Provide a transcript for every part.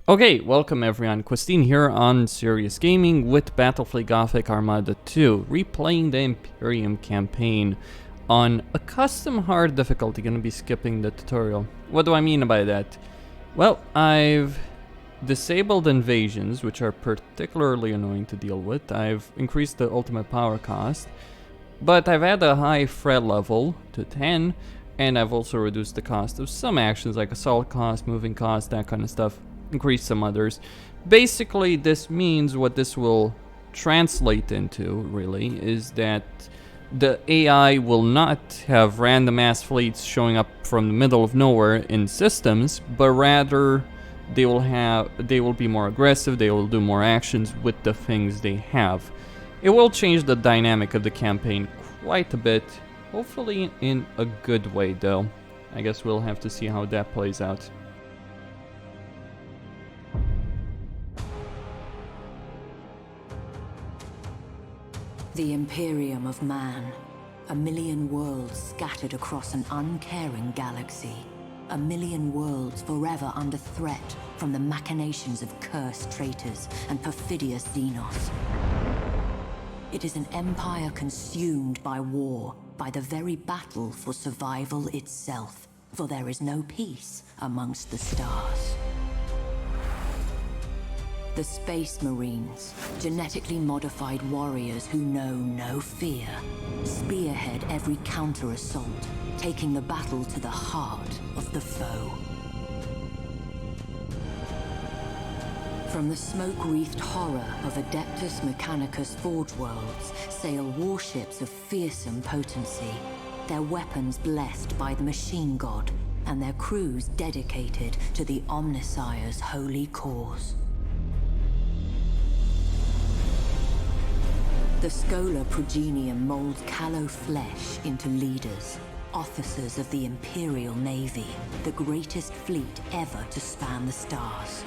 Okay, welcome everyone, Costin here on Serious Gaming with Battlefleet Gothic Armada 2, replaying the Imperium campaign on a custom hard difficulty. Gonna be skipping the tutorial. What do I mean by that? Well, I've disabled invasions, which are particularly annoying to deal with. I've increased the ultimate power cost, but I've added a high threat level to 10, and I've also reduced the cost of some actions like assault cost, moving cost, that kind of stuff. Increase some others. Basically, this means what this will translate into, really, is that the AI will not have random ass fleets showing up from the middle of nowhere in systems, but rather they will be more aggressive, they will do more actions with the things they have. It will change the dynamic of the campaign quite a bit, hopefully in a good way though. I guess we'll have to see how that plays out. The Imperium of man. A million worlds scattered across an uncaring galaxy. A million worlds forever under threat from the machinations of cursed traitors and perfidious Xenos. It is an empire consumed by war, by the very battle for survival itself. For there is no peace amongst the stars. The Space Marines, genetically modified warriors who know no fear, spearhead every counter-assault, taking the battle to the heart of the foe. From the smoke-wreathed horror of Adeptus Mechanicus Forge Worlds sail warships of fearsome potency, their weapons blessed by the machine god, and their crews dedicated to the Omnissire's holy cause. The Scholar Progenium molds callow flesh into leaders, officers of the Imperial Navy, the greatest fleet ever to span the stars.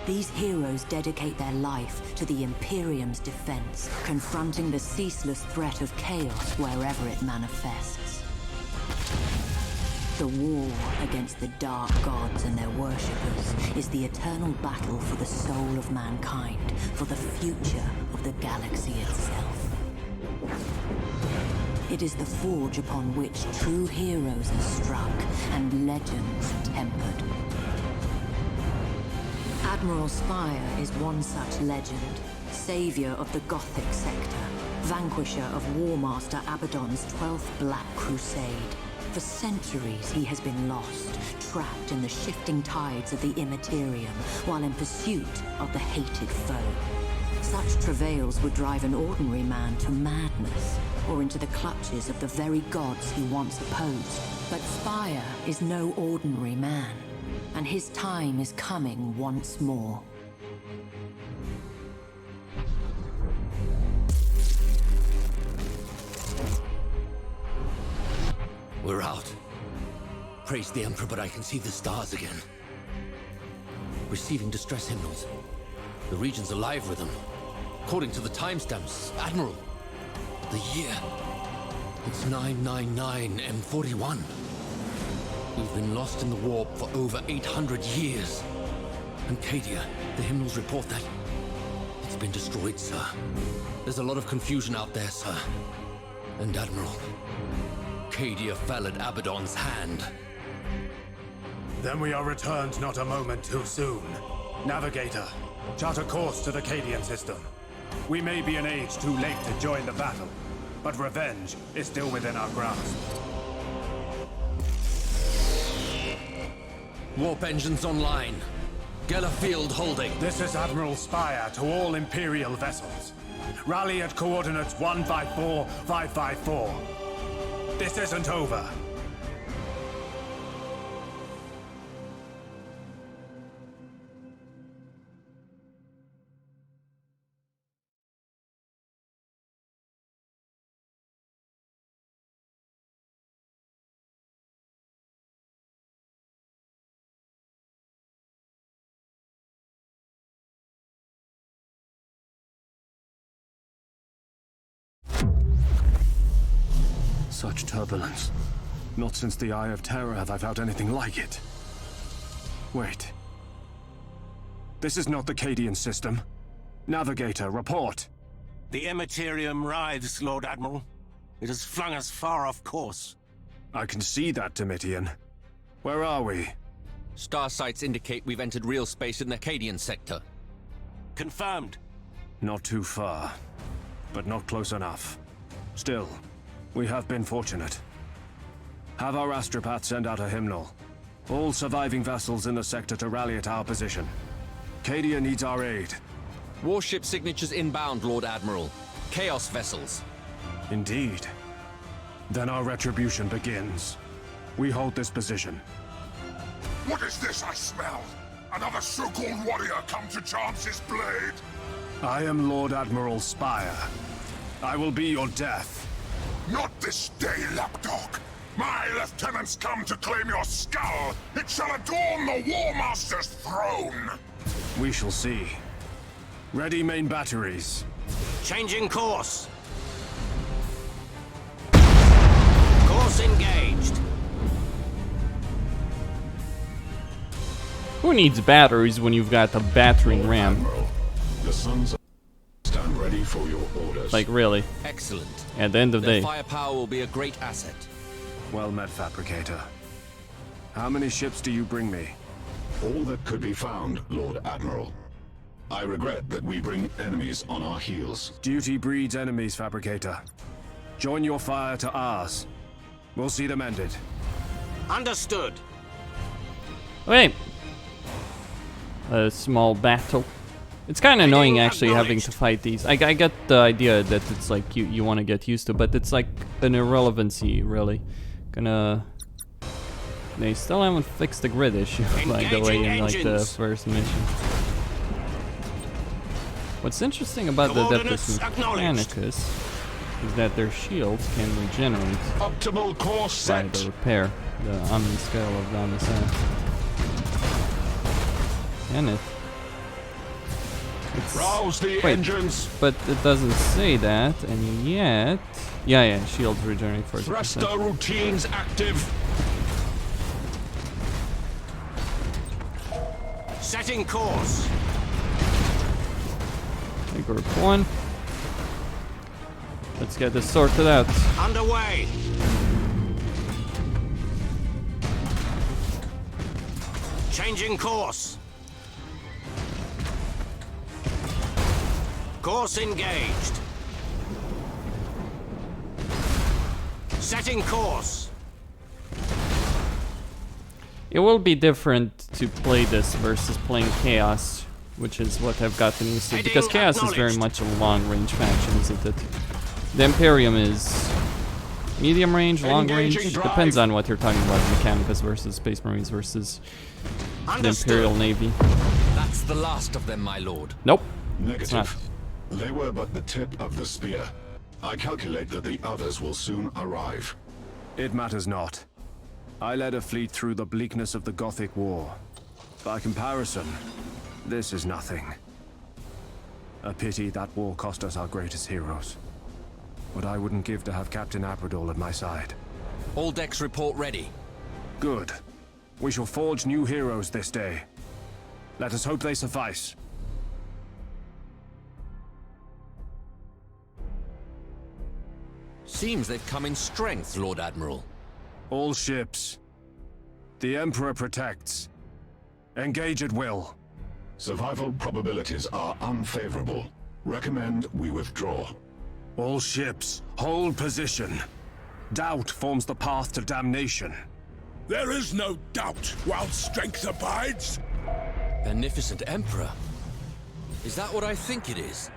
These heroes dedicate their life to the Imperium's defense, confronting the ceaseless threat of chaos wherever it manifests. The war against the dark gods and their worshippers is the eternal battle for the soul of mankind, for the future of the galaxy itself. It is the forge upon which true heroes are struck and legends tempered. Admiral Spire is one such legend, savior of the Gothic sector, vanquisher of Warmaster Abaddon's 12th Black Crusade. For centuries he has been lost, trapped in the shifting tides of the Imperium, while in pursuit of the hated foe. Such travails would drive an ordinary man to madness, or into the clutches of the very gods he once opposed. But Spire is no ordinary man, and his time is coming once more. We're out. Praise the Emperor, but I can see the stars again. Receiving distress hymnals. The region's alive with them. According to the timestamps, Admiral, the year. It's 999 M41. We've been lost in the warp for over 800 years. And Cadia, the hymnals report that it's been destroyed, sir. There's a lot of confusion out there, sir. And Admiral, Cadia fell at Abaddon's hand. Then we are returned not a moment too soon. Navigator, chart a course to the Cadian system. We may be an age too late to join the battle, but revenge is still within our grasp. Warp engines online. Geller field holding. This is Admiral Spire to all Imperial vessels. Rally at coordinates 154554. This isn't over. Such turbulence. Not since the Eye of Terror have I felt anything like it. Wait. This is not the Cadian system. Navigator, report. The Imperium writhes, Lord Admiral. It has flung us far off course. I can see that, Domitian. Where are we? Star sights indicate we've entered real space in the Cadian sector. Confirmed. Not too far, but not close enough. Still, we have been fortunate. Have our astropath send out a hymnal. All surviving vessels in the sector to rally at our position. Cadia needs our aid. Warship signatures inbound, Lord Admiral. Chaos vessels. Indeed. Then our retribution begins. We hold this position. What is this I smell? Another so-called warrior come to chance his blade? I am Lord Admiral Spire. I will be your death. Not this day, lapdog. My lieutenants come to claim your skull. It shall adorn the War Master's throne. We shall see. Ready main batteries. Changing course. Course engaged. Who needs batteries when you've got the battering ram? Admiral, the sons stand ready for your orders. Like, really. Excellent. At the end of the Their day. firepower will be a great asset. Well met, Fabricator. How many ships do you bring me? All that could be found, Lord Admiral. I regret that we bring enemies on our heels. Duty breeds enemies, Fabricator. Join your fire to ours. We'll see them ended. Understood. Okay. A small battle. It's kind of annoying actually having to fight these. I get the idea that it's like you want to get used to, but it's like an irrelevancy, really. They still haven't fixed the grid issue, by the way, in like the first mission. What's interesting about the Adeptus Mechanicus is that their shields can regenerate Optimal course by set. the repair, the Omni scale of Dominus. Can it? Rouse the Wait, engines. but it doesn't say that, and yet... Yeah, shields regenerate for 40%. Thruster routines active. Setting course. Okay, group 1. Let's get this sorted out. Underway. Changing course. Course engaged. Setting course. It will be different to play this versus playing Chaos, which is what I've gotten used to, Heading because Chaos is very acknowledged. much a long-range faction, isn't it? The Imperium is medium range, long range, Engaging drive. depends on what you're talking about, Mechanicus versus Space Marines versus the Understood. Imperial Navy. That's the last of them, my lord. Nope. It's not. Negative. They were but the tip of the spear. I calculate that the others will soon arrive. It matters not. I led a fleet through the bleakness of the Gothic War. By comparison, this is nothing. A pity that war cost us our greatest heroes. What I wouldn't give to have Captain Abradol at my side. All decks report ready. Good. We shall forge new heroes this day. Let us hope they suffice. Seems they've come in strength, Lord Admiral. All ships. The Emperor protects. Engage at will. Survival probabilities are unfavorable. Recommend we withdraw. All ships, hold position. Doubt forms the path to damnation. There is no doubt while strength abides. Beneficent Emperor. Is that what I think it is?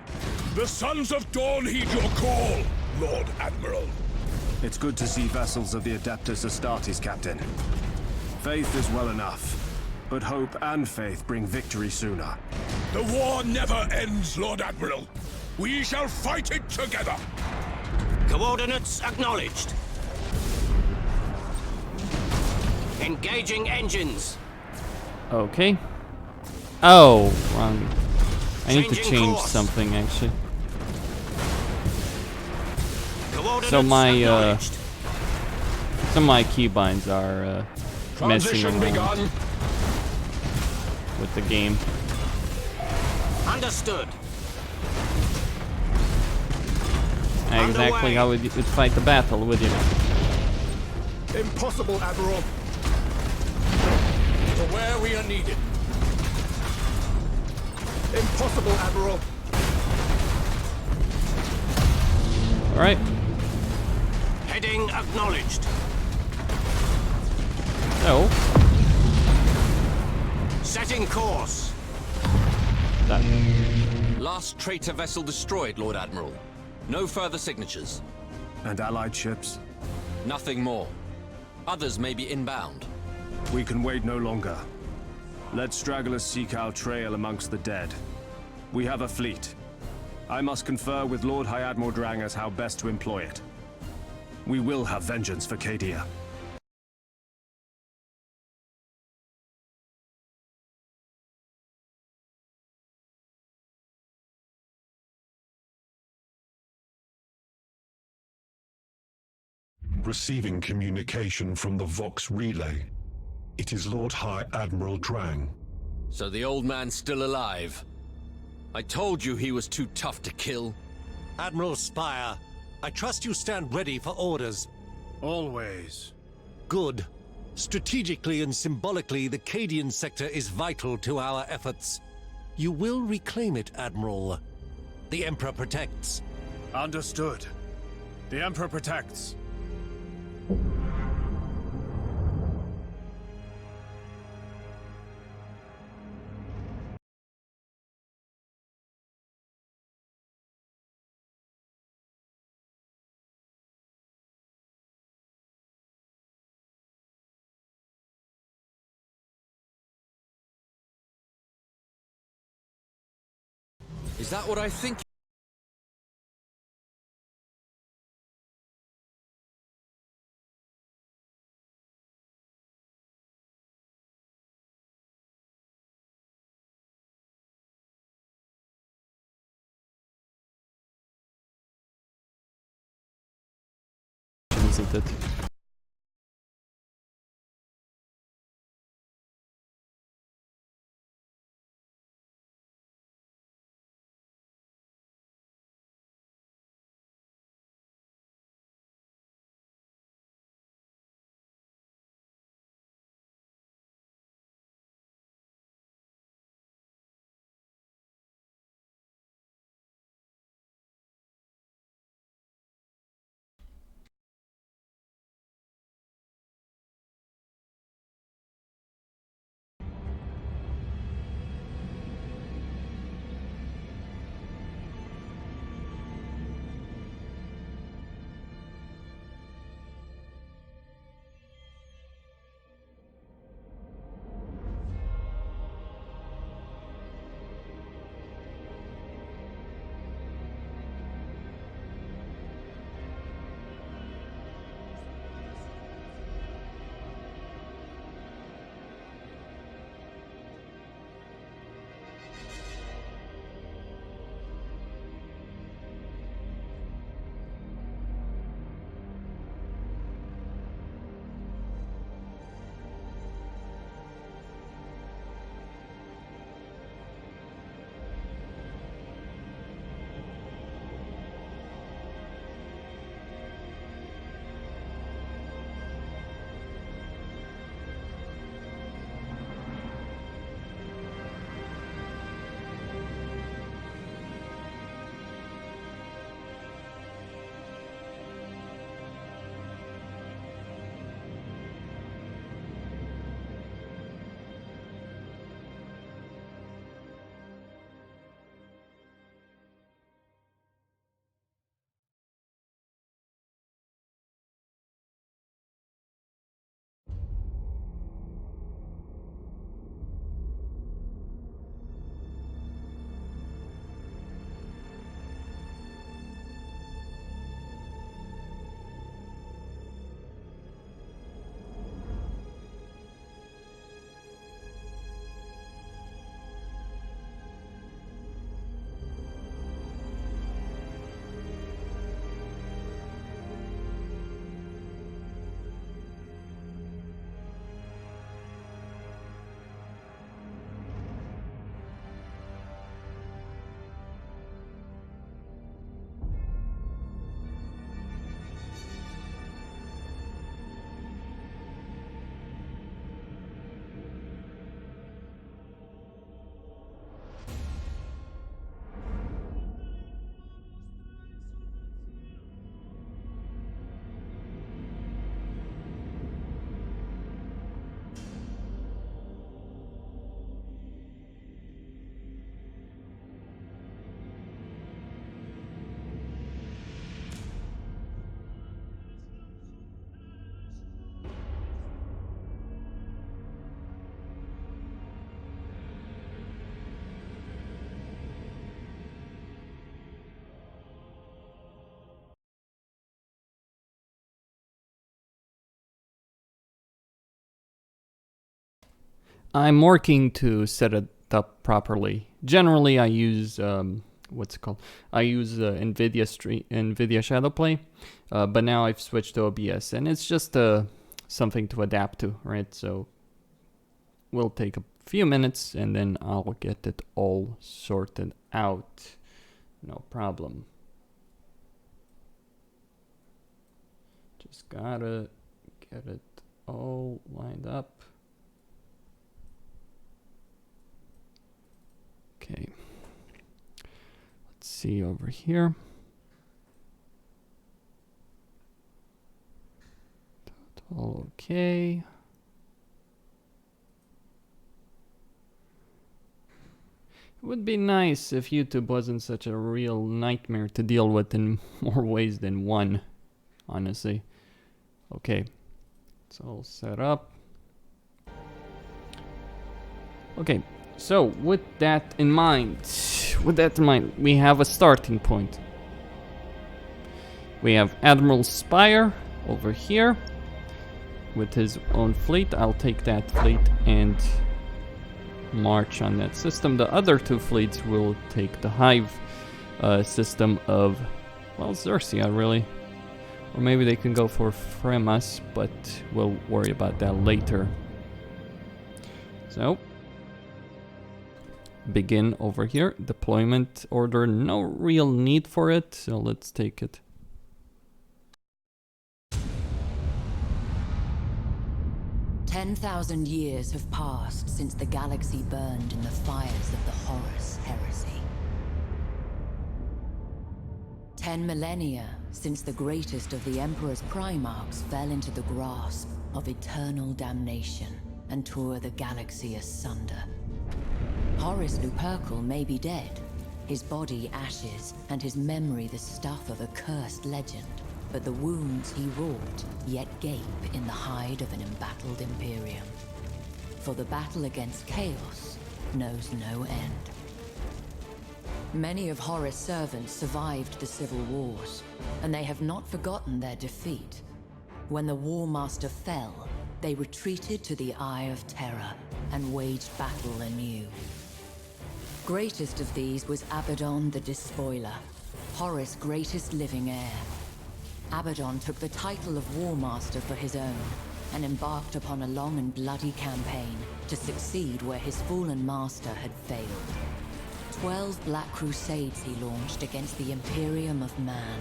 The Sons of Dawn heed your call, Lord Admiral. It's good to see vessels of the Adeptus Astartes, Captain. Faith is well enough, but hope and faith bring victory sooner. The war never ends, Lord Admiral. We shall fight it together. Coordinates acknowledged. Engaging engines. Okay. Oh, wrong. I need to Changing change course. something, actually. Coordinates So my, acknowledged. some of my keybinds are, messing Transition around begun. with the game. Understood. Exactly how would fight the battle, would you? Impossible, Admiral. To where we are needed. Impossible, Admiral. Alright. Heading acknowledged. So, Setting course. that. Last traitor vessel destroyed, Lord Admiral. No further signatures. And allied ships? Nothing more. Others may be inbound. We can wait no longer. Let stragglers seek our trail amongst the dead. We have a fleet. I must confer with Lord High Admiral Drang as how best to employ it. We will have vengeance for Cadia. Receiving communication from the Vox relay. It is Lord High Admiral Drang. So the old man's still alive. I told you he was too tough to kill. Admiral Spire, I trust you stand ready for orders. Always. Good. Strategically and symbolically, the Cadian sector is vital to our efforts. You will reclaim it, Admiral. The Emperor protects. Understood. The Emperor protects. Is that what I think? Isn't it? I'm working to set it up properly. Generally, I use what's it called? I use NVIDIA Shadowplay, but now I've switched to OBS, and it's just something to adapt to, right? So we'll take a few minutes, and then I'll get it all sorted out. No problem. Just gotta get it all lined up. Okay. Let's see over here. Total okay. It would be nice if YouTube wasn't such a real nightmare to deal with in more ways than one, honestly. Okay, it's all set up. Okay, so with that in mind, we have a starting point. We have Admiral Spire over here with his own fleet. I'll take that fleet and march on that system. The other two fleets will take the hive system of, well, Xerxia, really. Or maybe they can go for Fremas, but we'll worry about that later. So, begin over here. Deployment order, no real need for it, so let's take it. "10,000 years have passed since the galaxy burned in the fires of the Horus heresy. 10 millennia since the greatest of the Emperor's Primarchs fell into the grasp of eternal damnation and tore the galaxy asunder. Horus Lupercal may be dead, his body ashes, and his memory the stuff of a cursed legend. But the wounds he wrought yet gape in the hide of an embattled Imperium. For the battle against Chaos knows no end. Many of Horus' servants survived the civil wars, and they have not forgotten their defeat. When the War Master fell, they retreated to the Eye of Terror and waged battle anew. Greatest of these was Abaddon the Despoiler, Horus' greatest living heir. Abaddon took the title of War Master for his own, and embarked upon a long and bloody campaign to succeed where his fallen master had failed. 12 Black Crusades he launched against the Imperium of Man.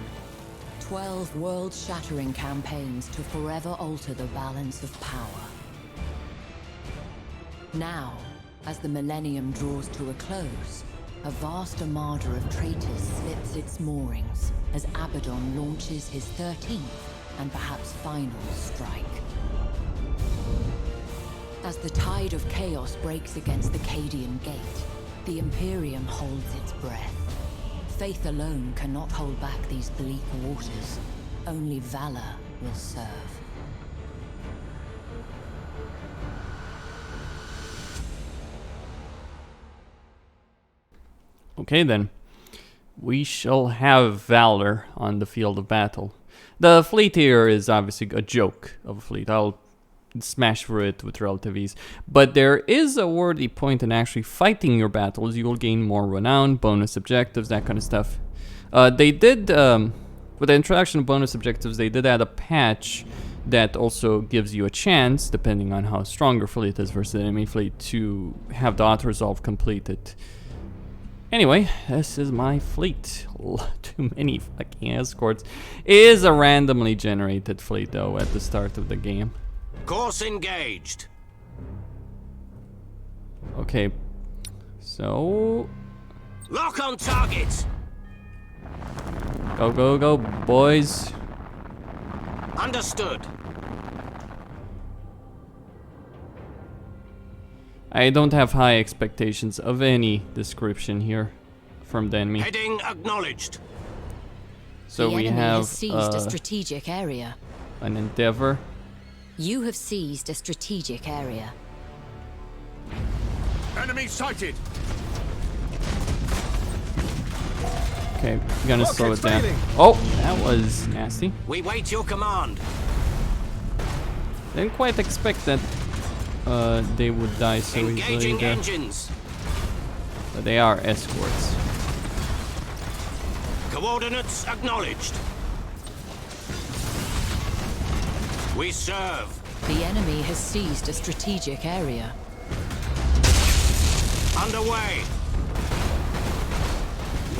12 world-shattering campaigns to forever alter the balance of power. Now, as the millennium draws to a close, a vast armada of traitors slips its moorings as Abaddon launches his 13th and perhaps final strike. As the tide of chaos breaks against the Cadian gate, the Imperium holds its breath. Faith alone cannot hold back these bleak waters. Only valor will serve. Okay then, we shall have valor on the field of battle. The fleet here is obviously a joke of a fleet. I'll smash through it with relative ease. But there is a worthy point in actually fighting your battles. You will gain more renown, bonus objectives, that kind of stuff. They did, with the introduction of bonus objectives, they did add a patch that also gives you a chance, depending on how strong your fleet is versus the enemy fleet, to have the auto-resolve completed. Anyway, this is my fleet. Too many fucking escorts. It is a randomly generated fleet, though, at the start of the game. Course engaged. Okay, so... Lock on target. Go, go, go, boys. Understood. I don't have high expectations of any description here from the enemy. Heading acknowledged. So the we enemy have has seized a strategic area. an endeavor. You have seized a strategic area. Enemy sighted! Okay, gonna slow it down. Oh, that was nasty. We wait your command. Didn't quite expect that. they would die so easily Engaging there. engines. But they are escorts. Coordinates acknowledged. We serve. The enemy has seized a strategic area. Underway.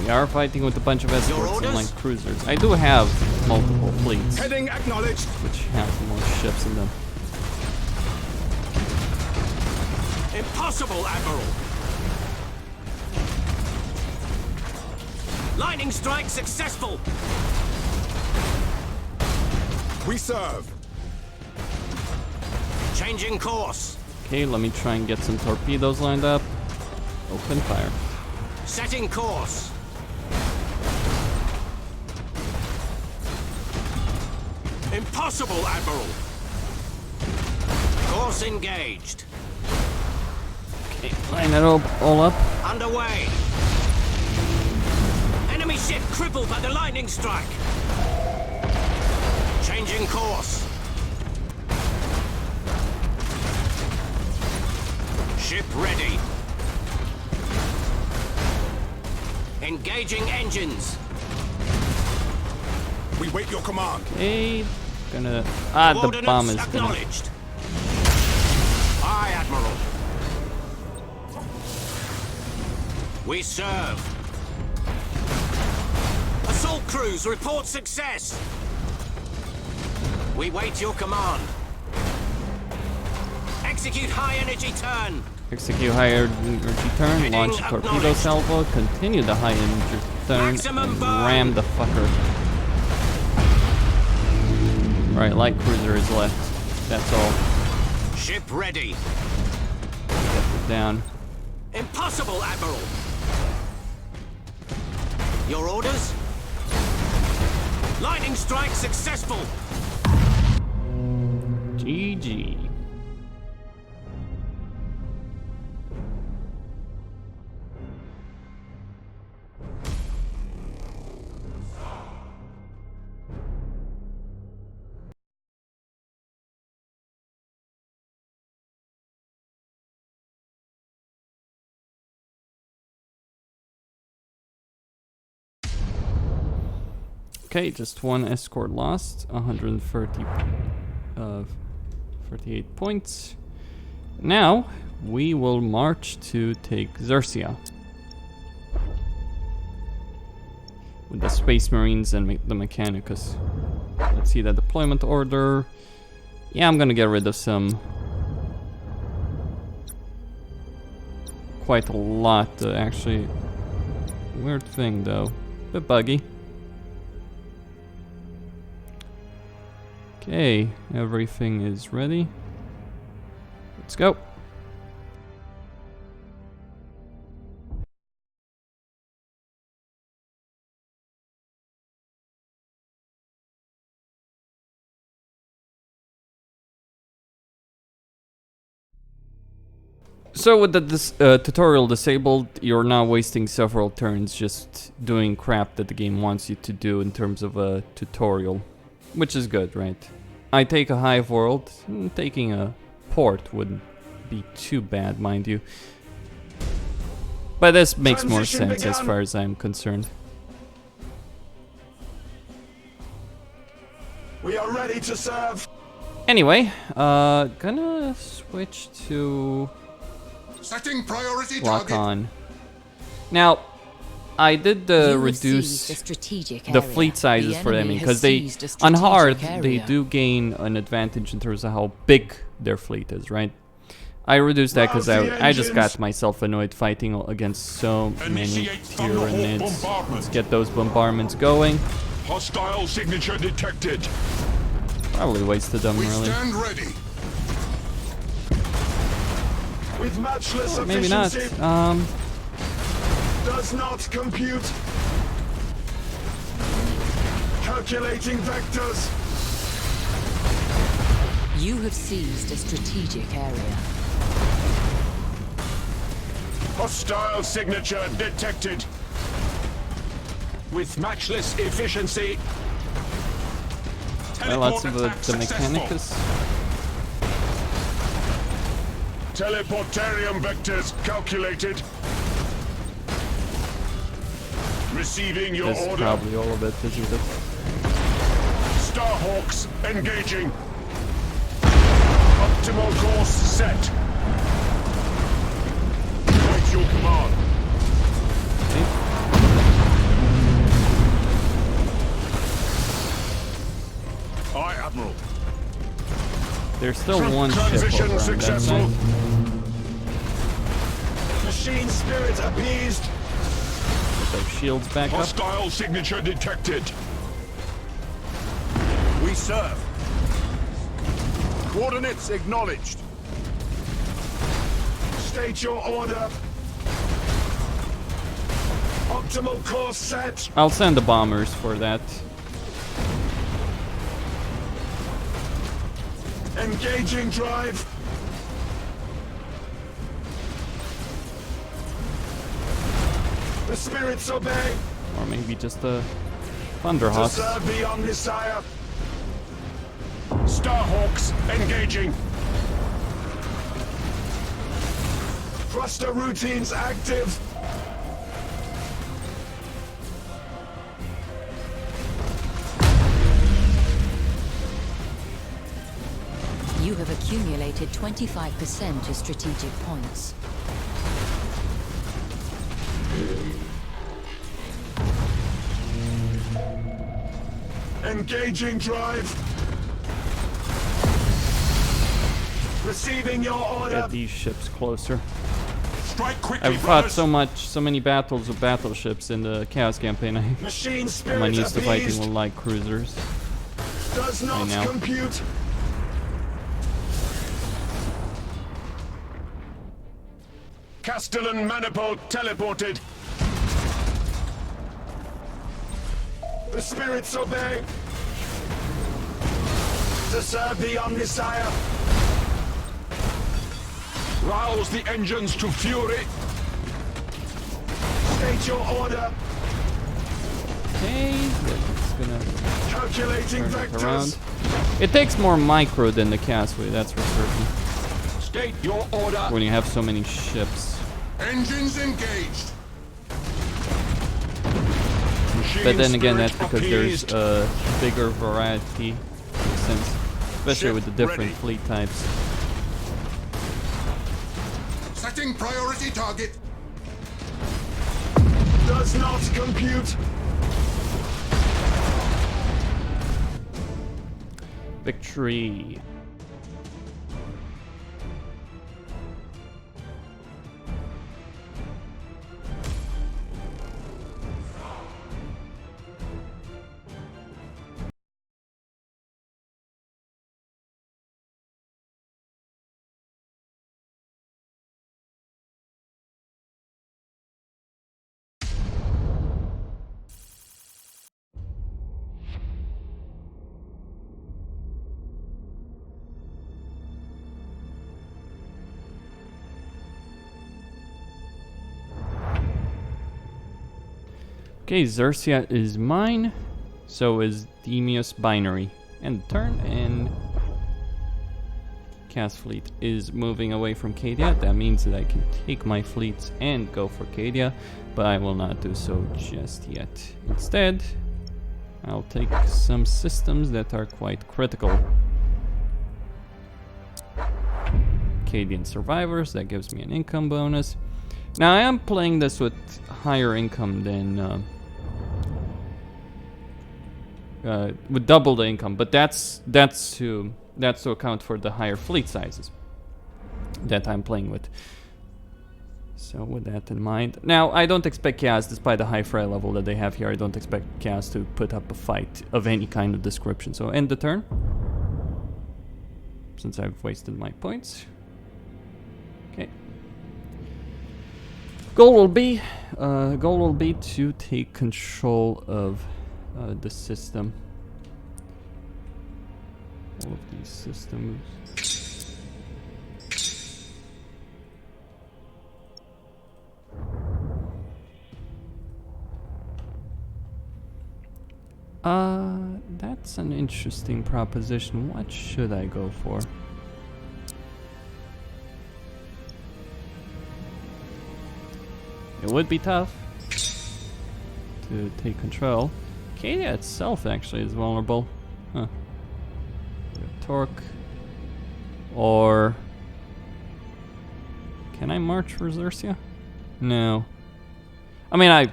We are fighting with a bunch of escorts and orders? light cruisers. I do have multiple fleets, Heading acknowledged. which have more ships in them. Impossible, Admiral. Lightning strike successful. We serve. Changing course. Okay, let me try and get some torpedoes lined up. Open fire. Setting course. Impossible, Admiral. Course engaged. Okay, line it all up. Underway. Enemy ship crippled by the lightning strike. Changing course. Ship ready. Engaging engines. We wait your command. Okay, gonna... Ah, the bomb is gonna... Acknowledged. Aye, Admiral. We serve. Assault crews report success. We wait your command. Execute high energy turn. Execute high energy turn, launch a torpedo acknowledged. salvo, continue the high energy turn, Maximum and burn. ram the fucker. Right, light cruiser is left. That's all. Ship ready. Get it down. Impossible, Admiral. Your orders? Lightning strike successful. GG. Okay, just one escort lost, 38 points. Now, we will march to take Xerxia. With the Space Marines and the Mechanicus. Let's see the deployment order. Yeah, I'm gonna get rid of some... Quite a lot, actually. Weird thing, though. Bit buggy. Okay, everything is ready. Let's go. So with the tutorial disabled, you're now wasting several turns just doing crap that the game wants you to do in terms of a tutorial. Which is good, right? I take a hive world, taking a port wouldn't be too bad, mind you. But this makes more sense as far as I'm concerned. We are ready to serve. Anyway, gonna switch to Setting priority lock target. on. Now, I did reduce the fleet sizes for them because they, on hard, they do gain an advantage in terms of how big their fleet is, right? I reduced that because I just got myself annoyed fighting against so many Tyranids. Let's get those bombardments going. Hostile signature detected. Probably wasted them, We really. stand ready. With matchless Maybe not. efficiency. Does not compute. Calculating vectors. You have seized a strategic area. Hostile signature detected. With matchless efficiency. Lots of the Mechanicus. Teleportarium vectors calculated. Receiving your This is order. probably all of it, isn't it? Starhawks engaging. Optimal course set. Wait your command. Aye, Admiral. There's still Troop one ship transition over on that successful. side. Machine spirit appeased. Get those shields back up. Hostile signature detected. We serve. Coordinates acknowledged. State your order. Optimal course set. I'll send the bombers for that. Engaging drive. The spirits obey. Or maybe just a To Thunderhawk. serve the Omnissiah. Starhawks engaging. Thruster routines active. You have accumulated 25% of strategic points. Engaging drive. Receiving your order. Get these ships closer. Strike quickly, I've fought so many battles with battleships in the Chaos campaign. Machine I'm spirit used to fighting appeased. with light cruisers. Does not now. compute. Castellan manifold teleported. The spirits obey. To serve the Omnissiah. Rouse the engines to fury. State your order. Okay, it's gonna Calculating turn it around. vectors. It takes more micro than the Castaway, that's for certain. State your order. When you have so many ships. Engines engaged. But then again, that's because there's a bigger variety, makes sense, especially Ship with the different ready. fleet types. Setting priority target. Does not compute. Victory. Okay, Xerxia is mine, so is Demius Binary. And turn, and Cast Fleet is moving away from Cadia. That means that I can take my fleets and go for Cadia, but I will not do so just yet. Instead, I'll take some systems that are quite critical. Cadian Survivors, that gives me an income bonus. Now I am playing this with higher income than with double the income, but that's to account for the higher fleet sizes that I'm playing with. So with that in mind, now I don't expect Chaos, despite the high fray level that they have here, I don't expect Chaos to put up a fight of any kind of description. So end the turn, since I've wasted my points. Okay. Goal will be to take control of the system. All of these systems. That's an interesting proposition. What should I go for? It would be tough to take control. Cadia itself actually is vulnerable. Huh. Torque. Or... Can I march for Xerxia? No. I mean,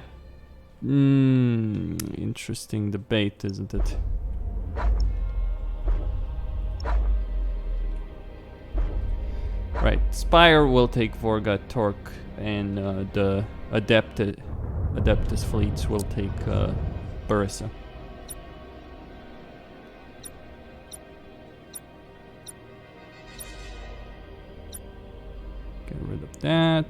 interesting debate, isn't it? Right, Spire will take Vorga, Torque, and the Adeptus fleets will take Bursa. Get rid of that.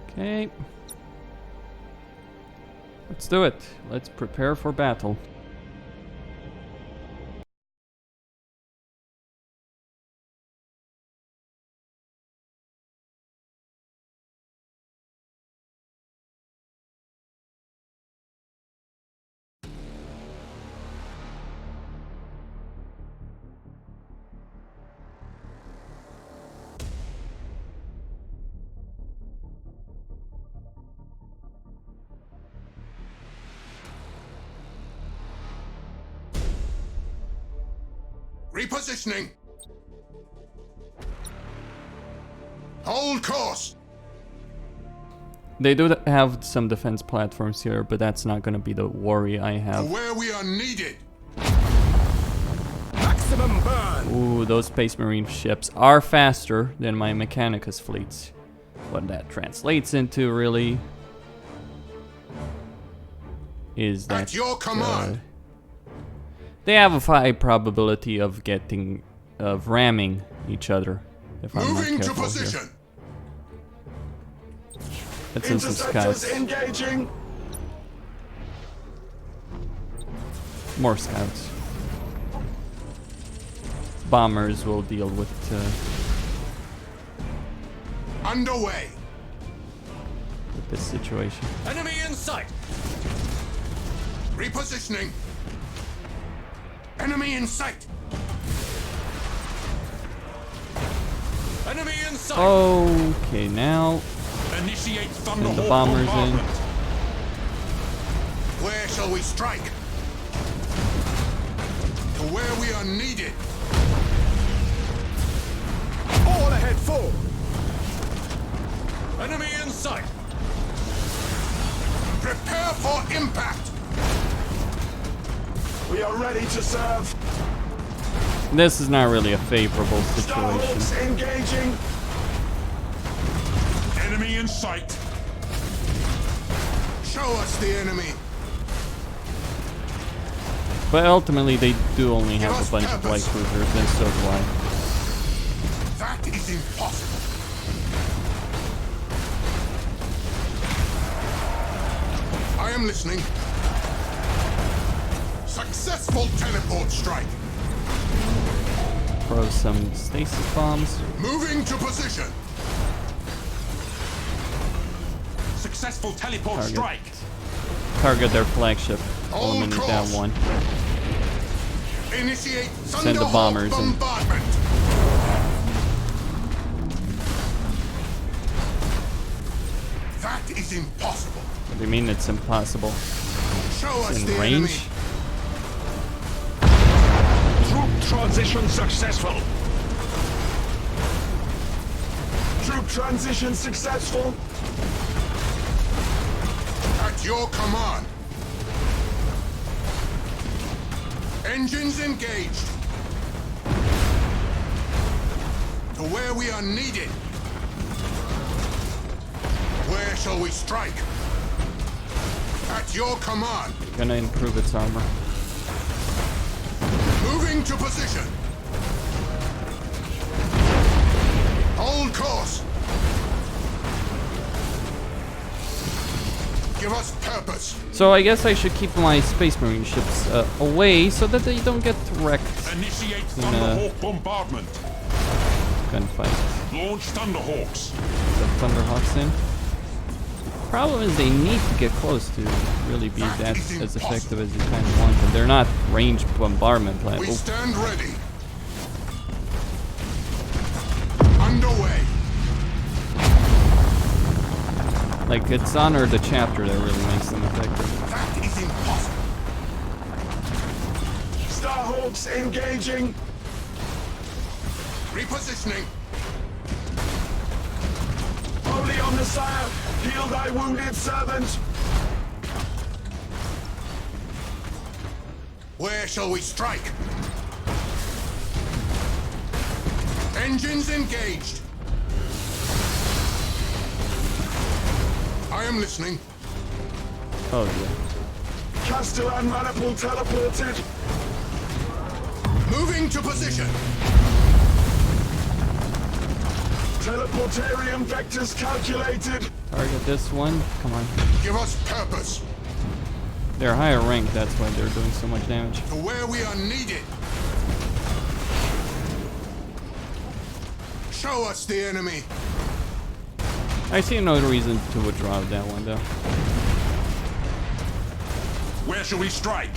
Okay. Let's do it. Let's prepare for battle. Repositioning. Hold course. They do have some defense platforms here, but that's not going to be the worry I To have. where we are needed. Maximum burn! Ooh, those Space Marine ships are faster than my Mechanicus fleets. What that translates into, really, is that At your command. they have a high probability of ramming each other. If I'm not Moving to careful position. here. Let's send some scouts. Engaging. More scouts. Bombers will deal with Underway. this situation. Enemy in sight! Repositioning. Enemy in sight. Enemy in sight! Okay, now Initiate send the bombers in. Where shall we strike? To where we are needed. All ahead full! Enemy in sight! Prepare for impact. We are ready to serve. This is not really a favorable situation. Starhawks engaging. Enemy in sight. Show us the enemy. But ultimately, they do only have us a bunch of light purpose. cruisers, and so do I. That is impossible. I am listening. Successful teleport strike. Throw some stasis bombs. Moving to position. Successful teleport Target their flagship. Eliminate that one. Initiate Send the bombers in. bombardment. That is impossible. What do you mean it's impossible? Show us In the range? enemy. Troop transition successful. Troop transition successful. At your command. Engines engaged. To where we are needed. Where shall we strike? At your command. Gonna improve its armor. Moving to position. Hold course. Give us purpose. So I guess I should keep my Space Marine ships away so that they don't get wrecked Initiate in a Thunderhawk bombardment. gunfight. Launch Thunderhawks. The Thunderhawks in. Problem is they need to get close to really be that as effective as you kind of want, and they're not ranged bombardment We platforms. stand ready. Like, it's honor the chapter that really makes them effective. That is impossible. Starhawks engaging. Repositioning. Holy Omnissiah, heal thy wounded servant. Where shall we strike? Engines engaged. I am listening. Oh, yeah. Castellan manifold teleported. Moving to position. Teleportarium vectors calculated. Target this one. Come on. Give us purpose. They're higher ranked, that's why they're doing so much damage. To where we are needed. Show us the enemy. I see no reason to withdraw that one, though. Where shall we strike?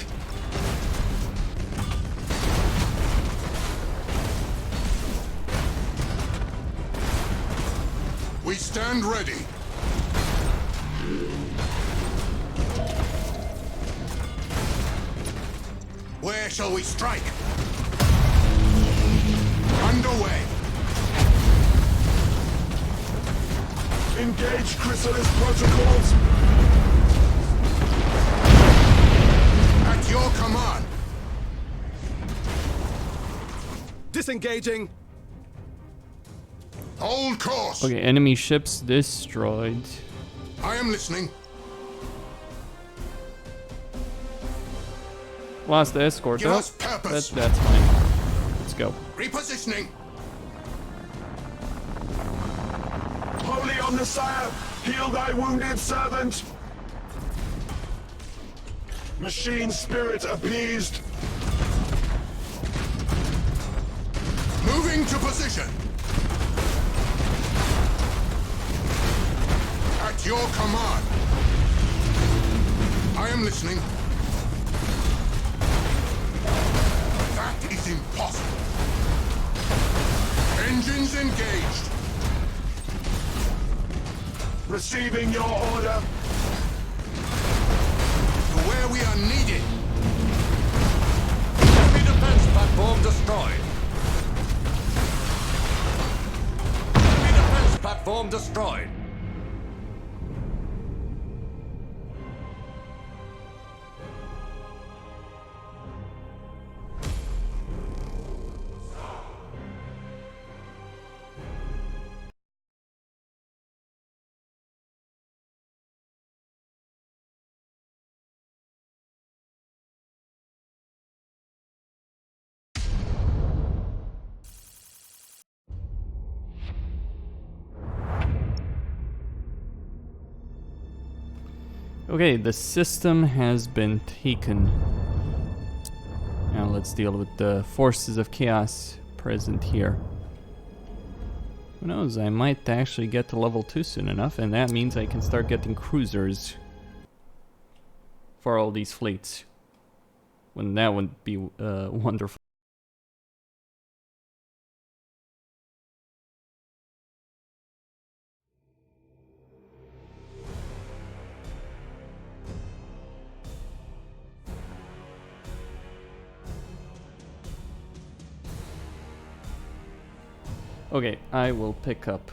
We stand ready. Where shall we strike? Underway. Engage Chrysalis protocols. At your command. Disengaging. Hold course. Okay, enemy ships destroyed. I am listening. Lost the escort, Give though. us purpose. That's fine. Let's go. Repositioning. Holy Omnissiah, heal thy wounded servant. Machine spirit appeased. Moving to position. At your command. I am listening. That is impossible. Engines engaged. Receiving your order. To where we are needed. Enemy defense platform destroyed. Enemy defense platform destroyed. Okay, the system has been taken. Now let's deal with the forces of chaos present here. Who knows, I might actually get to level 2 soon enough, and that means I can start getting cruisers for all these fleets. Wouldn't that would be wonderful? Okay, I will pick up.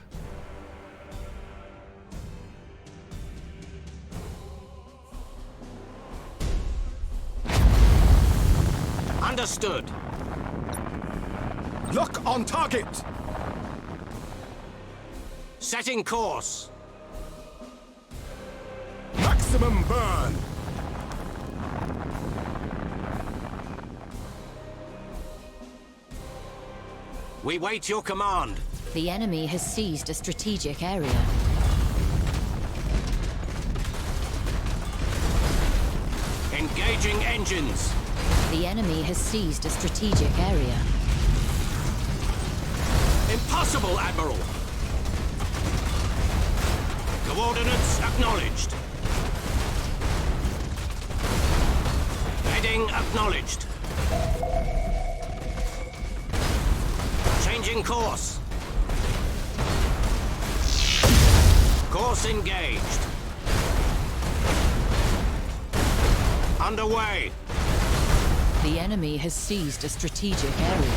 Understood. Lock on target. Setting course. Maximum burn. We wait your command. The enemy has seized a strategic area. Engaging engines. The enemy has seized a strategic area. Impossible, Admiral. Coordinates acknowledged. Heading acknowledged. Changing course. Course engaged. Underway! The enemy has seized a strategic area.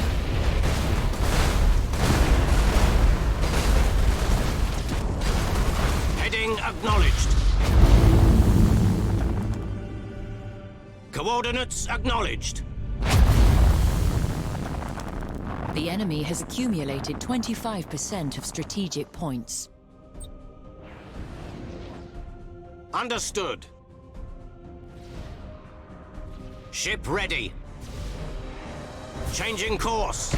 Heading acknowledged. Coordinates acknowledged. The enemy has accumulated 25% of strategic points. Understood. Ship ready. Changing course.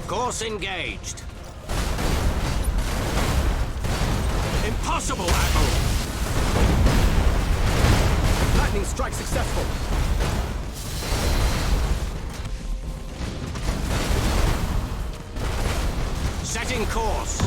Course engaged. Impossible, Admiral! Lightning strike successful. Setting course.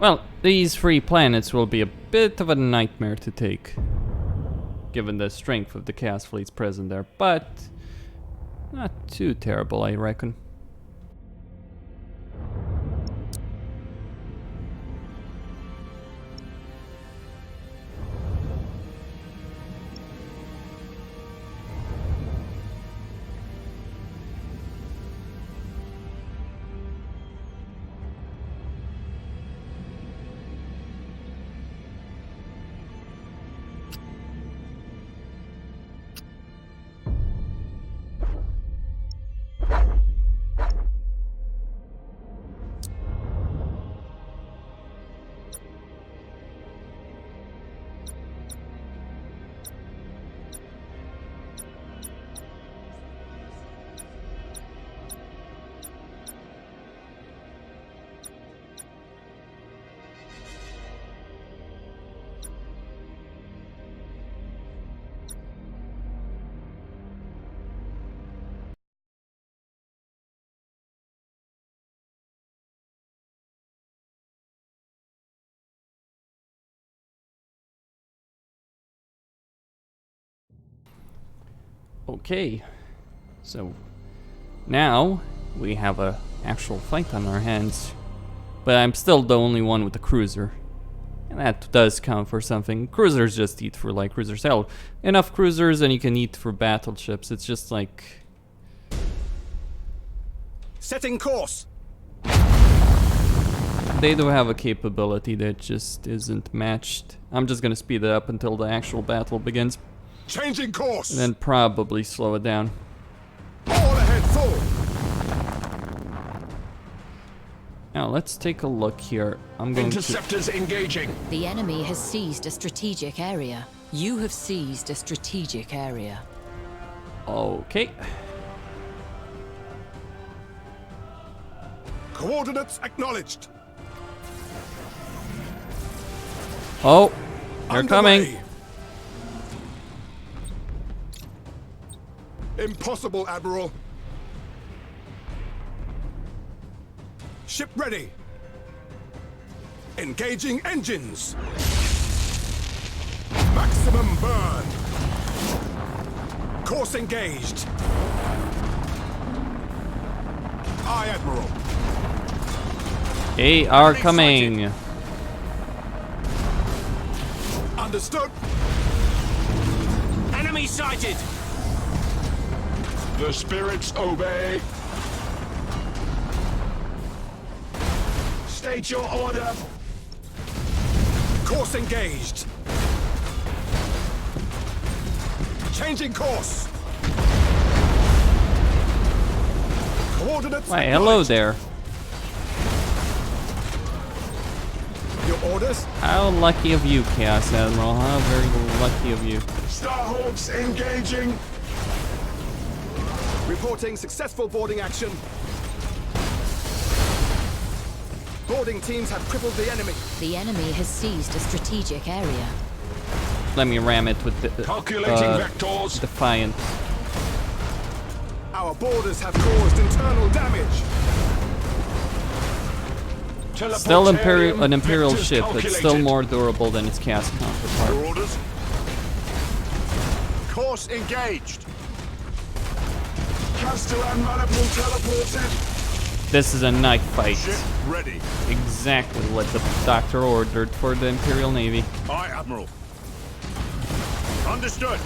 Well, these 3 planets will be a bit of a nightmare to take, given the strength of the chaos fleets present there, but not too terrible, I reckon. Okay, so now we have a actual fight on our hands, but I'm still the only one with the cruiser, and that does count for something. Cruisers just eat for light cruisers. Hell, enough cruisers and you can eat for battleships. It's just like... Setting course. They do have a capability that just isn't matched. I'm just gonna speed it up until the actual battle begins. Changing course. And then probably slow it down. All ahead full. Now let's take a look here. I'm going Interceptors engaging. The enemy has seized a strategic area. You have seized a strategic area. Okay. Coordinates acknowledged. Oh, they're Underway. coming. Impossible, Admiral. Ship ready. Engaging engines. Maximum burn. Course engaged. Aye, Admiral. They are coming. Understood. Enemy sighted! The spirits obey. State your order. Course engaged. Changing course. Coordinates. Why, hello acknowledged. there. Your orders. How lucky of you, Chaos Admiral. How very lucky of you. Starhawks engaging. Reporting successful boarding action. Boarding teams have crippled the enemy. The enemy has seized a strategic area. Let me ram it with the Calculating vectors. Defiant. Our boarders have caused internal damage. Still an Imperial vectors ship. It's still calculated. more durable than its Chaos counterpart. Your orders. Course engaged. Castellan manifold teleported. This is a night fight. Ship ready. Exactly what the Doctor ordered for the Imperial Navy. Aye, Admiral. Understood.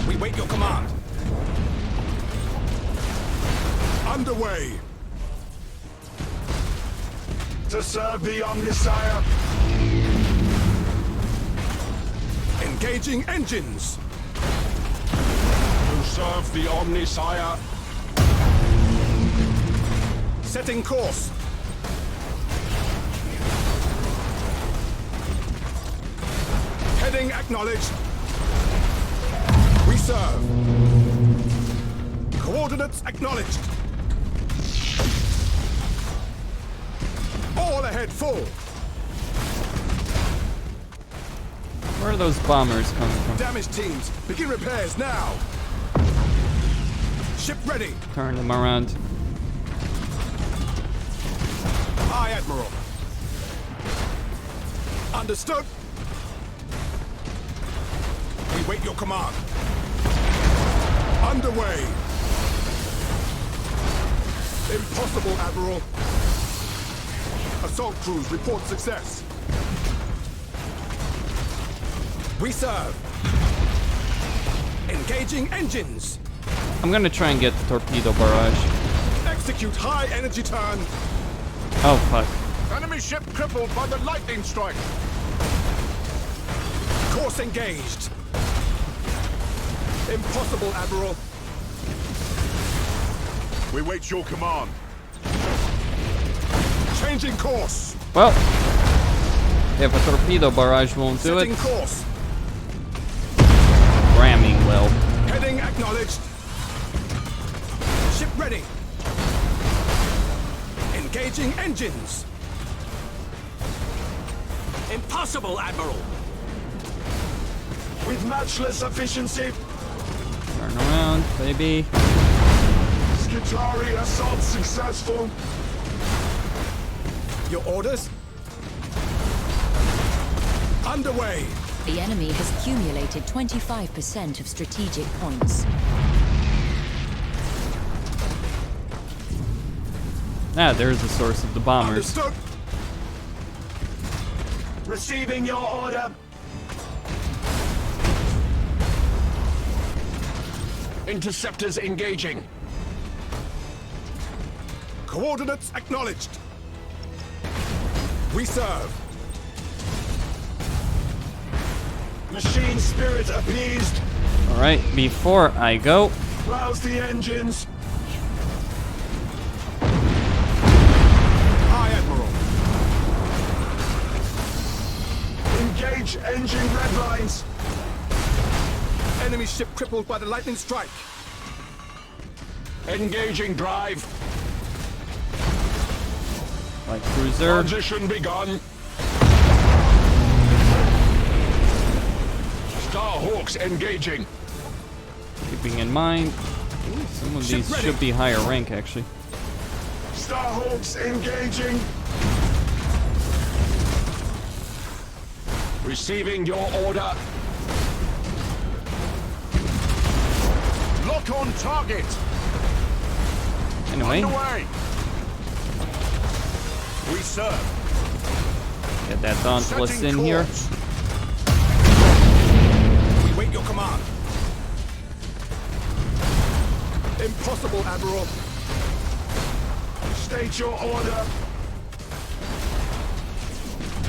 We wait your command. Underway. To serve the Omnisire. Engaging engines. To serve the Omnisire. Setting course. Heading acknowledged. We serve. Coordinates acknowledged. All ahead full. Where are those bombers coming from? Damage teams, begin repairs now. Ship ready. Turn them around. Aye, Admiral. Understood. We wait your command. Underway. Impossible, Admiral. Assault crews report success. We serve. Engaging engines. I'm gonna try and get the torpedo barrage. Execute high energy turn. Oh fuck. Enemy ship crippled by the lightning strike. Course engaged. Impossible, Admiral. We wait your command. Changing course. Well, if a torpedo barrage won't do it, Setting course. ramming will. Heading acknowledged. Ship ready. Engaging engines. Impossible, Admiral! With matchless efficiency. Turn around, baby. Skitari assault successful. Your orders? Underway. The enemy has accumulated 25% of strategic points. Ah, there's the source of the bombers. Understood. Receiving your order. Interceptors engaging. Coordinates acknowledged. We serve. Machine spirit appeased. Alright, before I go, Rouse the engines. Aye, Admiral. Engage engine red lines. Enemy ship crippled by the lightning strike. Engaging drive. Light cruiser. Transition begun. Starhawks engaging. Keeping in mind, ooh, some of these should be higher rank actually. Starhawks engaging. Receiving your order. Lock on target. Anyway, Underway. We serve. get that Dauntless Setting in here. course. We wait your command. Impossible, Admiral. State your order.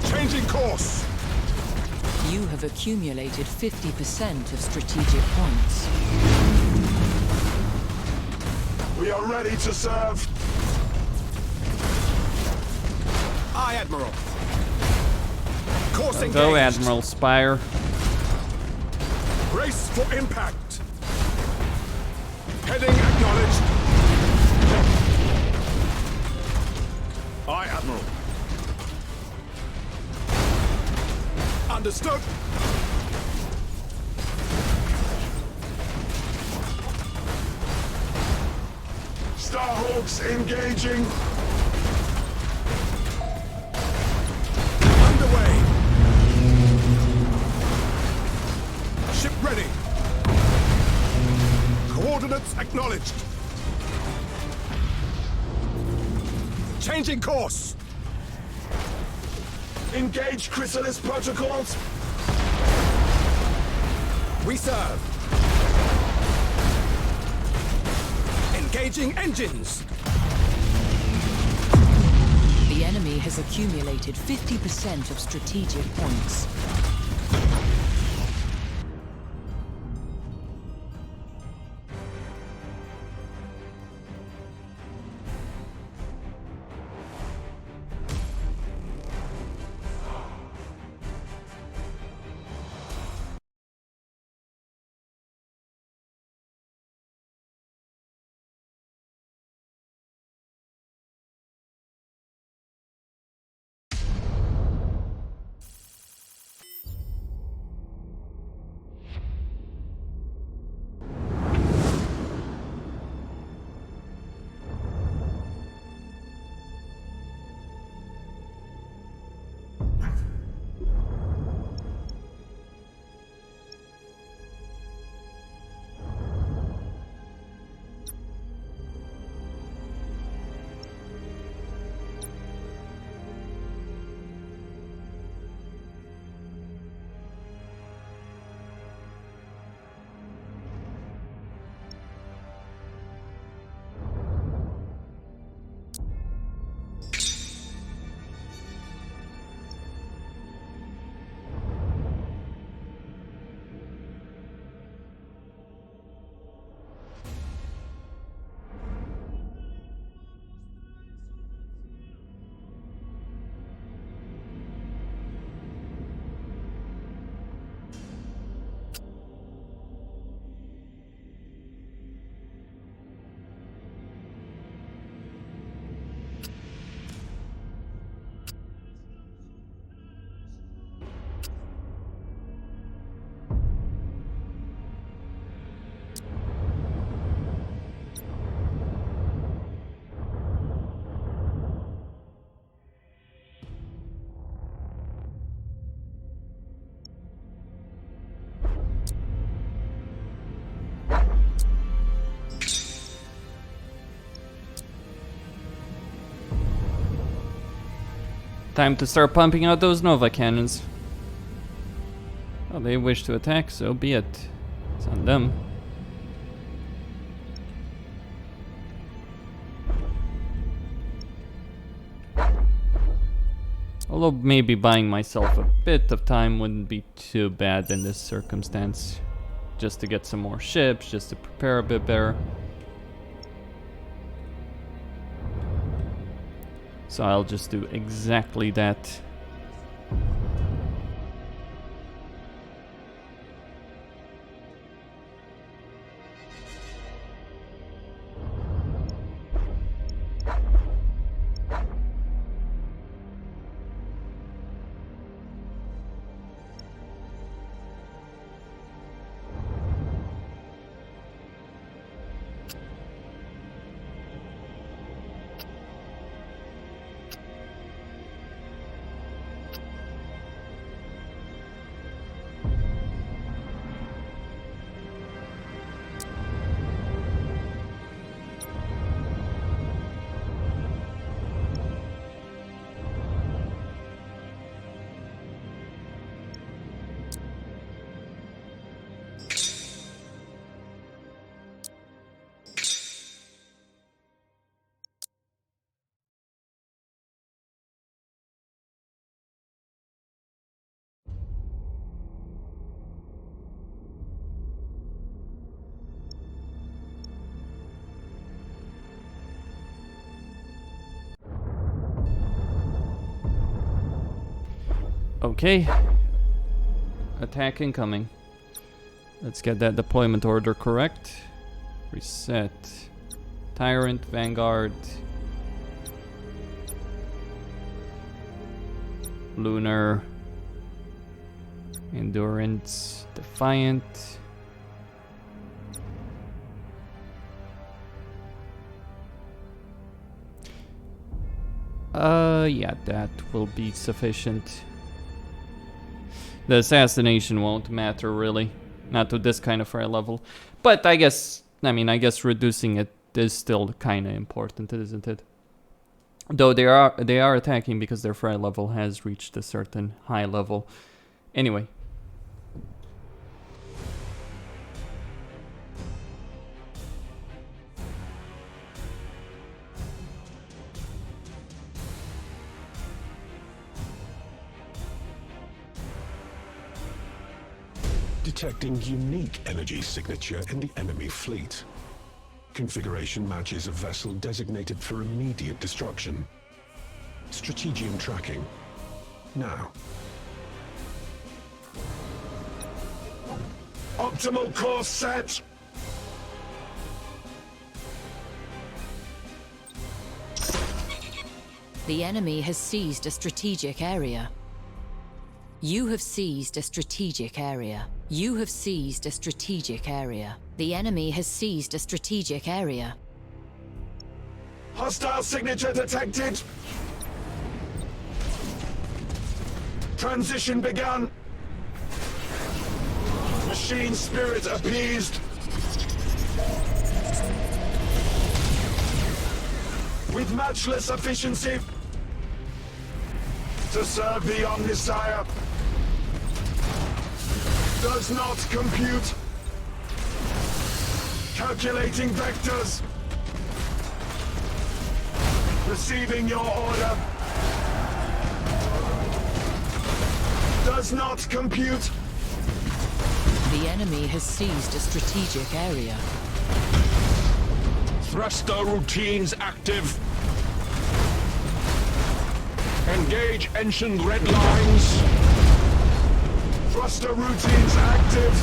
Changing course. You have accumulated 50% of strategic points. We are ready to serve. Aye, Admiral. Course engaged. Go, Admiral Spire. Brace for impact. Heading acknowledged. Aye, Admiral. Understood. Starhawks engaging. Underway. Ship ready. Coordinates acknowledged. Changing course. Engage Chrysalis protocols. We serve. Engaging engines. The enemy has accumulated 50% of strategic points. Time to start pumping out those Nova cannons. Oh, they wish to attack, so be it. It's on them. Although maybe buying myself a bit of time wouldn't be too bad in this circumstance. Just to get some more ships, just to prepare a bit better. So I'll just do exactly that. Okay. Attack incoming. Let's get that deployment order correct. Reset. Tyrant, Vanguard. Lunar. Endurance. Defiant. Yeah, that will be sufficient. The assassination won't matter, really. Not to this kind of fire level. But I guess reducing it is still kind of important, isn't it? Though they are attacking because their fire level has reached a certain high level. Anyway. Detecting unique energy signature in the enemy fleet. Configuration matches a vessel designated for immediate destruction. Strategium tracking. Now. Optimal course set. The enemy has seized a strategic area. You have seized a strategic area. You have seized a strategic area. The enemy has seized a strategic area. Hostile signature detected. Transition begun. Machine spirit appeased. With matchless efficiency. To serve the Omnisire. Does not compute. Calculating vectors. Receiving your order. Does not compute. The enemy has seized a strategic area. Thruster routines active. Engage ancient red lines. Thruster routines active.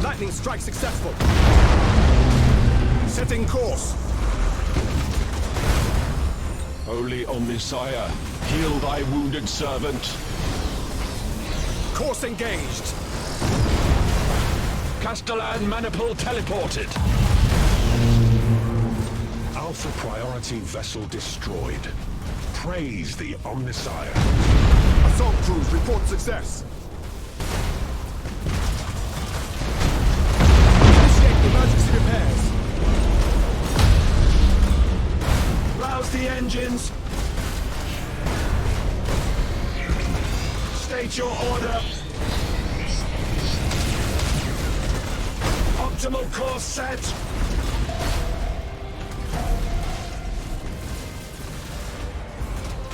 Lightning strike successful. Setting course. Holy Omnisire, heal thy wounded servant. Course engaged. Castellan maniple teleported. Alpha priority vessel destroyed. Praise the Omnisire. Assault crews report success. Initiate emergency repairs. Rouse the engines. State your order. Optimal course set.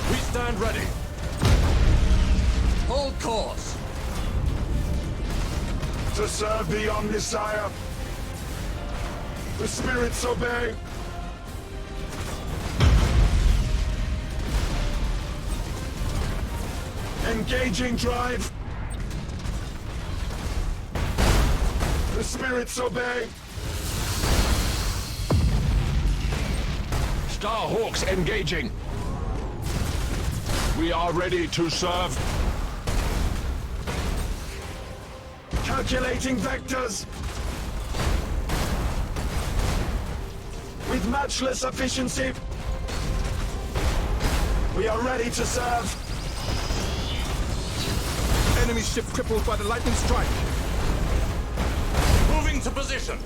We stand ready. Hold course. To serve the Omnisire. The spirits obey. Engaging drive. The spirits obey. Starhawks engaging. We are ready to serve. Calculating vectors. With matchless efficiency. We are ready to serve. Enemy ship crippled by the lightning strike. Moving to position.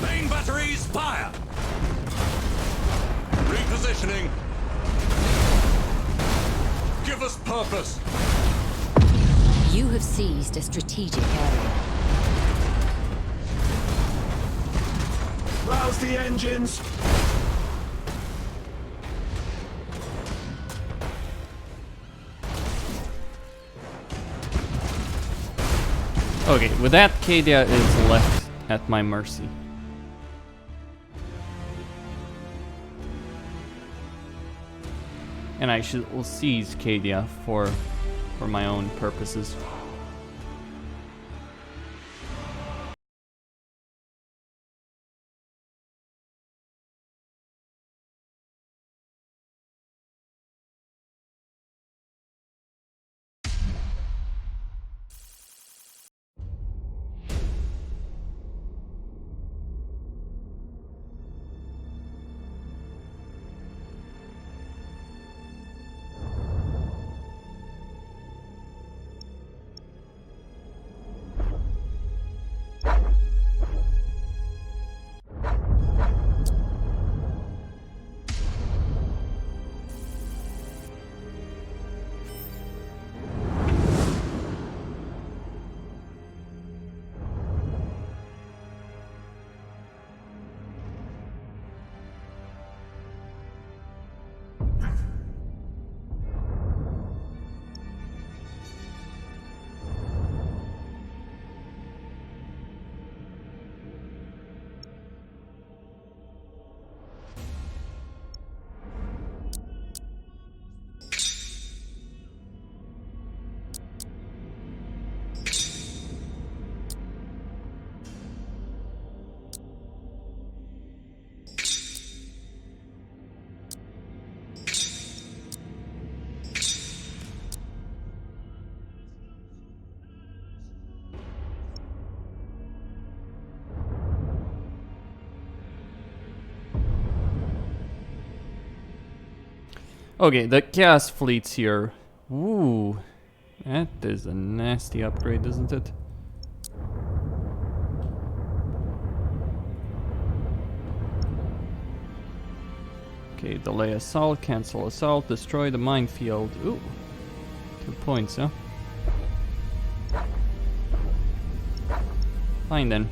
Main batteries fire. Repositioning. Give us purpose. You have seized a strategic area. Rouse the engines. Okay, with that, Cadia is left at my mercy. And I will seize Cadia for my own purposes. Okay, the gas fleet's here. Ooh, that is a nasty upgrade, isn't it? Okay, delay assault, cancel assault, destroy the minefield. Ooh, 2 points, huh? Fine then.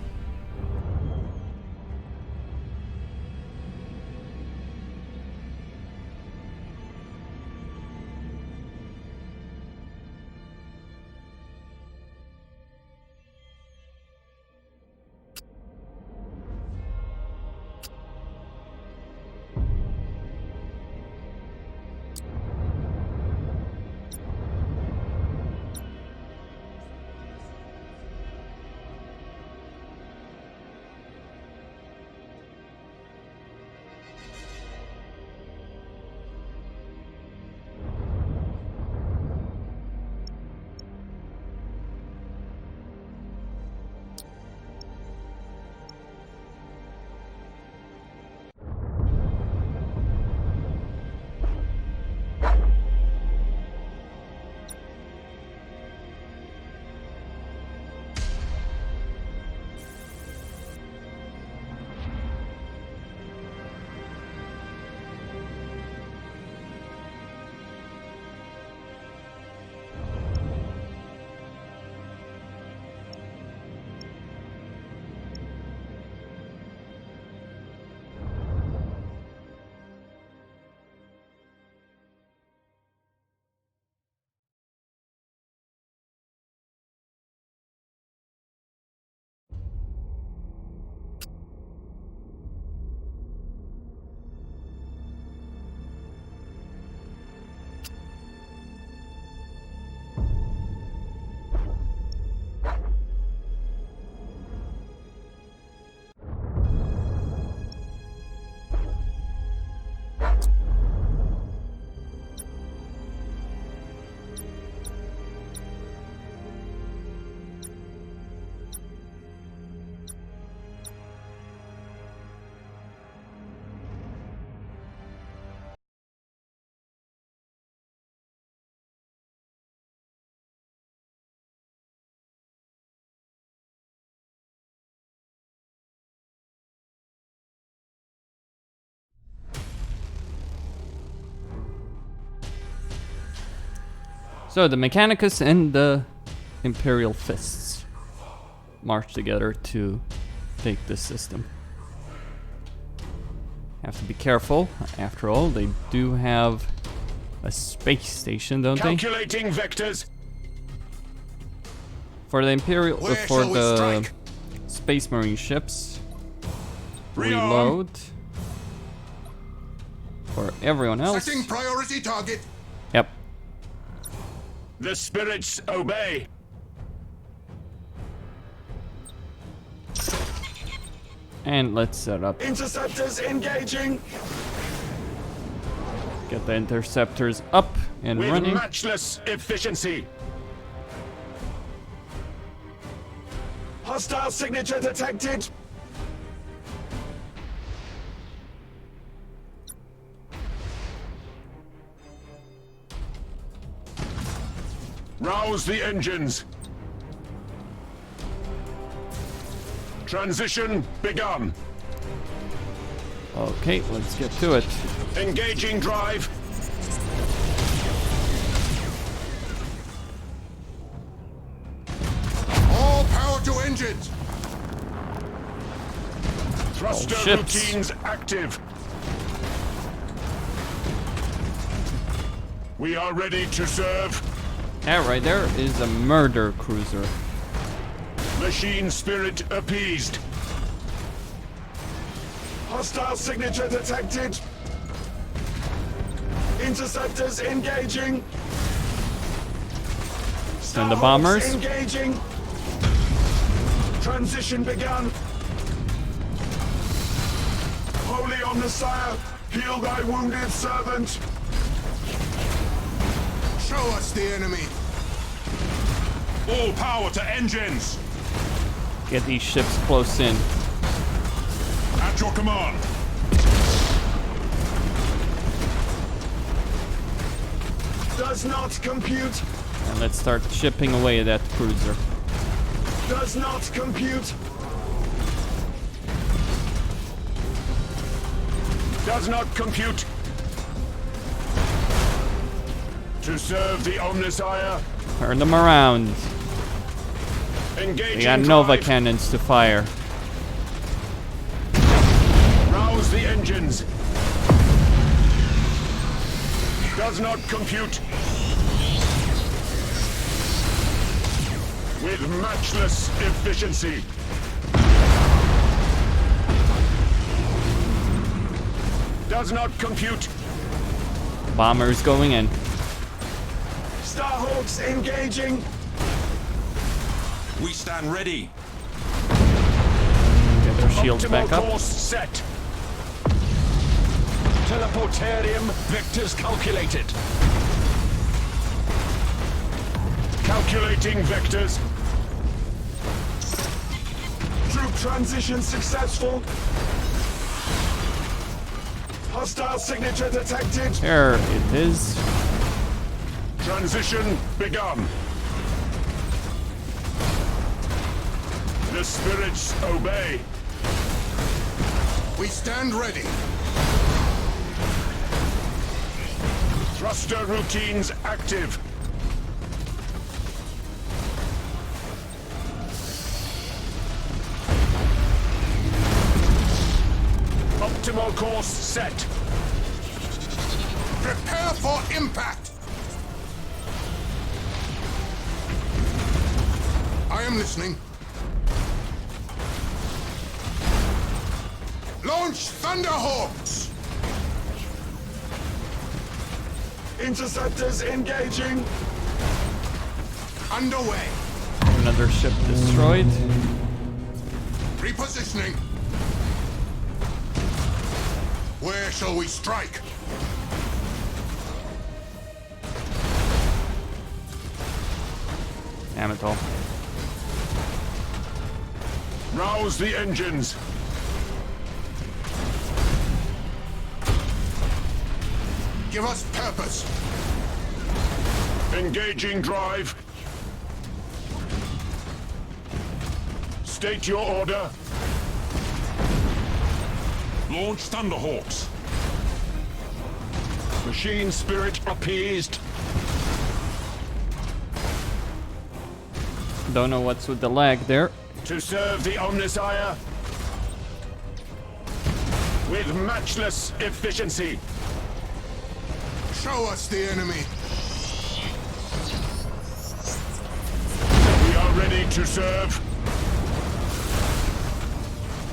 So the Mechanicus and the Imperial Fists march together to take this system. Have to be careful. After all, they do have a space station, don't they? Calculating vectors. For the Imperial, for the Space Marine ships, reload. for everyone else. Setting priority target. Yep. The spirits obey. And let's set up. Interceptors engaging. Get the interceptors up and With running. matchless efficiency. Hostile signature detected. Rouse the engines. Transition begun. Okay, let's get to it. Engaging drive. All power to engines. Thruster ships. routines active. We are ready to serve. Yeah, right there is a murder cruiser. Machine spirit appeased. Hostile signature detected. Interceptors engaging. Send the bombers. Starhawks engaging. Transition begun. Holy Omnissiah, heal thy wounded servant. Show us the enemy. All power to engines. Get these ships close in. At your command. Does not compute. And let's start chipping away at that cruiser. Does not compute. Does not compute. To serve the Omnissiah. Turn them around. Engaging They got Nova drive. cannons to fire. Rouse the engines. Does not compute. With matchless efficiency. Does not compute. Bombers going in. Starhawks engaging. We stand ready. Get their shields Optimal back up. course set. Teleportarium vectors calculated. Calculating vectors. Troop transition successful. Hostile signature detected. There it is. Transition begun. The spirits obey. We stand ready. Thruster routines active. Optimal course set. Prepare for impact. I am listening. Launch Thunderhawks! Interceptors engaging. Underway. Another ship destroyed. Repositioning. Where shall we strike? Damn it all. Rouse the engines. Give us purpose. Engaging drive. State your order. Launch Thunderhawks. Machine spirit appeased. Don't know what's with the lag there. To serve the Omnissiah. With matchless efficiency. Show us the enemy. We are ready to serve.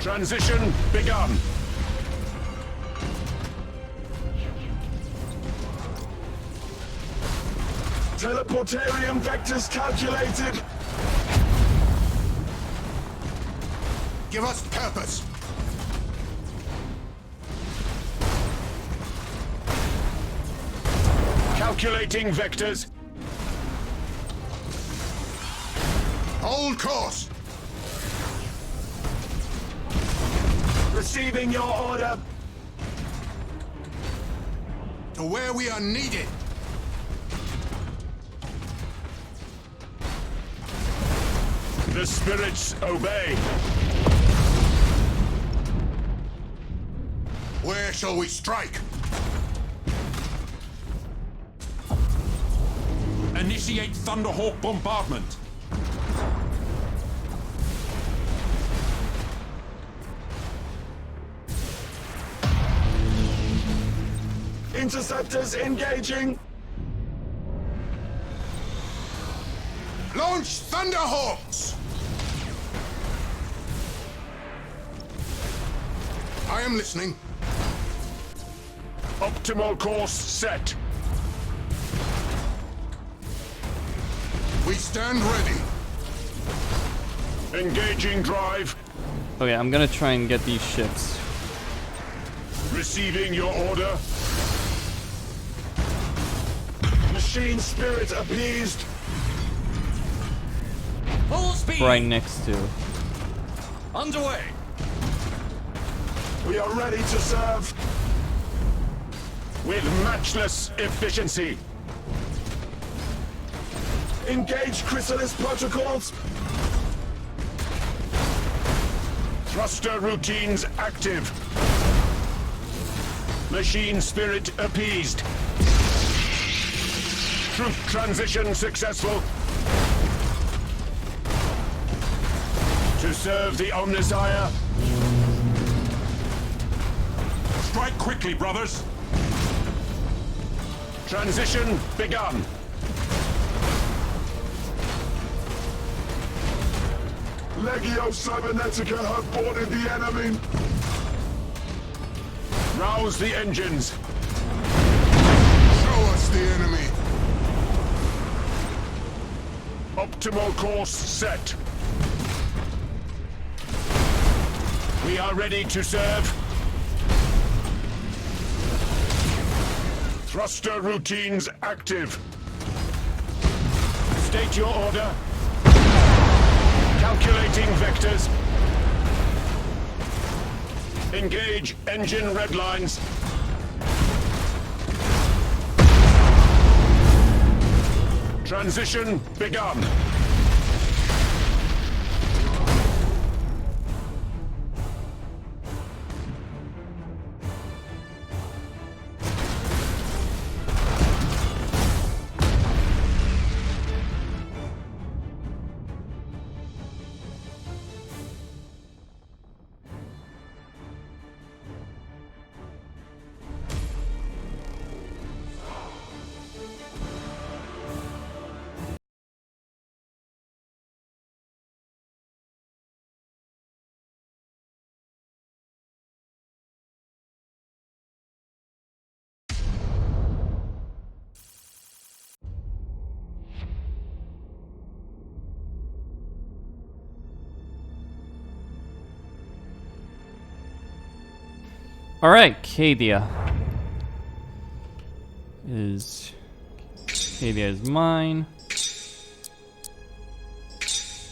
Transition begun. Teleportarium vectors calculated. Give us purpose. Calculating vectors. Hold course. Receiving your order. To where we are needed. The spirits obey. Where shall we strike? Initiate Thunderhawk bombardment. Interceptors engaging. Launch Thunderhawks! I am listening. Optimal course set. We stand ready. Engaging drive. Okay, I'm gonna try and get these ships. Receiving your order. Machine spirit appeased. Full speed! Right next to. Underway! We are ready to serve. With matchless efficiency. Engage chrysalis protocols. Thruster routines active. Machine spirit appeased. Troop transition successful. To serve the Omnissiah. Strike quickly, brothers. Transition begun. Legio Cybernetica have boarded the enemy. Rouse the engines. Show us the enemy. Optimal course set. We are ready to serve. Thruster routines active. State your order. Calculating vectors. Engage engine red lines. Transition begun. Alright, Cadia is mine.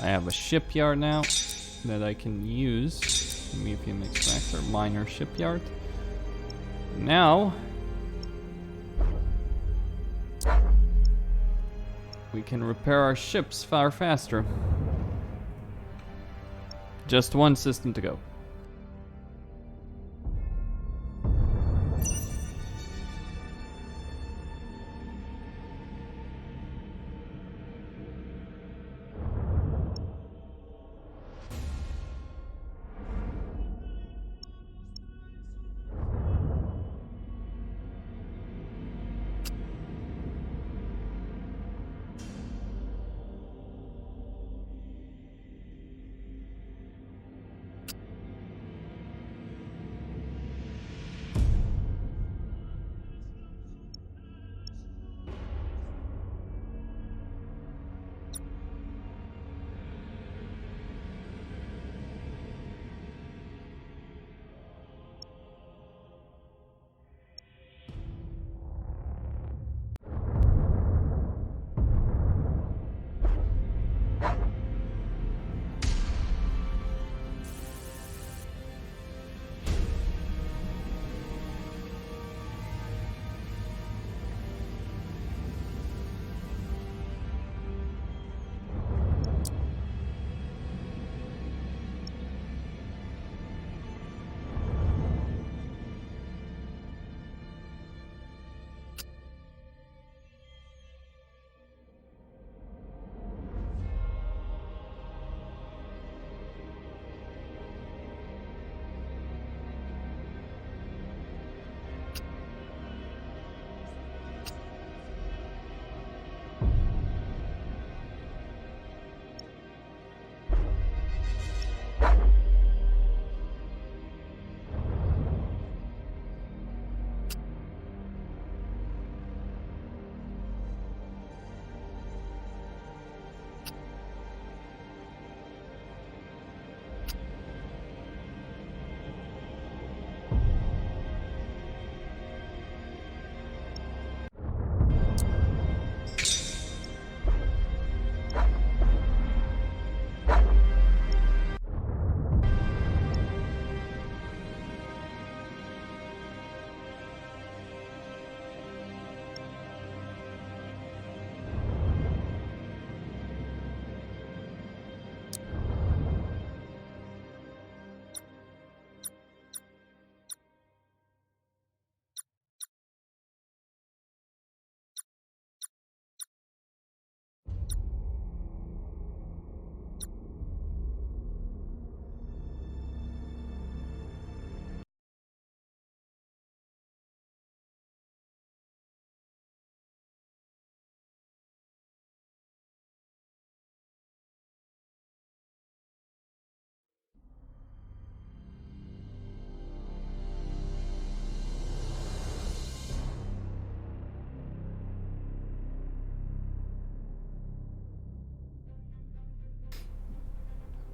I have a shipyard now that I can use. Museum extractor, minor shipyard. Now we can repair our ships far faster. Just one system to go.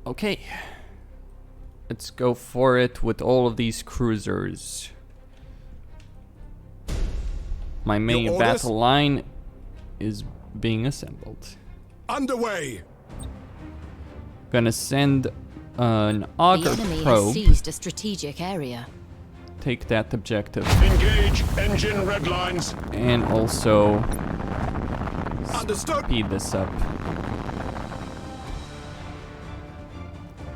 Okay. Let's go for it with all of these cruisers. My main battle line is being assembled. Underway. Gonna send an auger The enemy probe. has seized a strategic area. Take that objective. Engage engine red lines. And also Understood. speed this up.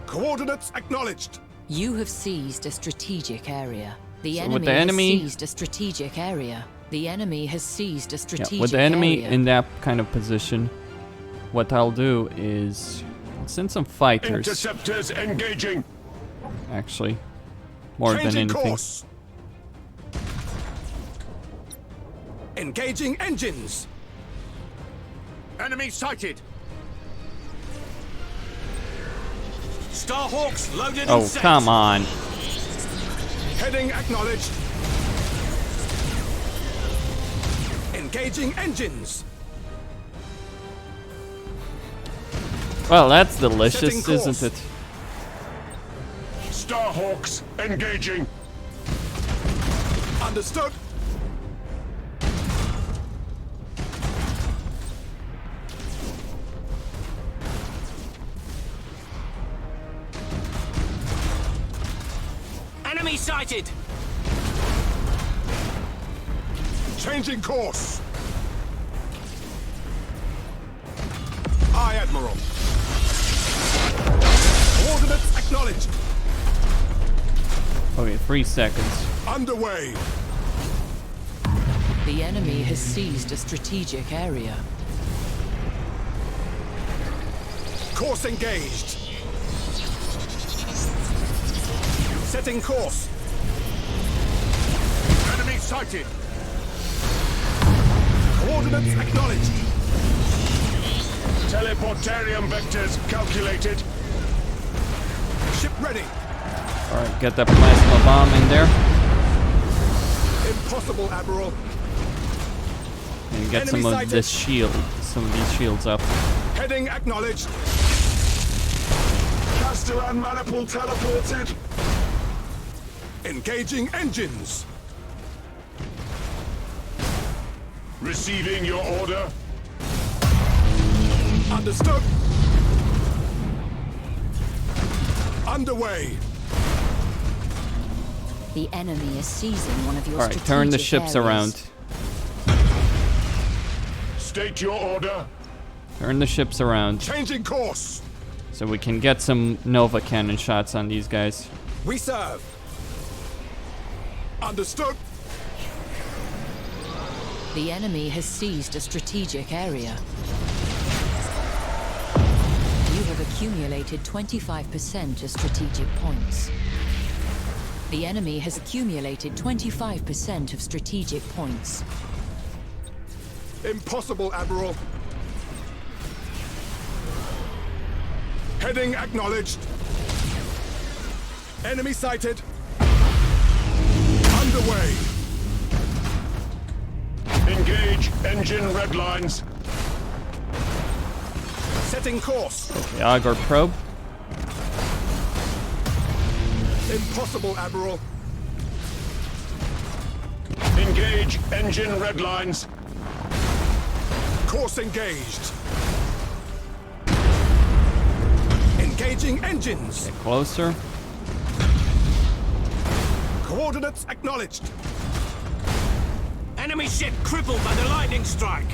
Coordinates acknowledged. You have seized a strategic area. The So enemy, with the enemy- has seized a strategic area. The enemy has seized a strategic Yeah, with the enemy area. in that kind of position, what I'll do is I'll send some fighters. Interceptors engaging. Actually, more than Changing anything. course. Engaging engines. Enemy sighted. Starhawks loaded and Oh, set. come on. Heading acknowledged. Engaging engines. Well, that's delicious, Setting course. isn't it? Starhawks engaging. Understood. Enemy sighted! Changing course. Aye, Admiral. Coordinates acknowledged. Okay, 3 seconds. Underway. The enemy has seized a strategic area. Course engaged. Setting course. Enemy sighted. Coordinates acknowledged. Teleportarium vectors calculated. Ship ready. Alright, get that plasma bomb in there. Impossible, Admiral. And get Enemy some of sighted. this shield, some of these shields up. Heading acknowledged. Castellan maniple teleported. Engaging engines. Receiving your order. Understood. Underway. The enemy is seizing one of your Alright, strategic turn the ships areas. around. State your order. Turn the ships around Changing course. so we can get some Nova cannon shots on these guys. We serve. Understood. The enemy has seized a strategic area. You have accumulated 25% of strategic points. The enemy has accumulated 25% of strategic points. Impossible, Admiral. Heading acknowledged. Enemy sighted. Underway. Engage engine red lines. Setting course. The auger probe. Impossible, Admiral. Engage engine red lines. Course engaged. Engaging engines. Get closer. Coordinates acknowledged. Enemy ship crippled by the lightning strike!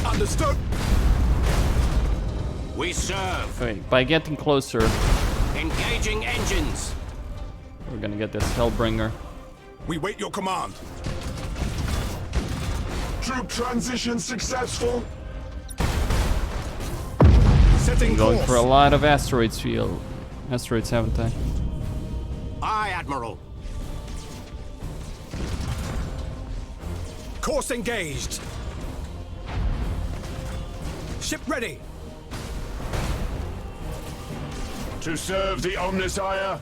Understood. We serve! Okay, by getting closer, Engaging engines! we're gonna get this Hellbringer. We wait your command. Troop transition successful. Setting Going course. for a lot of asteroids, haven't I? Aye, Admiral. Course engaged. Ship ready. To serve the Omnissiah.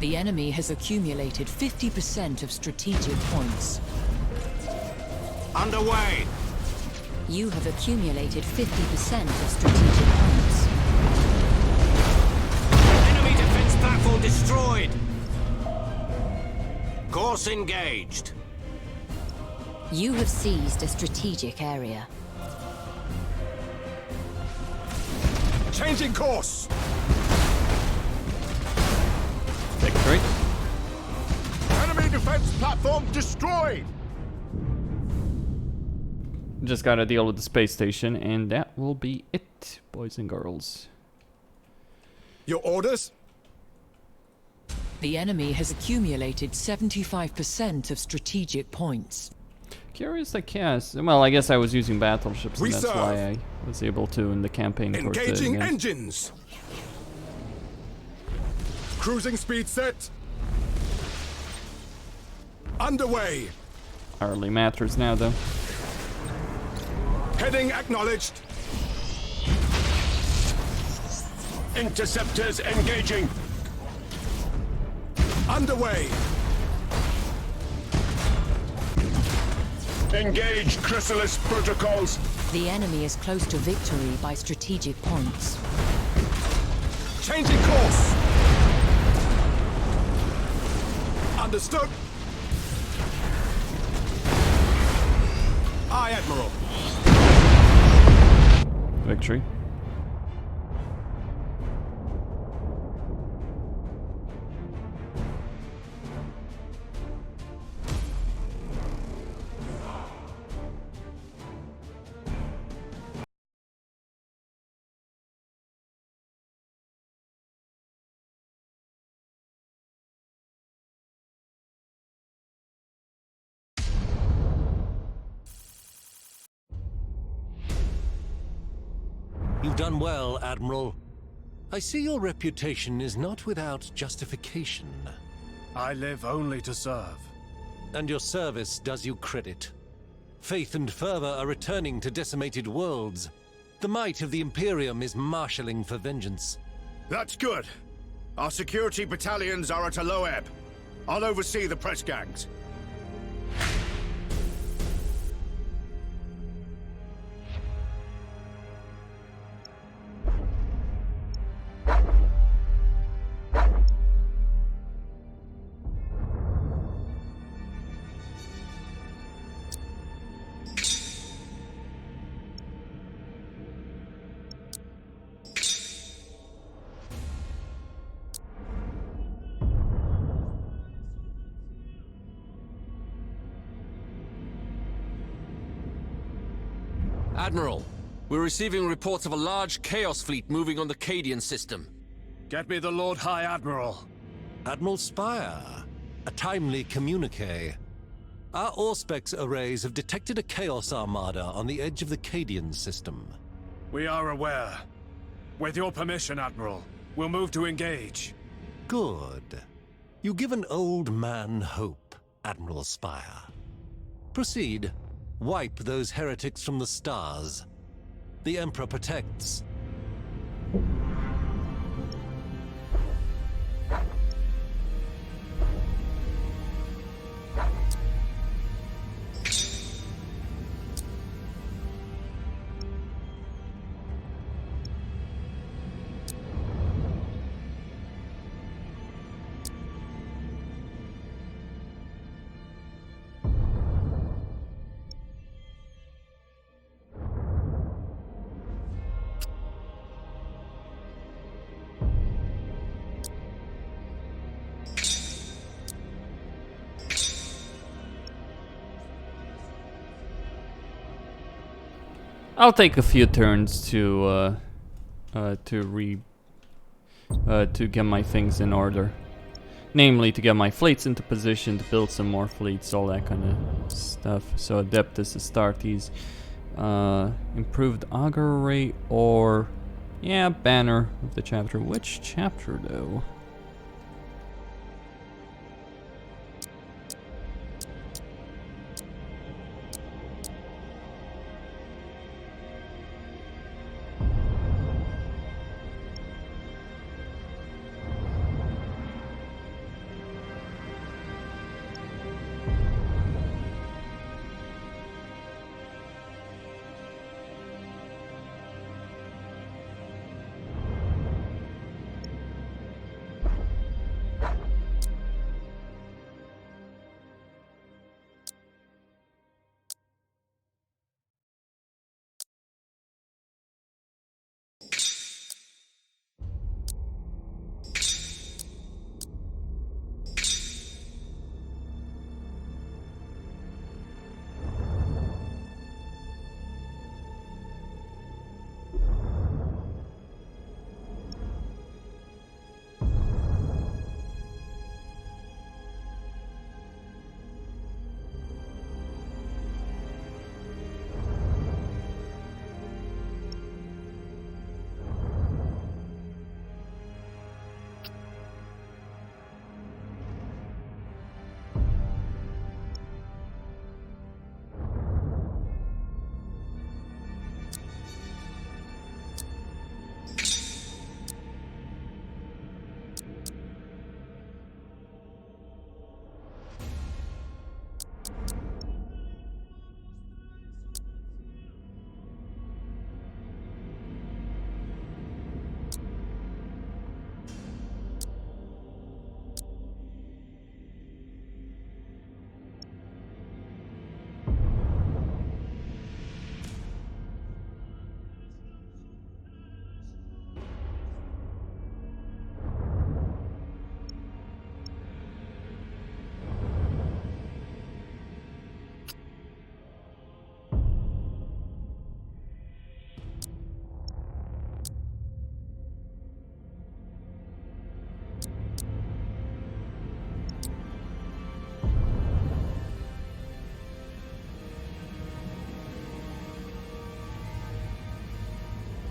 The enemy has accumulated 50% of strategic points. Underway! You have accumulated 50% of strategic points. Enemy defense platform destroyed. Course engaged. You have seized a strategic area. Changing course. Victory. Enemy defense platform destroyed. Just gotta deal with the space station, and that will be it, boys and girls. Your orders? The enemy has accumulated 75% of strategic points. Curious, I guess. Well, I guess I was using battleships, and that's Reserve. why I was able to in the campaign. Engaging engines. Cruising speed set. Underway. Hardly matters now, though. Heading acknowledged. Interceptors engaging. Underway. Engage Chrysalis protocols. The enemy is close to victory by strategic points. Changing course. Understood. Aye, Admiral. Victory. You've done well, Admiral. I see your reputation is not without justification. I live only to serve. And your service does you credit. Faith and fervor are returning to decimated worlds. The might of the Imperium is marshalling for vengeance. That's good. Our security battalions are at a low ebb. I'll oversee the press gangs. Admiral, we're receiving reports of a large Chaos fleet moving on the Cadian system. Get me the Lord High Admiral. Admiral Spire, a timely communique. Our Auspex arrays have detected a Chaos Armada on the edge of the Cadian system. We are aware. With your permission, Admiral, we'll move to engage. Good. You give an old man hope, Admiral Spire. Proceed. Wipe those heretics from the stars. The Emperor protects. I'll take a few turns to get my things in order. Namely, to get my fleets into position, to build some more fleets, all that kind of stuff. So Adeptus Astartes, improved Augur Array, or yeah, Banner of the chapter. Which chapter though?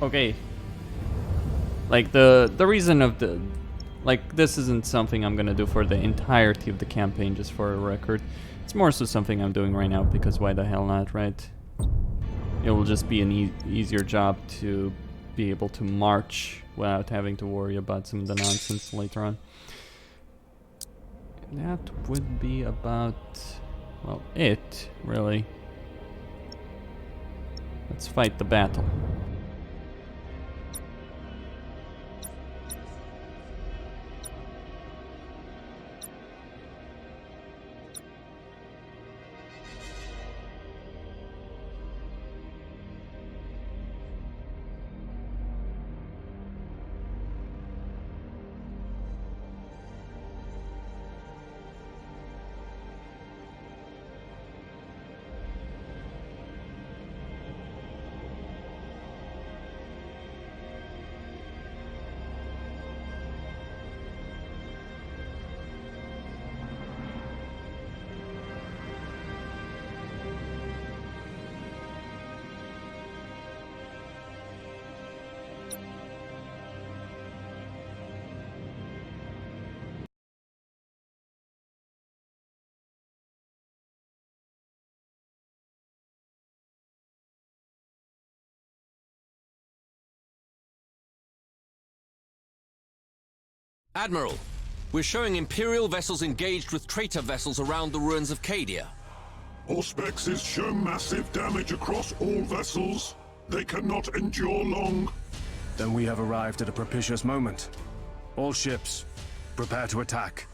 Okay. Like, the reason of the... Like, this isn't something I'm gonna do for the entirety of the campaign, just for a record. It's more so something I'm doing right now, because why the hell not, right? It will just be an easier job to be able to march without having to worry about some of the nonsense later on. That would be about... well, it, really. Let's fight the battle. Admiral, we're showing Imperial vessels engaged with traitor vessels around the ruins of Cadia. Auspexes show massive damage across all vessels. They cannot endure long. Then we have arrived at a propitious moment. All ships, prepare to attack.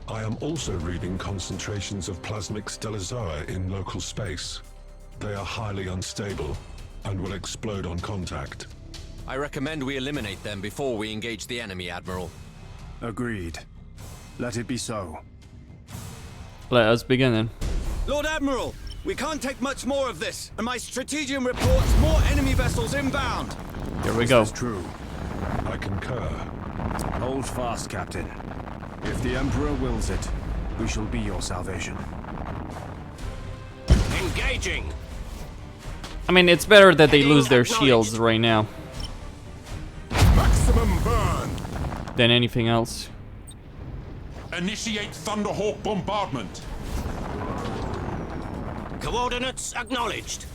I am also reading concentrations of plasmic stellozoa in local space. They are highly unstable and will explode on contact. I recommend we eliminate them before we engage the enemy, Admiral. Agreed. Let it be so. Let us begin then. Lord Admiral, we can't take much more of this, and my strategium reports more enemy vessels inbound. Here we go. This is true. I concur. Hold fast, Captain. If the Emperor wills it, we shall be your salvation. Engaging! I mean, it's better that they lose their shields right now Maximum burn! than anything else. Initiate Thunderhawk bombardment. Coordinates acknowledged.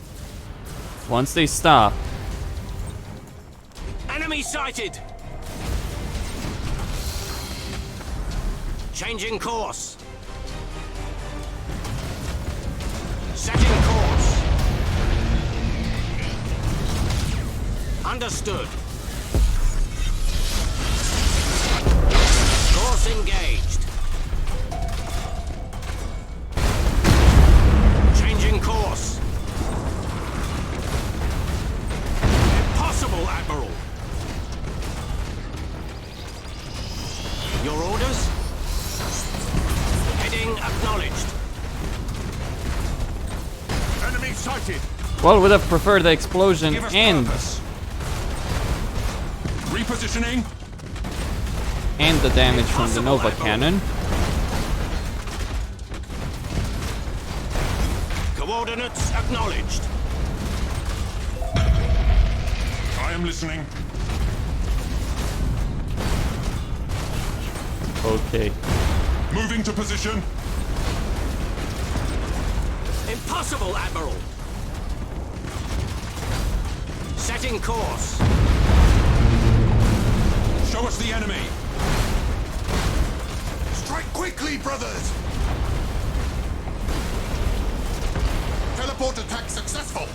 Once they stop, Enemy sighted! Changing course. Setting course. Understood. Course engaged. Changing course. Impossible, Admiral. Your orders? Heading acknowledged. Enemy sighted. well, would have preferred the explosion Give us and purpose. Repositioning. the damage from the Nova Cannon. Coordinates acknowledged. I am listening. Okay. Moving to position. Impossible, Admiral. Setting course. Show us the enemy. Strike quickly, brothers! Teleport attack successful!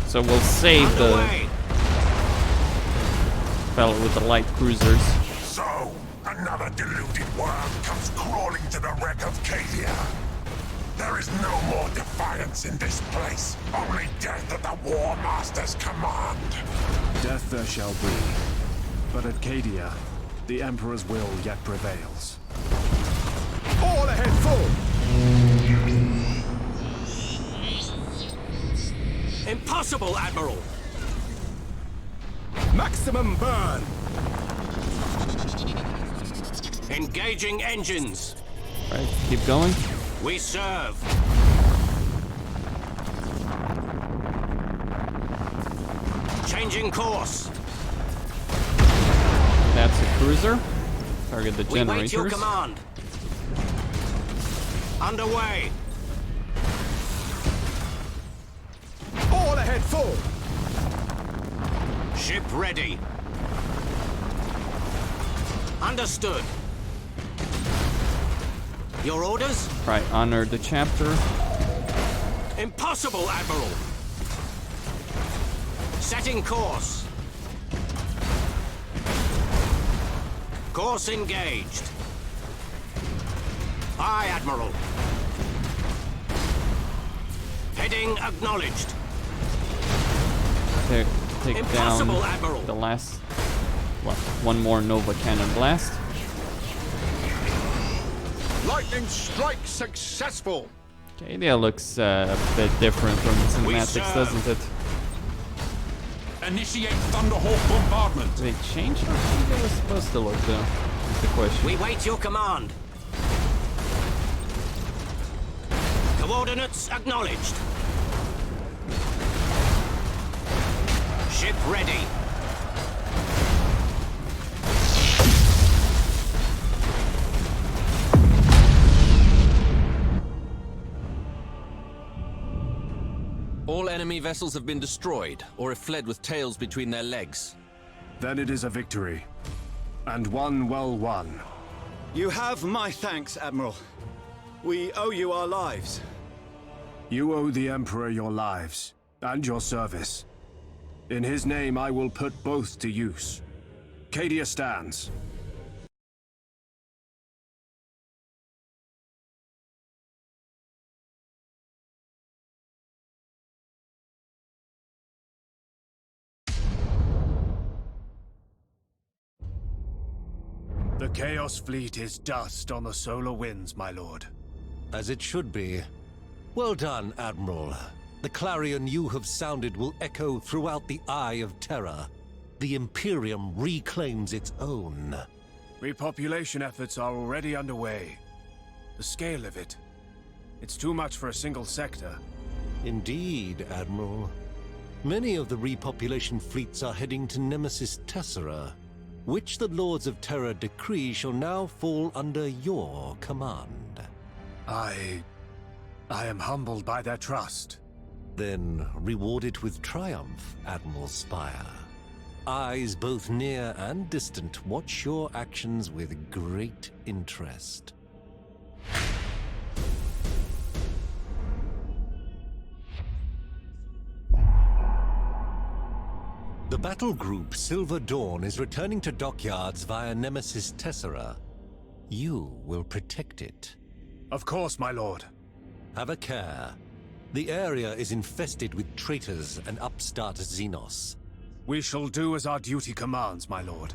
So we'll save the Underway. fellow with the light cruisers. So, another deluded worm comes crawling to the wreck of Cadia. There is no more defiance in this place. Only death at the War Master's command. Death there shall be. But at Cadia, the Emperor's will yet prevails. All ahead full! Impossible, Admiral. Maximum burn! Engaging engines. Right, keep going. We serve. Changing course. That's a cruiser. Target the We wait generators. your command. Underway. All ahead full. Ship ready. Understood. Your orders? Right, honor the chapter. Impossible, Admiral. Setting course. Course engaged. Aye, Admiral. Heading acknowledged. Take Impossible, down Admiral. the last, well, one more Nova Cannon blast. Lightning strike successful. Cadia looks a bit different from the cinematics, doesn't it? Initiate Thunderhawk bombardment. Did they change how Cadia was supposed to look, though? Is the question. We wait your command. Coordinates acknowledged. Ship ready. All enemy vessels have been destroyed, or have fled with tails between their legs. Then it is a victory. And one well won. You have my thanks, Admiral. We owe you our lives. You owe the Emperor your lives, and your service. In his name I will put both to use. Cadia stands. The Chaos Fleet is dust on the solar winds, my lord. As it should be. Well done, Admiral. The clarion you have sounded will echo throughout the Eye of Terror. The Imperium reclaims its own. Repopulation efforts are already underway. The scale of it, it's too much for a single sector. Indeed, Admiral. Many of the repopulation fleets are heading to Nemesis Tessera, which the Lords of Terror decree shall now fall under your command. I am humbled by their trust. Then reward it with triumph, Admiral Spire. Eyes both near and distant watch your actions with great interest. The battle group Silver Dawn is returning to dockyards via Nemesis Tessera. You will protect it. Of course, my lord. Have a care. The area is infested with traitors and upstart Xenos. We shall do as our duty commands, my lord.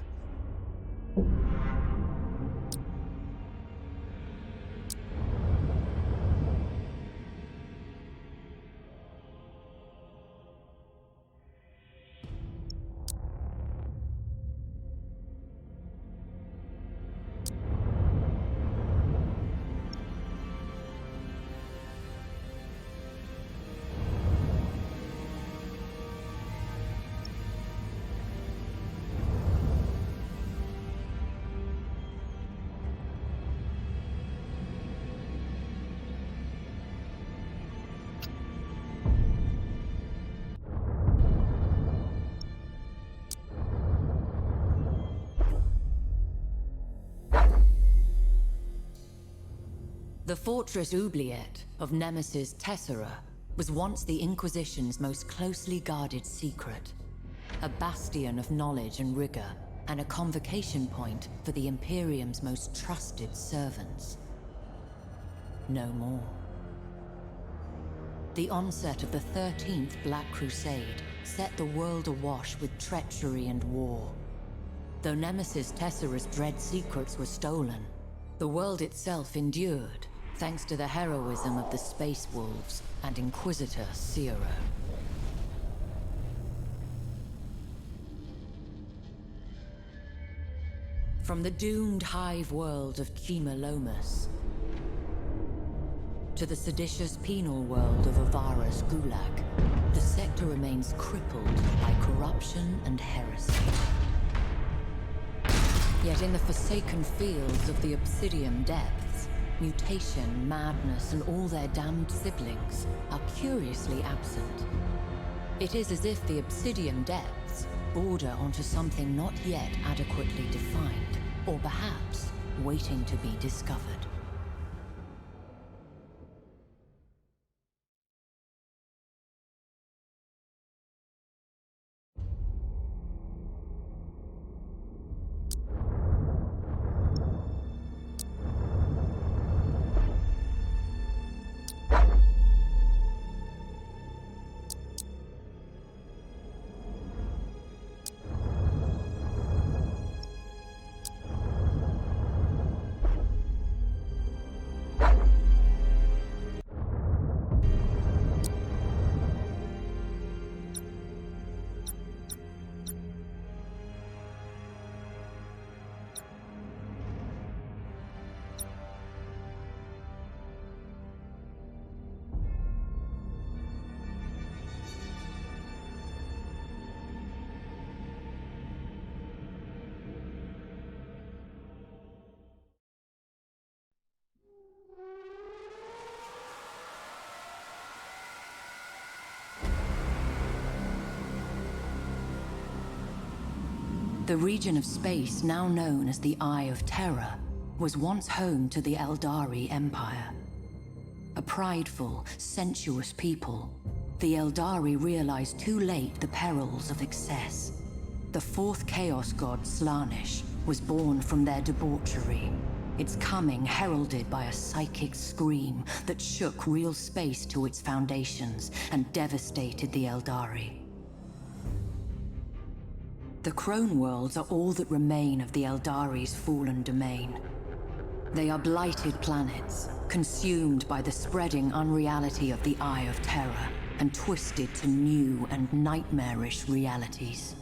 The Fortress Oubliette of Nemesis Tessera was once the Inquisition's most closely guarded secret. A bastion of knowledge and rigor, and a convocation point for the Imperium's most trusted servants. No more. The onset of the 13th Black Crusade set the world awash with treachery and war. Though Nemesis Tessera's dread secrets were stolen, the world itself endured, thanks to the heroism of the Space Wolves and Inquisitor Zero. From the doomed hive world of Chimalomus to the seditious penal world of Avara's Gulag, The sector remains crippled by corruption and heresy. Yet in the forsaken fields of the Obsidian Depths, mutation, madness, and all their damned siblings are curiously absent. It is as if the Obsidian Depths border onto something not yet adequately defined, or perhaps waiting to be discovered. The region of space now known as the Eye of Terror was once home to the Eldari Empire. A prideful, sensuous people, the Eldari realized too late the perils of excess. The fourth Chaos God, Slaanesh, was born from their debauchery, its coming heralded by a psychic scream that shook real space to its foundations and devastated the Eldari. The Crone Worlds are all that remain of the Eldari's fallen domain. They are blighted planets, consumed by the spreading unreality of the Eye of Terror, and twisted to new and nightmarish realities.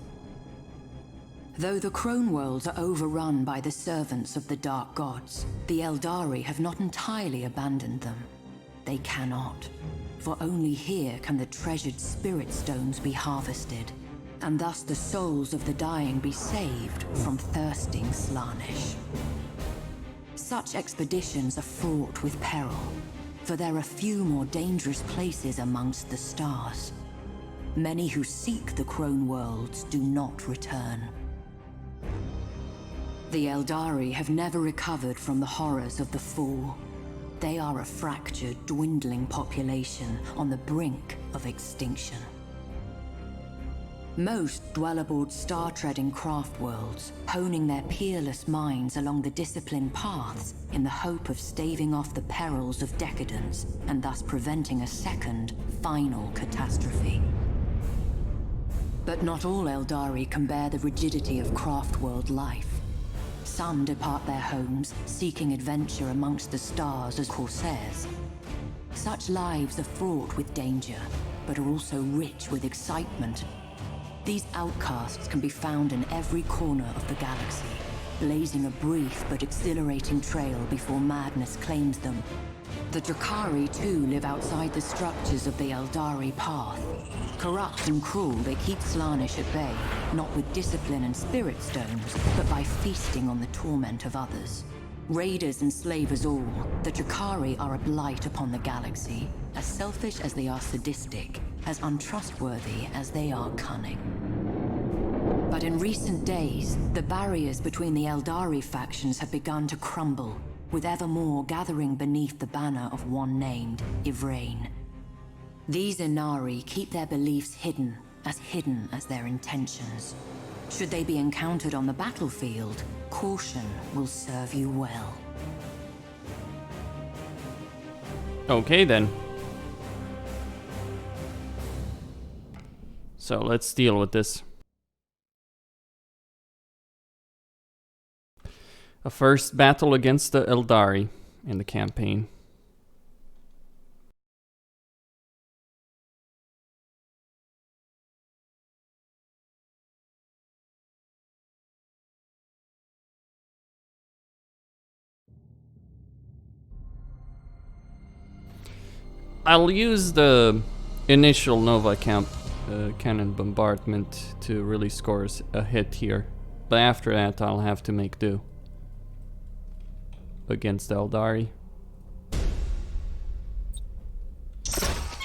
Though the Crone Worlds are overrun by the servants of the Dark Gods, the Eldari have not entirely abandoned them. They cannot, for only here can the treasured Spirit Stones be harvested, and thus the souls of the dying be saved from thirsting Slaanesh. Such expeditions are fraught with peril, for there are few more dangerous places amongst the stars. Many who seek the Crone Worlds do not return. The Eldari have never recovered from the horrors of the Fall. They are a fractured, dwindling population on the brink of extinction. Most dwell aboard star-treading craft worlds, honing their peerless minds along the disciplined paths in the hope of staving off the perils of decadence and thus preventing a second, final catastrophe. But not all Eldari can bear the rigidity of craft world life. Some depart their homes, seeking adventure amongst the stars as corsairs. Such lives are fraught with danger, but are also rich with excitement. These outcasts can be found in every corner of the galaxy, blazing a brief but exhilarating trail before madness claims them. The Drakari too live outside the structures of the Eldari path. Corrupt and cruel, they keep Slaanesh at bay, not with discipline and spirit stones, but by feasting on the torment of others. Raiders and slavers all, the Drakari are a blight upon the galaxy, as selfish as they are sadistic, as untrustworthy as they are cunning. But in recent days, the barriers between the Eldari factions have begun to crumble, with ever more gathering beneath the banner of one named Ivrain. These Inari keep their beliefs hidden as their intentions. Should they be encountered on the battlefield, caution will serve you well. Okay then. So let's deal with this. A first battle against the Eldari in the campaign. I'll use the initial Nova cannon bombardment to really score a hit here. But after that, I'll have to make do against Eldari.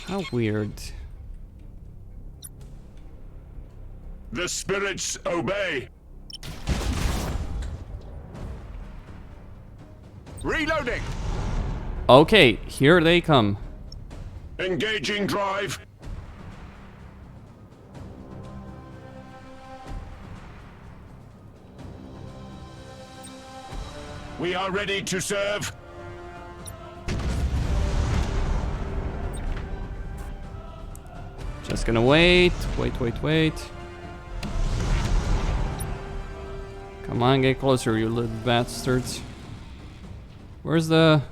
How weird. The spirits obey. Reloading. Okay, here they come. Engaging drive. We are ready to serve. Just gonna wait. Come on, get closer, you little bastards. Where's the...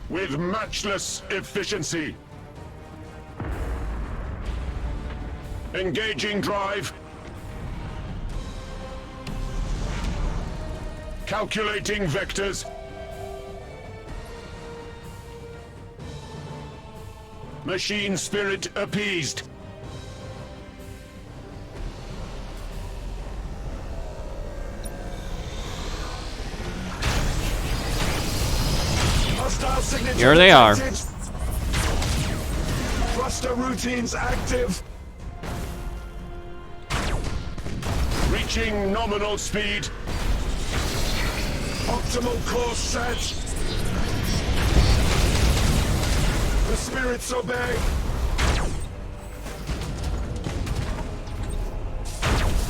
With matchless efficiency. Engaging drive. Calculating vectors. Machine spirit appeased. Hostile signature Here they are. detected. Thruster routines active. Reaching nominal speed. Optimal course set. The spirits obey.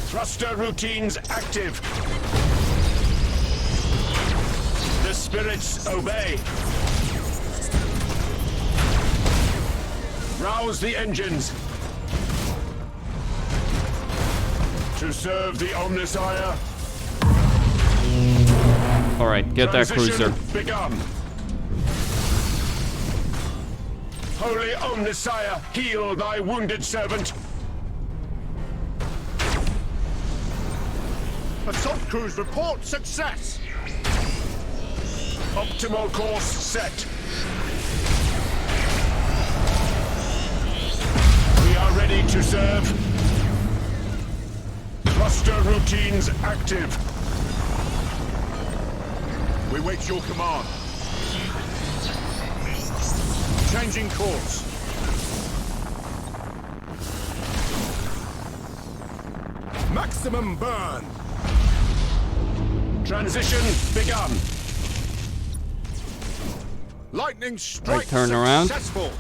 Thruster routines active. The spirits obey. Rouse the engines. To serve the Omnissiah. Alright, get that Transition cruiser. begun. Holy Omnissiah, heal thy wounded servant. Assault crews report success. Optimal course set. We are ready to serve. Thruster routines active. We wait your command. Changing course. Maximum burn. Transition begun. Lightning strike turn around. successful.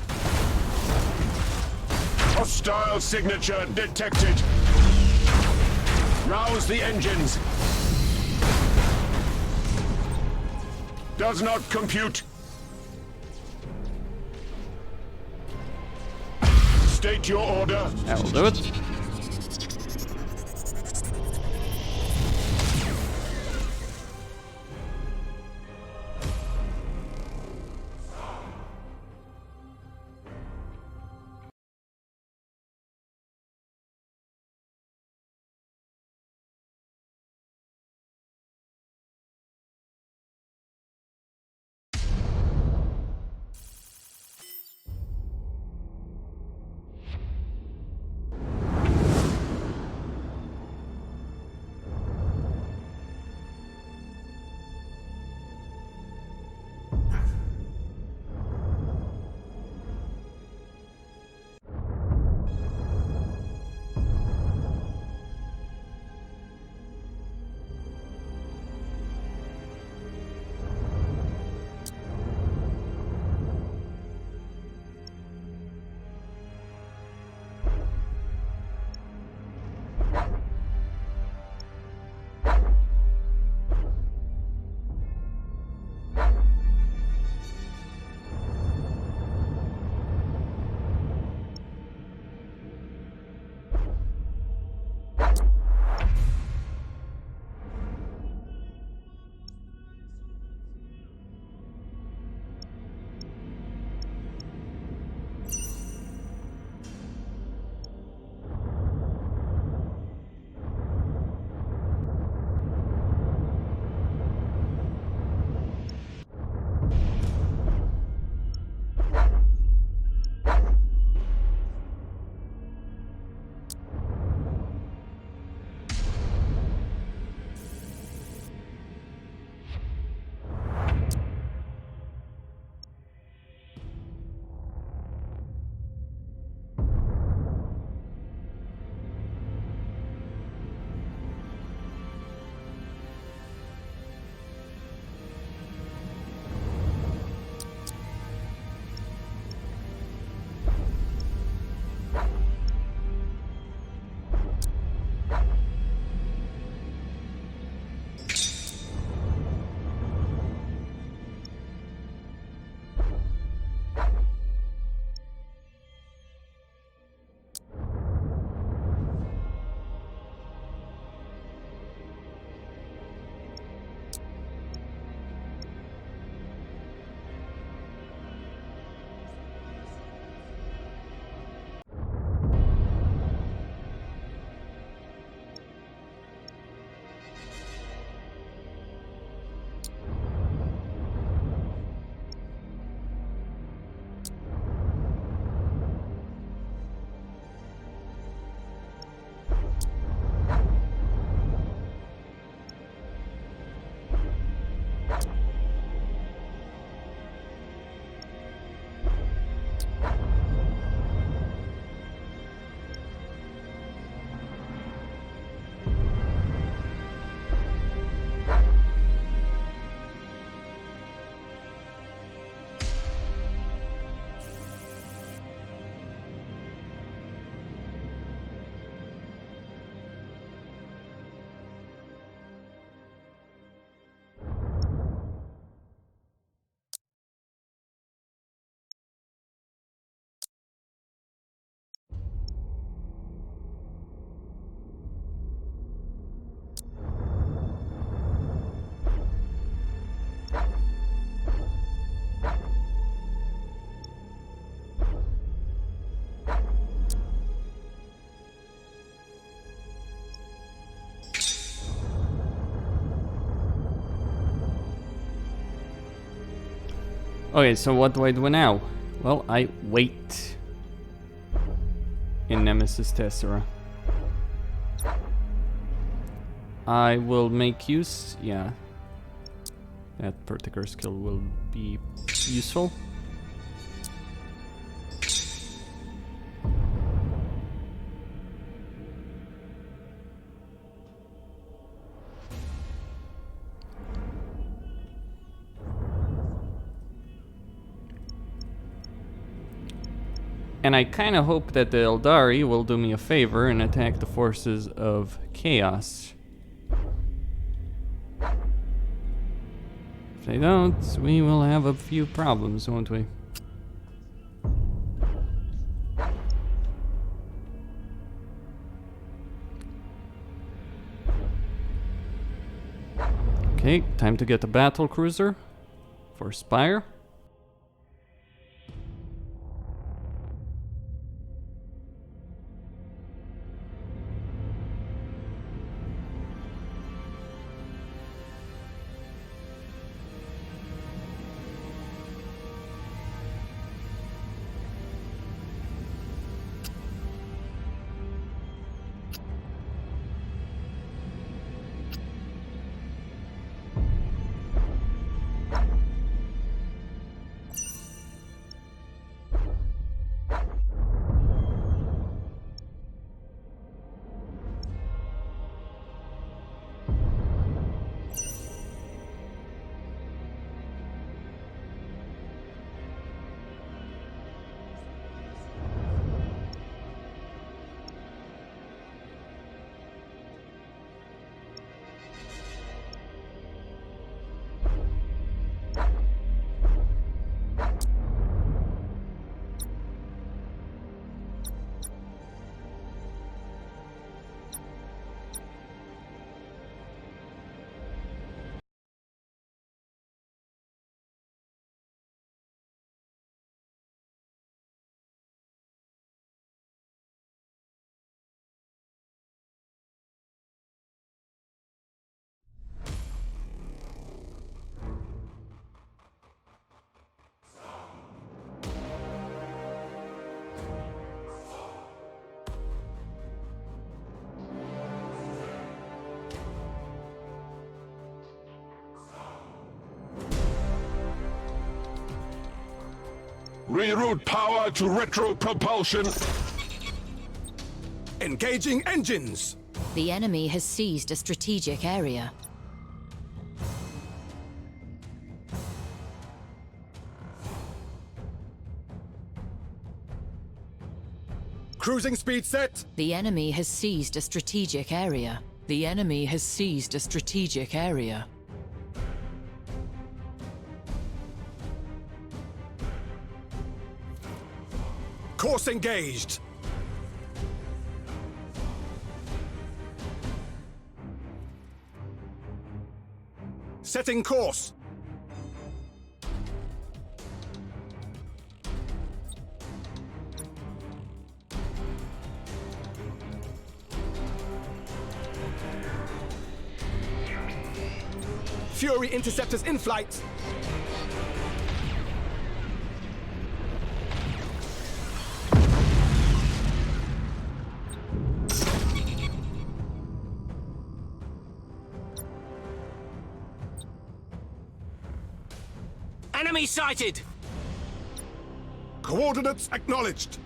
Hostile signature detected. Rouse the engines. Does not compute. State your order. That'll do it. Okay, so what do I do now? Well, I wait in Nemesis Tessera. I will make use, yeah, that particular skill will be useful. And I kind of hope that the Eldari will do me a favor and attack the forces of Chaos. If they don't, we will have a few problems, won't we? Okay, time to get a battle cruiser for Spire. Reroute power to retro propulsion. Engaging engines. The enemy has seized a strategic area. Cruising speed set. The enemy has seized a strategic area. The enemy has seized a strategic area. Course engaged. Setting course. Fury interceptors in flight. Enemy sighted! Coordinates acknowledged.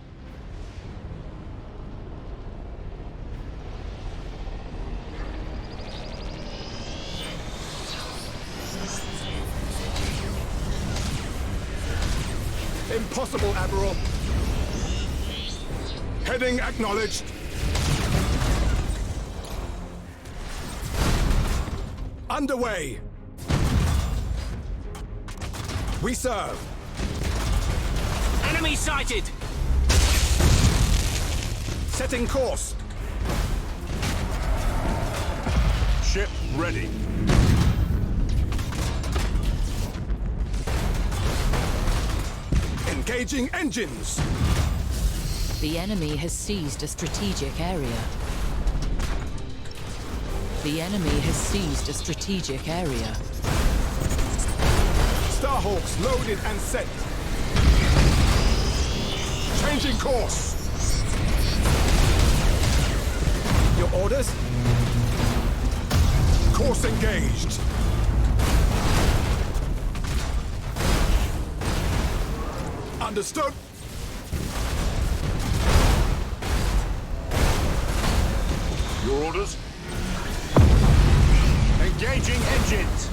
Impossible, Admiral. Heading acknowledged. Underway. We serve. Enemy sighted! Setting course. Ship ready. Engaging engines. The enemy has seized a strategic area. The enemy has seized a strategic area. Starhawks loaded and set. Changing course. Your orders? Course engaged. Understood. Your orders? Engaging engines.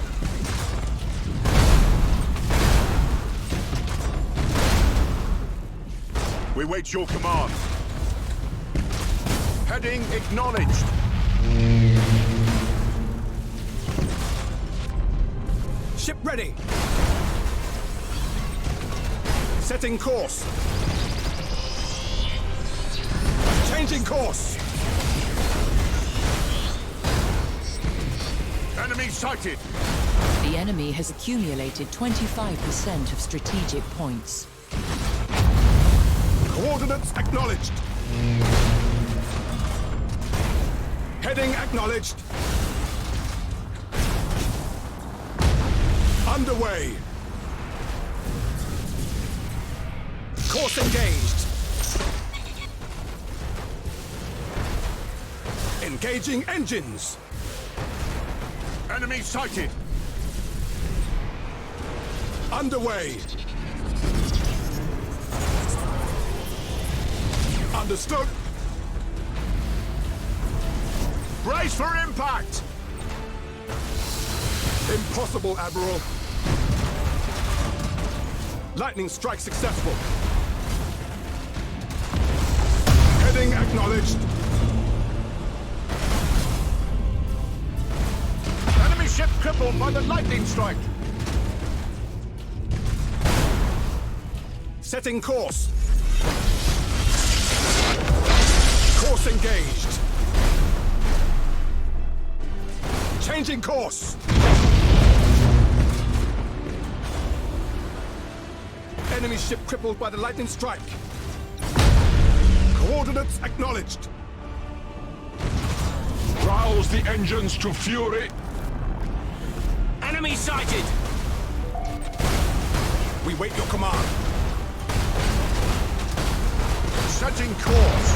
We wait your command. Heading acknowledged. Ship ready. Setting course. Changing course. Enemy sighted. The enemy has accumulated 25% of strategic points. Coordinates acknowledged. Heading acknowledged. Underway. Course engaged. Engaging engines. Enemy sighted. Underway. Understood. Brace for impact. Impossible, Admiral. Lightning strike successful. Heading acknowledged. Enemy ship crippled by the lightning strike. Setting course. Course engaged. Changing course. Enemy ship crippled by the lightning strike. Coordinates acknowledged. Rouse the engines to fury. Enemy sighted! We wait your command. Setting course.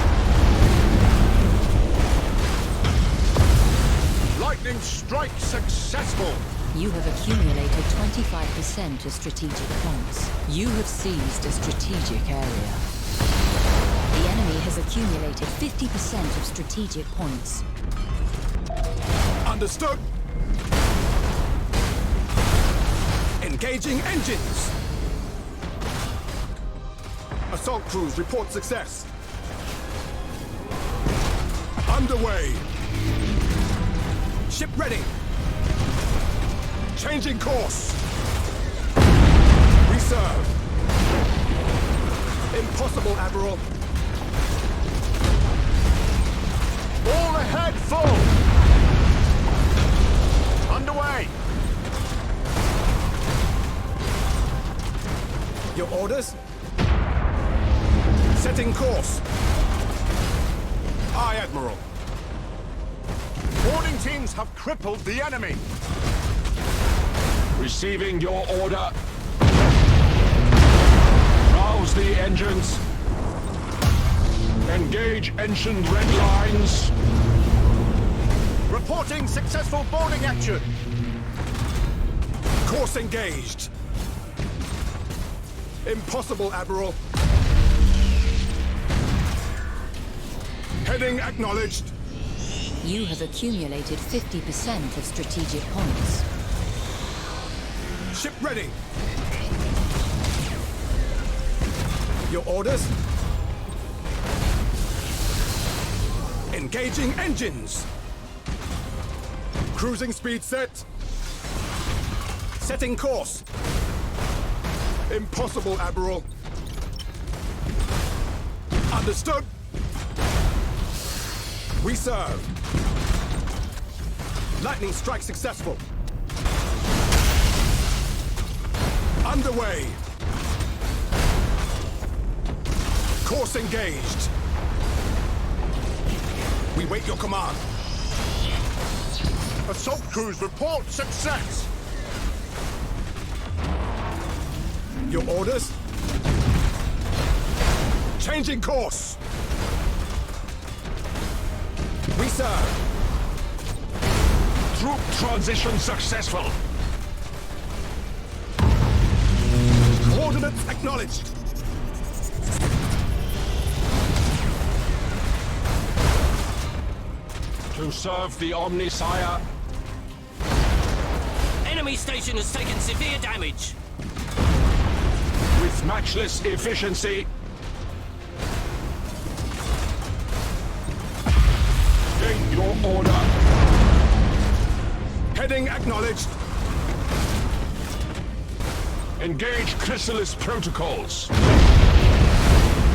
Lightning strike successful. You have accumulated 25% of strategic points. You have seized a strategic area. The enemy has accumulated 50% of strategic points. Understood. Engaging engines. Assault crews report success. Underway. Ship ready. Changing course. We serve. Impossible, Admiral. All ahead full. Underway. Your orders? Setting course. Aye, Admiral. Boarding teams have crippled the enemy. Receiving your order. Rouse the engines. Engage ancient red lines. Reporting successful boarding action. Course engaged. Impossible, Admiral. Heading acknowledged. You have accumulated 50% of strategic points. Ship ready. Your orders? Engaging engines. Cruising speed set. Setting course. Impossible, Admiral. Understood. We serve. Lightning strike successful. Underway. Course engaged. We wait your command. Assault crews report success! Your orders? Changing course. We serve. Troop transition successful! Coordinates acknowledged. To serve the Omnisire. Enemy station has taken severe damage. With matchless efficiency. Take your order. Heading acknowledged. Engage Chrysalis protocols.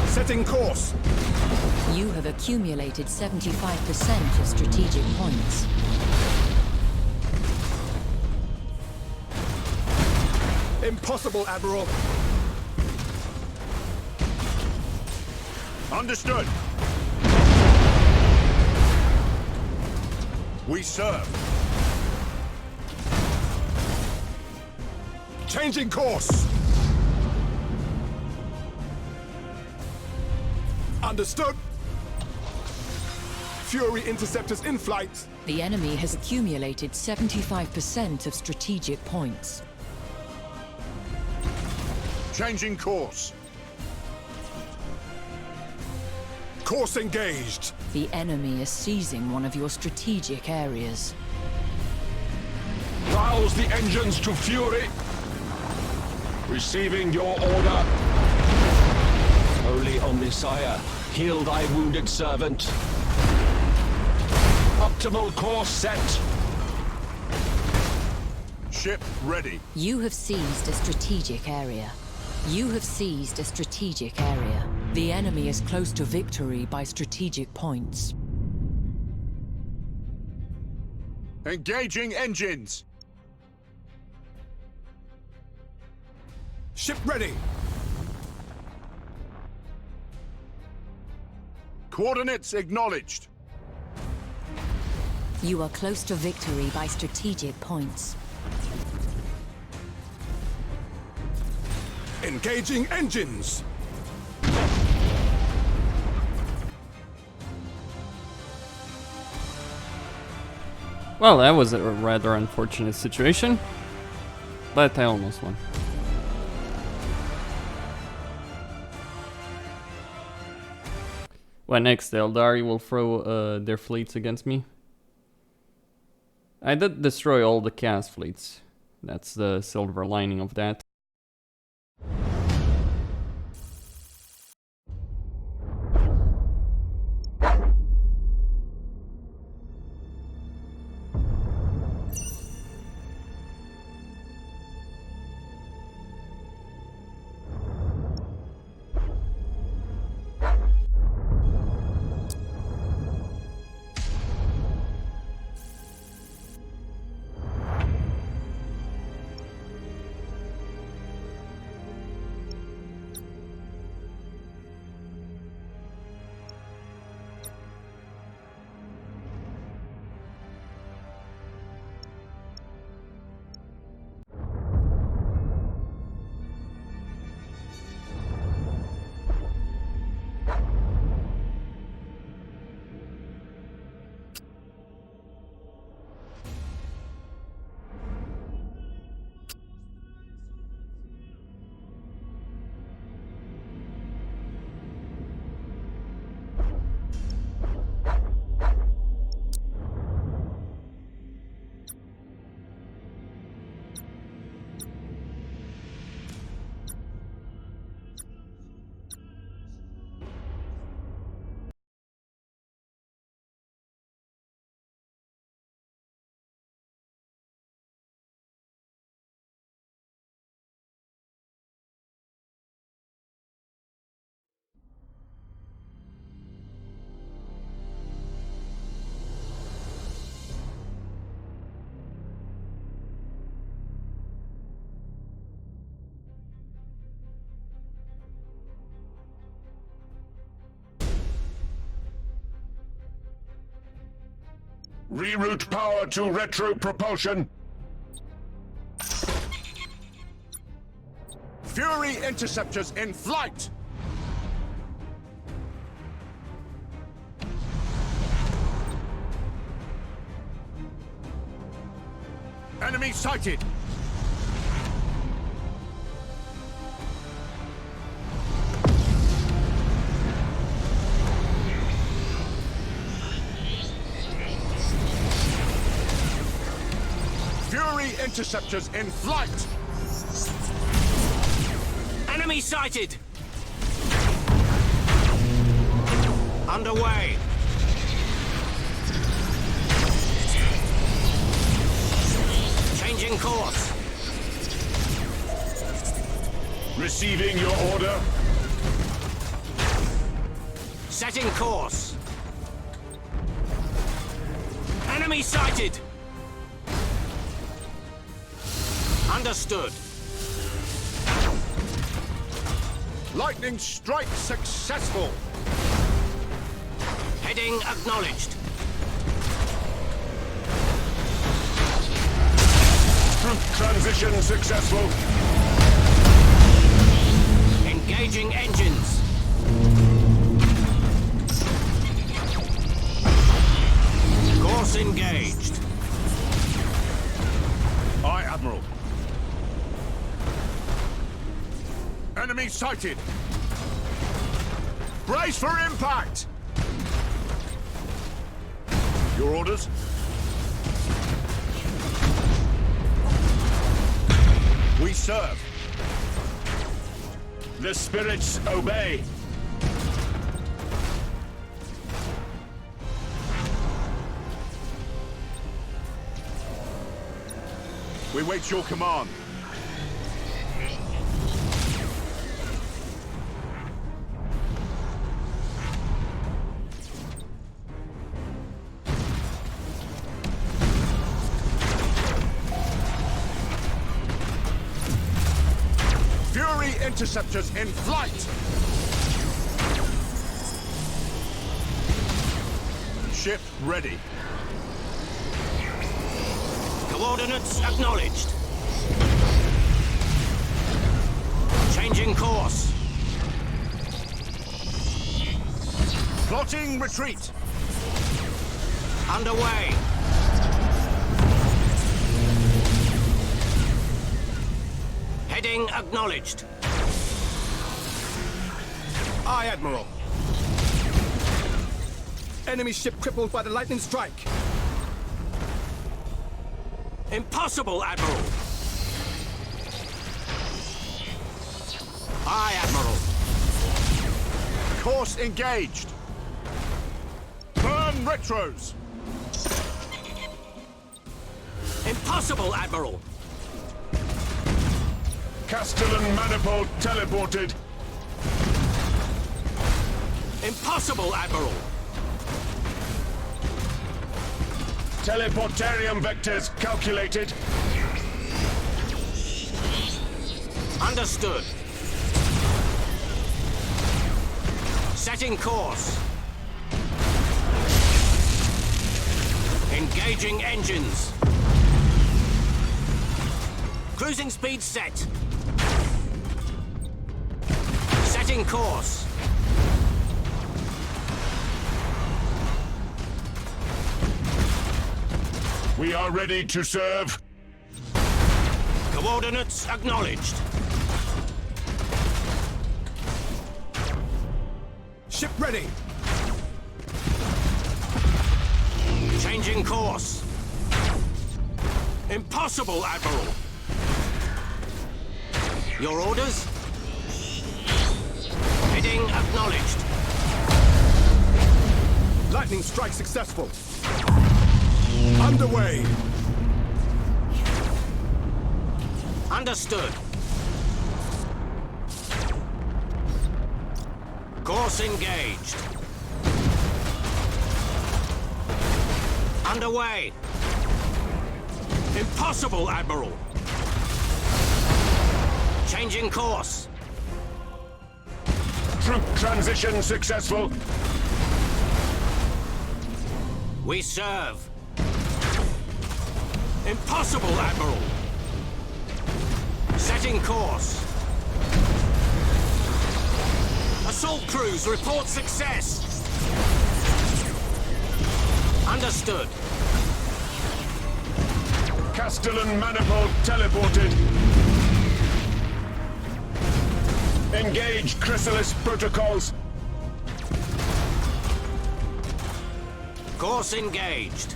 Setting course. You have accumulated 75% of strategic points. Impossible, Admiral. Understood. We serve. Changing course. Understood. Fury interceptors in flight. The enemy has accumulated 75% of strategic points. Changing course. Course engaged. The enemy is seizing one of your strategic areas. Rouse the engines to fury. Receiving your order. Holy Omnisire, heal thy wounded servant. Optimal course set. Ship ready. You have seized a strategic area. You have seized a strategic area. The enemy is close to victory by strategic points. Engaging engines. Ship ready. Coordinates acknowledged. You are close to victory by strategic points. Engaging engines. Well, that was a rather unfortunate situation, but I almost won. What next? The Eldari will throw their fleets against me? I did destroy all the chaos fleets. That's the silver lining of that. Reroute power to retro propulsion. Fury interceptors in flight! Enemy sighted! Fury interceptors in flight! Enemy sighted! Underway! Changing course! Receiving your order. Setting course! Enemy sighted! Understood! Lightning strike successful! Heading acknowledged! Troop transition successful. Engaging engines! Course engaged! Aye, Admiral. Enemy sighted! Brace for impact! Your orders? We serve. The spirits obey. We wait your command. Fury interceptors in flight! Ship ready. Coordinates acknowledged. Changing course. Plotting retreat. Underway. Heading acknowledged. Aye, Admiral. Enemy ship crippled by the lightning strike. Impossible, Admiral! Aye, Admiral. Course engaged. Burn retros. Impossible, Admiral! Castellan manifold teleported. Impossible, Admiral! Teleportarium vectors calculated. Understood. Setting course. Engaging engines. Cruising speed set. Setting course. We are ready to serve. Coordinates acknowledged. Ship ready. Changing course. Impossible, Admiral. Your orders? Heading acknowledged. Lightning strike successful. Underway. Understood. Course engaged. Underway. Impossible, Admiral. Changing course. Troop transition successful. We serve. Impossible, Admiral! Setting course. Assault crews report success. Understood. Castellan manifold teleported. Engage Chrysalis protocols. Course engaged.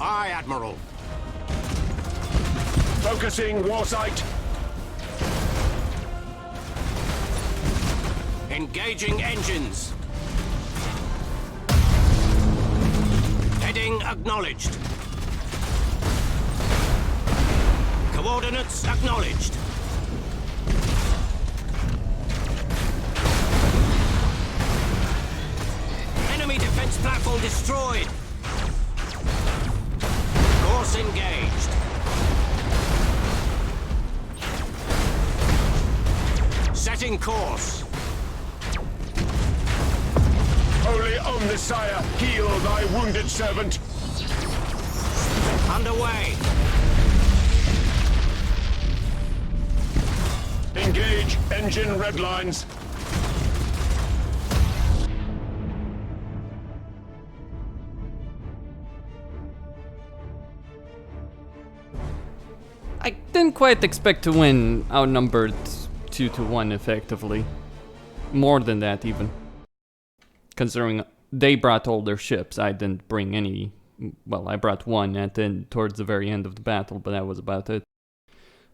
Aye, Admiral. Focusing warsight. Engaging engines. Heading acknowledged. Coordinates acknowledged. Enemy defense platform destroyed. Course engaged. Setting course. Holy Omnissiah, heal thy wounded servant. Underway. Engage engine red lines. I didn't quite expect to win outnumbered 2-1 effectively. More than that even. Considering they brought all their ships, I didn't bring any. Well, I brought one towards the very end of the battle, but that was about it.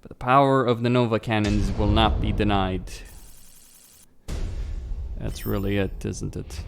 But the power of the Nova cannons will not be denied. That's really it, isn't it?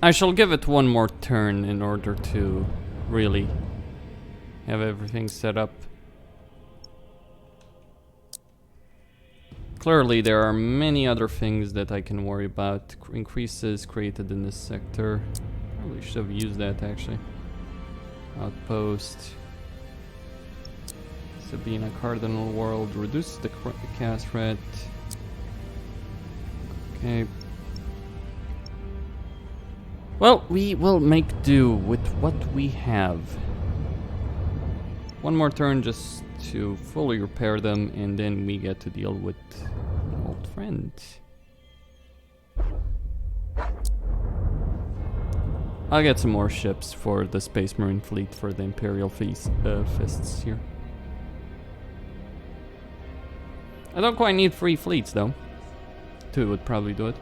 I shall give it one more turn in order to really have everything set up. Clearly, there are many other things that I can worry about. Increases created in this sector. Probably should have used that actually. Outpost. Sabina Cardinal World. Reduce the cast threat. Okay. Well, we will make do with what we have. One more turn just to fully repair them, and then we get to deal with an old friend. I'll get some more ships for the Space Marine fleet for the Imperial fists here. I don't quite need 3 fleets though. 2 would probably do it.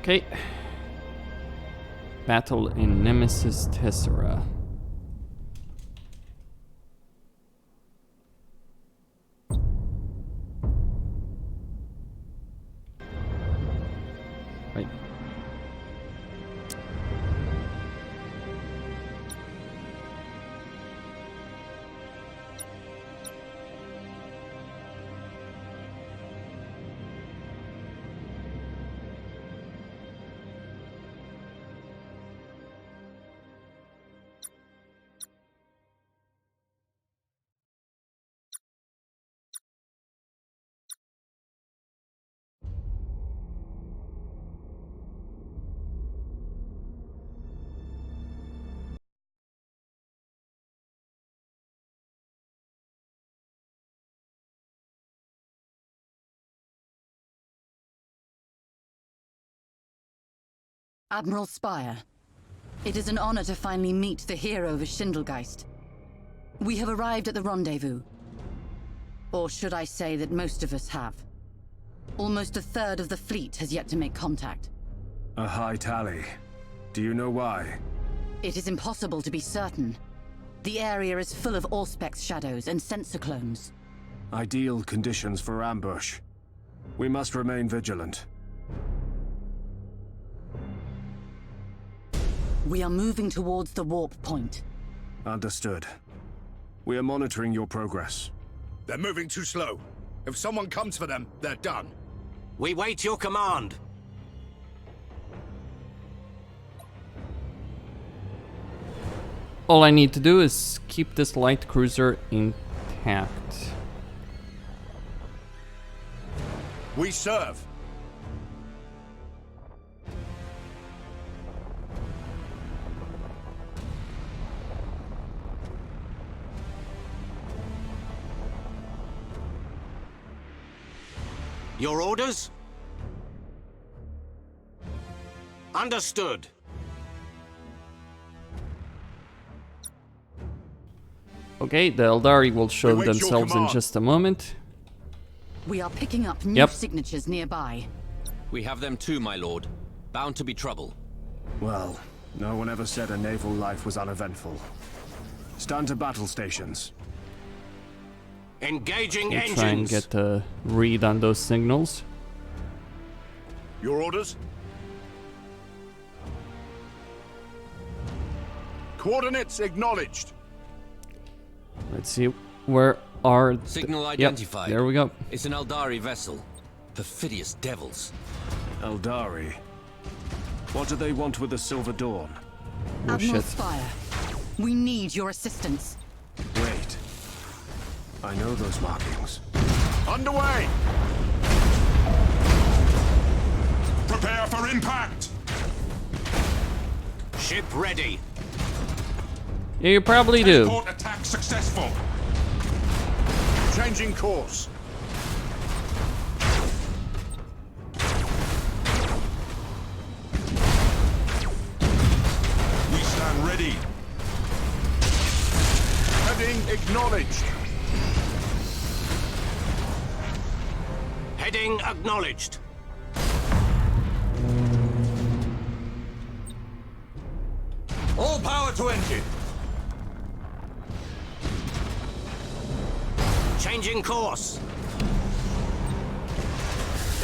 Okay. Battle in Nemesis Tessera. Right. Admiral Spire, it is an honor to finally meet the hero of Schindelgeist. We have arrived at the rendezvous. Or should I say that most of us have. Almost a third of the fleet has yet to make contact. A high tally. Do you know why? It is impossible to be certain. The area is full of Auspex shadows and sensor clones. Ideal conditions for ambush. We must remain vigilant. We are moving towards the warp point. Understood. We are monitoring your progress. They're moving too slow. If someone comes for them, they're done. We wait your command. All I need to do is keep this light cruiser intact. We serve. Your orders? Understood. Okay, the Eldari will show themselves in just a moment. We are picking up new signatures nearby. We have them too, my lord. Bound to be trouble. Well, no one ever said a naval life was uneventful. Stand to battle stations. Engaging we'll engines. Try and get a read on those signals. Your orders? Coordinates acknowledged. Let's see, where are the... Signal identified. Yep, there we go. It's an Eldari vessel. Perfidious devils. Eldari? What do they want with the Silver Dawn? Oh, Admiral shit. Spire, we need your assistance. Wait. I know those markings. Underway! Prepare for impact! Ship ready. Yeah, you probably do. Transport attack successful. Changing course. We stand ready. Heading acknowledged. Heading acknowledged. All power to engine. Changing course.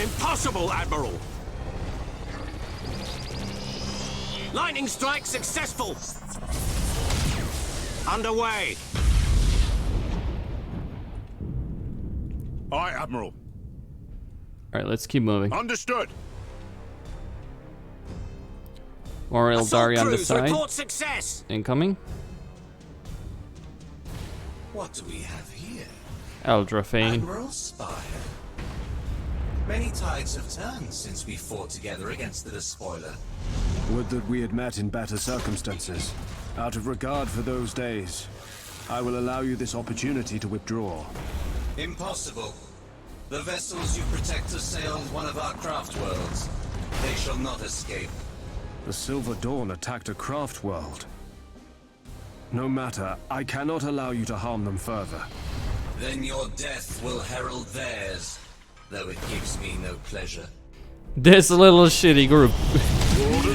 Impossible, Admiral. Lightning strike successful. Underway. Aye, Admiral. Alright, let's keep moving. Understood. More Eldari on the Crews, side. report success. Incoming. What do we have here? Eldrafane. Admiral Spire. Many tides have turned since we fought together against the Despoiler. Would that we had met in better circumstances. Out of regard for those days, I will allow you this opportunity to withdraw. Impossible. The vessels you protect assailed one of our craft worlds. They shall not escape. The Silver Dawn attacked a craft world. No matter, I cannot allow you to harm them further. Then your death will herald theirs, though it gives me no pleasure. This little shitty group.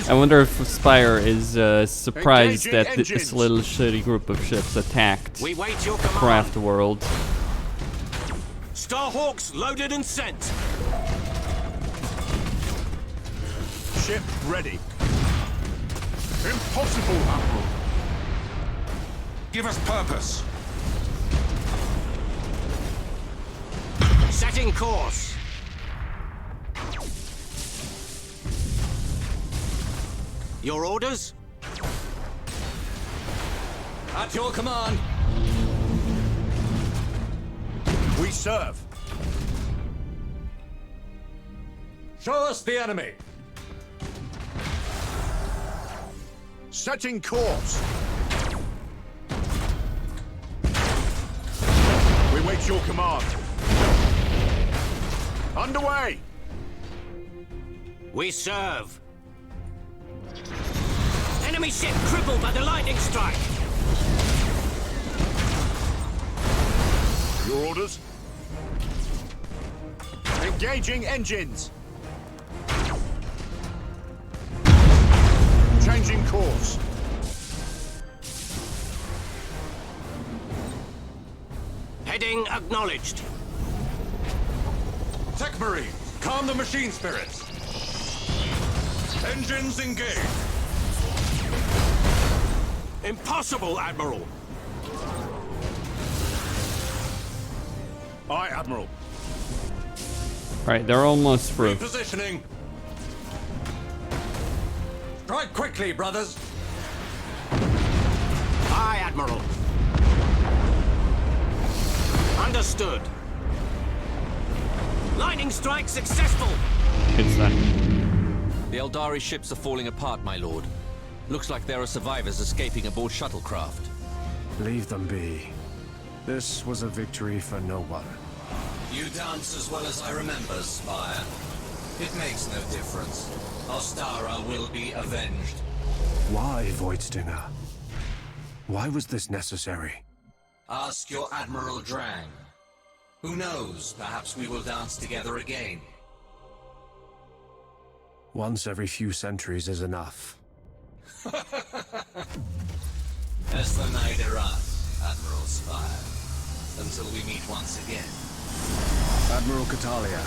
I wonder if Spire is surprised Engaging that this engines. little shitty group of ships attacked We wait your command. Craft World. Starhawks loaded and sent. Ship ready. Impossible, Admiral. Give us purpose. Setting course. Your orders? At your command. We serve. Show us the enemy. Setting course. We wait your command. Underway. We serve. Enemy ship crippled by the lightning strike. Your orders. Engaging engines. Changing course. Heading acknowledged. Tech Marine, calm the machine spirits. Engines engaged. Impossible, Admiral. Aye, Admiral. Alright, they're almost through. Repositioning. Strike quickly, brothers. Aye, Admiral. Understood. Lightning strike successful. It's done. The Eldari ships are falling apart, my lord. Looks like there are survivors escaping aboard shuttlecraft. Leave them be. This was a victory for no one. You dance as well as I remember, Spire. It makes no difference. Ostara will be avenged. Why, Voidstinger? Why was this necessary? Ask your Admiral Drang. Who knows, perhaps we will dance together again. Once every few centuries is enough. As the night errands, Admiral Spire. Until we meet once again. Admiral Cadia,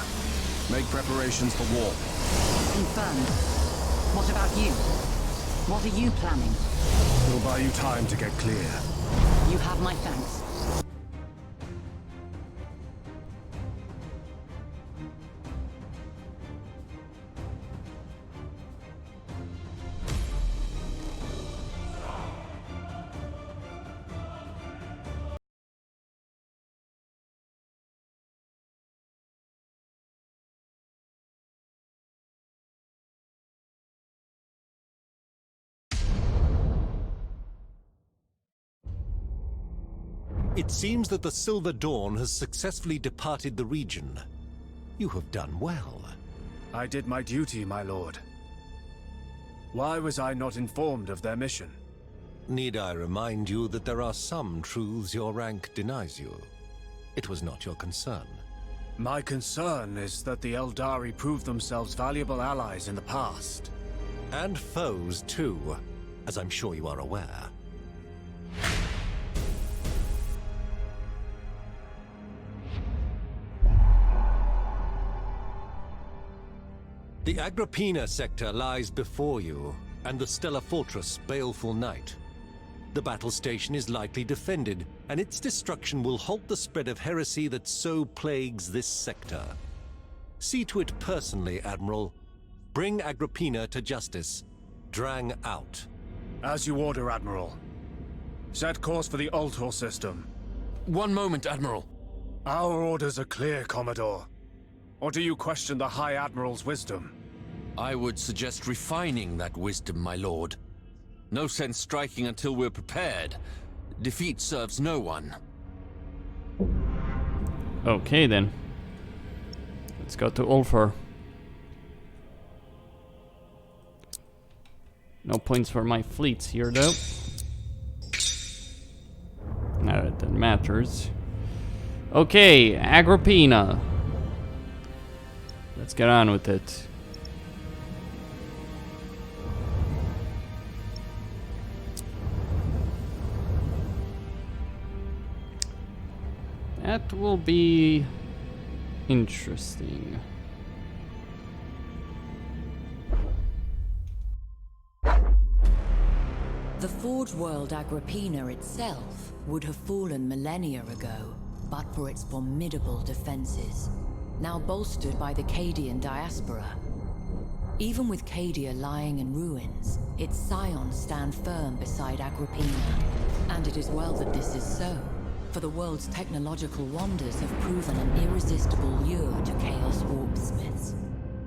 make preparations for war. Confirmed. What about you? What are you planning? We'll buy you time to get clear. You have my thanks. It seems that the Silver Dawn has successfully departed the region. You have done well. I did my duty, my lord. Why was I not informed of their mission? Need I remind you that there are some truths your rank denies you? It was not your concern. My concern is that the Eldari proved themselves valuable allies in the past. And foes, too, as I'm sure you are aware. The Agrippina sector lies before you, and the Stellar Fortress, Baleful Night. The battle station is lightly defended, and its destruction will halt the spread of heresy that so plagues this sector. See to it personally, Admiral. Bring Agrippina to justice. Drang out. As you order, Admiral. Set course for the Ultor system. One moment, Admiral. Our orders are clear, Commodore. Or do you question the High Admiral's wisdom? I would suggest refining that wisdom, my lord. No sense striking until we're prepared. Defeat serves no one. Okay then. Let's go to Ulfar. No points for my fleets here though. Not that that matters. Okay, Agrippina. Let's get on with it. That will be interesting. The Forge World Agrippina itself would have fallen millennia ago, but for its formidable defenses, now bolstered by the Cadian diaspora. Even with Cadia lying in ruins, its scions stand firm beside Agrippina. And it is well that this is so, for the world's technological wonders have proven an irresistible lure to Chaos warpsmiths.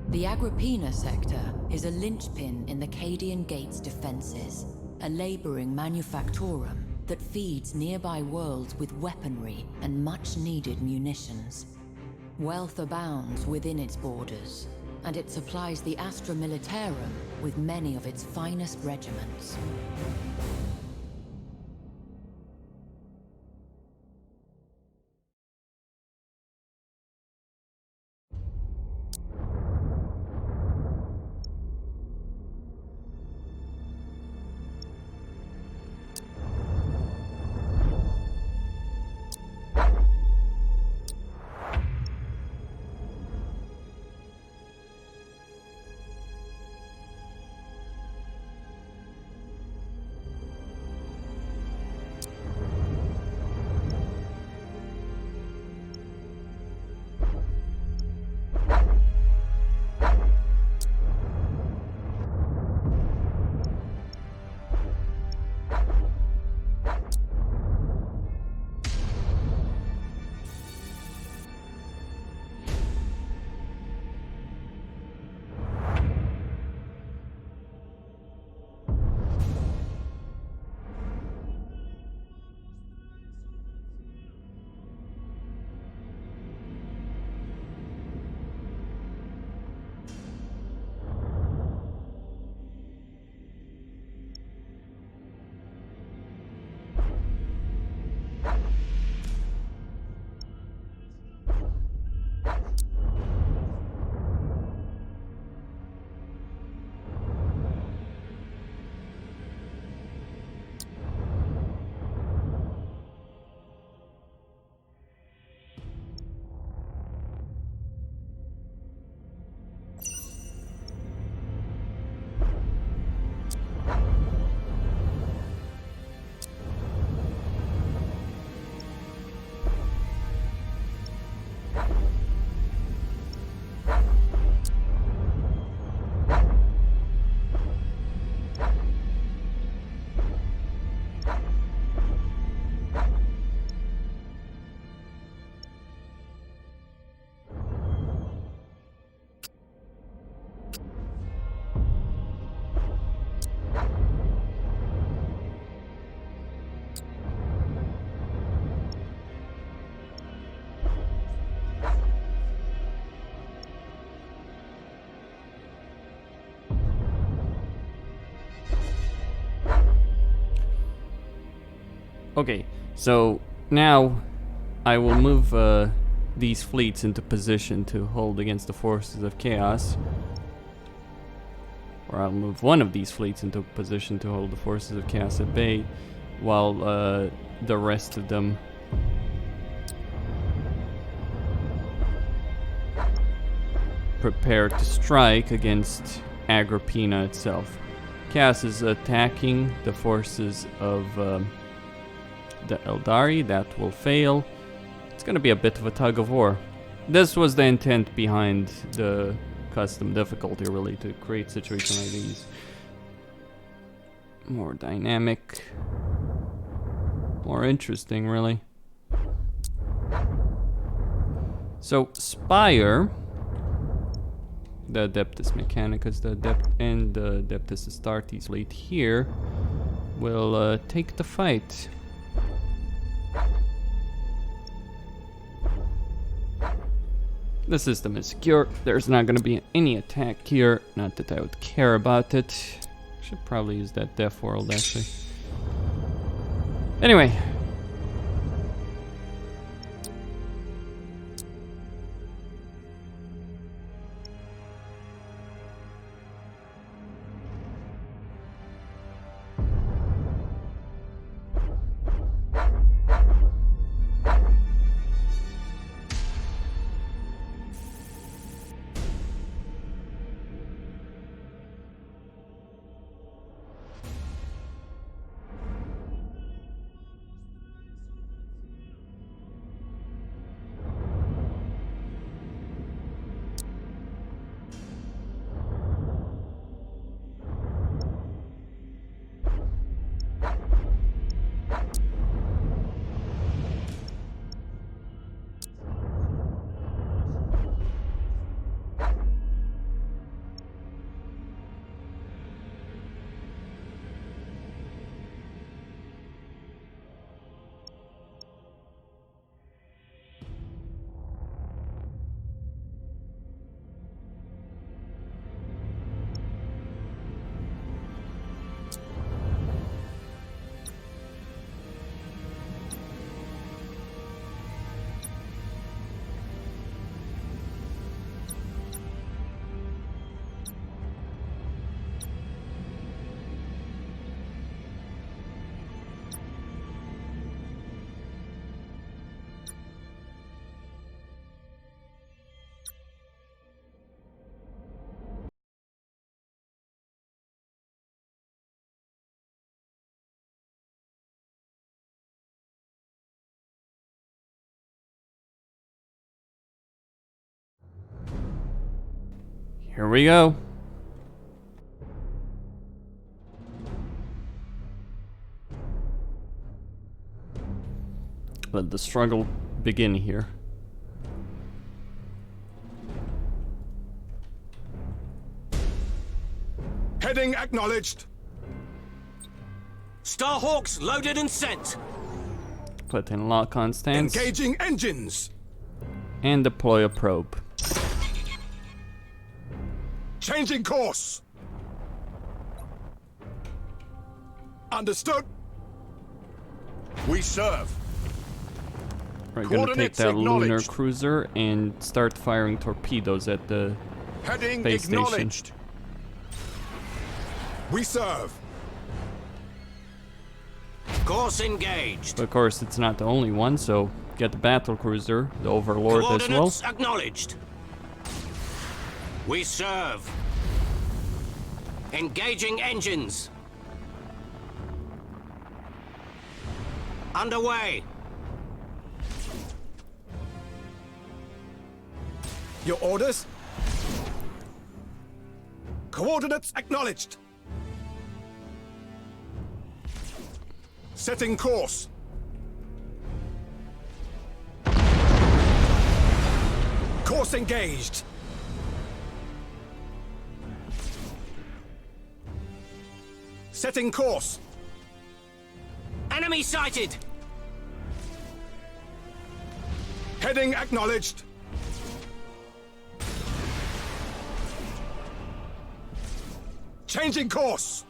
The Agrippina sector is a linchpin in the Cadian Gate's defenses, a laboring manufactorum that feeds nearby worlds with weaponry and much-needed munitions. Wealth abounds within its borders, and it supplies the Astra Militarum with many of its finest regiments. Okay, so now I will move these fleets into position to hold against the forces of chaos. Or I'll move one of these fleets into position to hold the forces of chaos at bay, while the rest of them prepare to strike against Agrippina itself. Chaos is attacking the forces of the Eldari. That will fail. It's gonna be a bit of a tug of war. This was the intent behind the custom difficulty, really, to create situations like these. More dynamic, more interesting, really. So Spire, the Adeptus Mechanicus, the Adeptus Astartes fleet here will take the fight. The system is secure. There's not going to be any attack here. Not that I would care about it. Should probably use that Death World, actually. Anyway. Here we go. Let the struggle begin here. Heading acknowledged. Starhawks loaded and sent. Put in lock-on stance. Engaging engines. And deploy a probe. Changing course. Understood. We serve. We're gonna take that lunar cruiser and start firing torpedoes at the Heading base acknowledged. station. We serve. Course engaged. But of course, it's not the only one, so get the battle cruiser, the Overlord as well. Coordinates acknowledged. We serve. Engaging engines. Underway. Your orders? Coordinates acknowledged. Setting course. Course engaged. Setting course. Enemy sighted. Heading acknowledged. Changing course.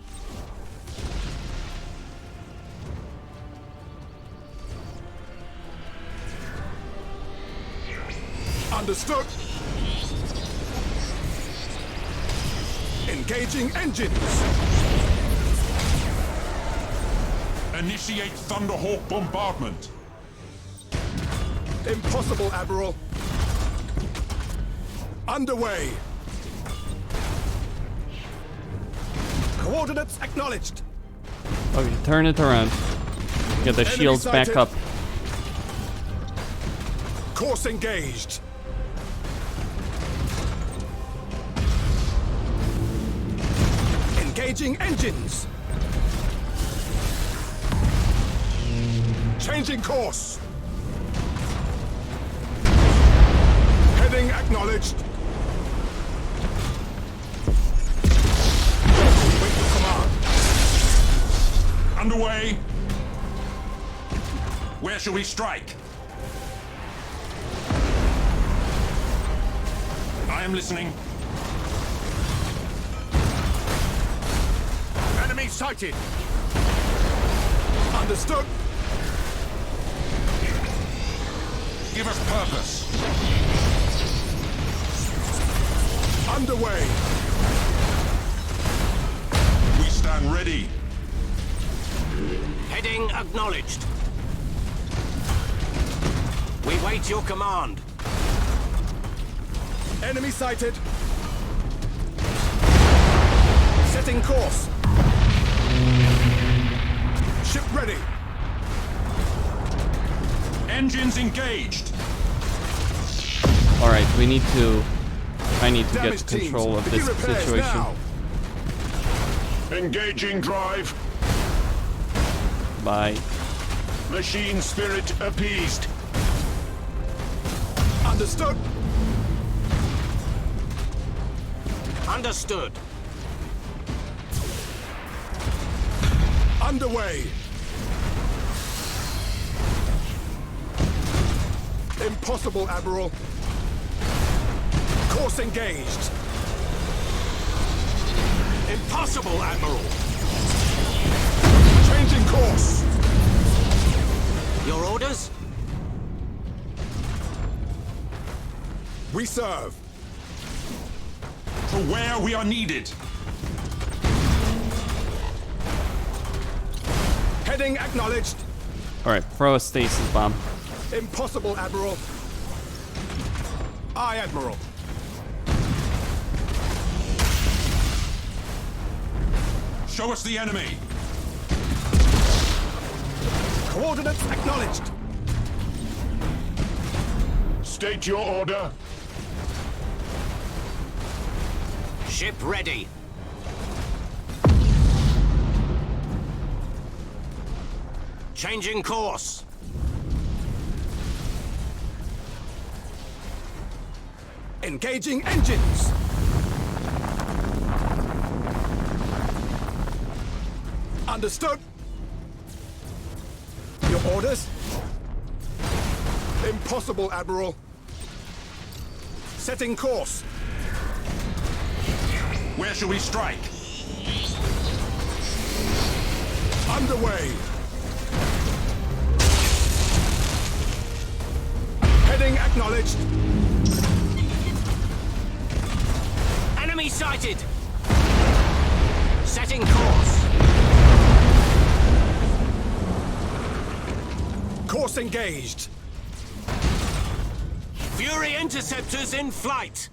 Understood. Engaging engines. Initiate Thunderhawk bombardment. Impossible, Admiral. Underway. Coordinates acknowledged. Okay, turn it around. Get the Enemy shields sighted. back up. Course engaged. Engaging engines. Changing course. Heading acknowledged. Wait for command. Underway. Where shall we strike? I am listening. Enemy sighted. Understood. Give us purpose. Underway. We stand ready. Heading acknowledged. We wait your command. Enemy sighted. Setting course. Ship ready. Engines engaged. Alright, I need to get Damage control teams, of this begin repairs situation. now. Engaging drive. Bye. Machine spirit appeased. Understood. Understood. Underway. Impossible, Admiral. Course engaged. Impossible, Admiral. Changing course. Your orders? We serve. To where we are needed. Heading acknowledged. Alright, throw a stasis bomb. Impossible, Admiral. Aye, Admiral. Show us the enemy. Coordinates acknowledged. State your order. Ship ready. Changing course. Engaging engines. Understood. Your orders? Impossible, Admiral. Setting course. Where shall we strike? Underway. Heading acknowledged. Enemy sighted. Setting course. Course engaged. Fury interceptors in flight.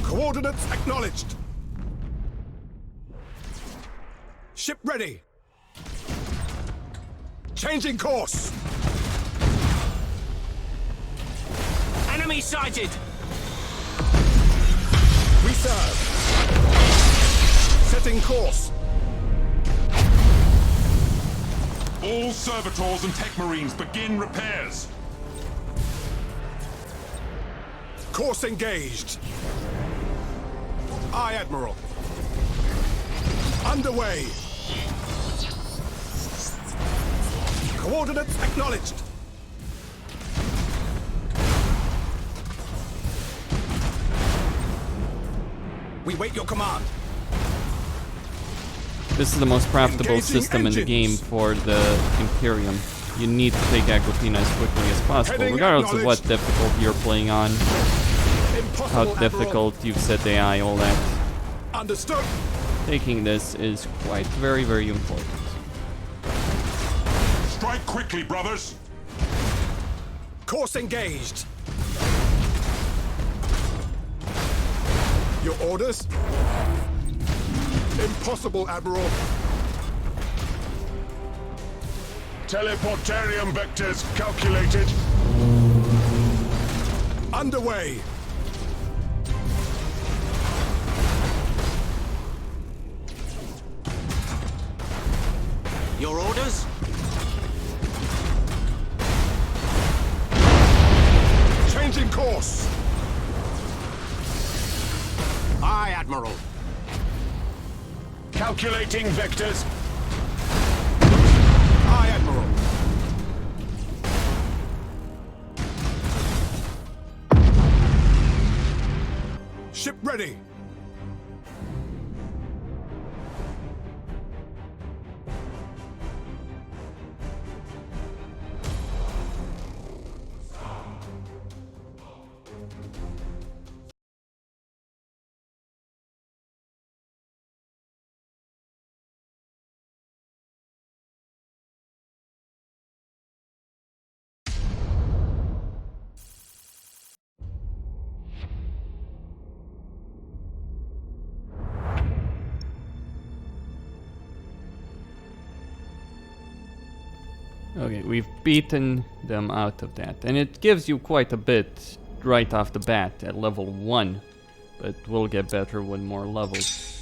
Coordinates acknowledged. Ship ready. Changing course. Enemy sighted. We serve. Setting course. All servitors and tech marines begin repairs. Course engaged. Aye, Admiral. Underway. Coordinates acknowledged. We wait your command. This is the most profitable Engaging system in the game engines. for the Imperium. you need to take Agrippina as quickly as possible, Heading regardless of what acknowledged. difficulty you're playing on, Impossible, how Admiral. difficult you've set the AI, all that. Understood. Taking this is quite very, very important. Strike quickly, brothers! Course engaged. Your orders? Impossible, Admiral. Teleportarium vectors calculated. Underway. Your orders? Changing course. Aye, Admiral. Calculating vectors. Aye, Admiral. Ship ready. Okay, we've beaten them out of that. And it gives you quite a bit right off the bat at level 1. But we'll get better with more levels.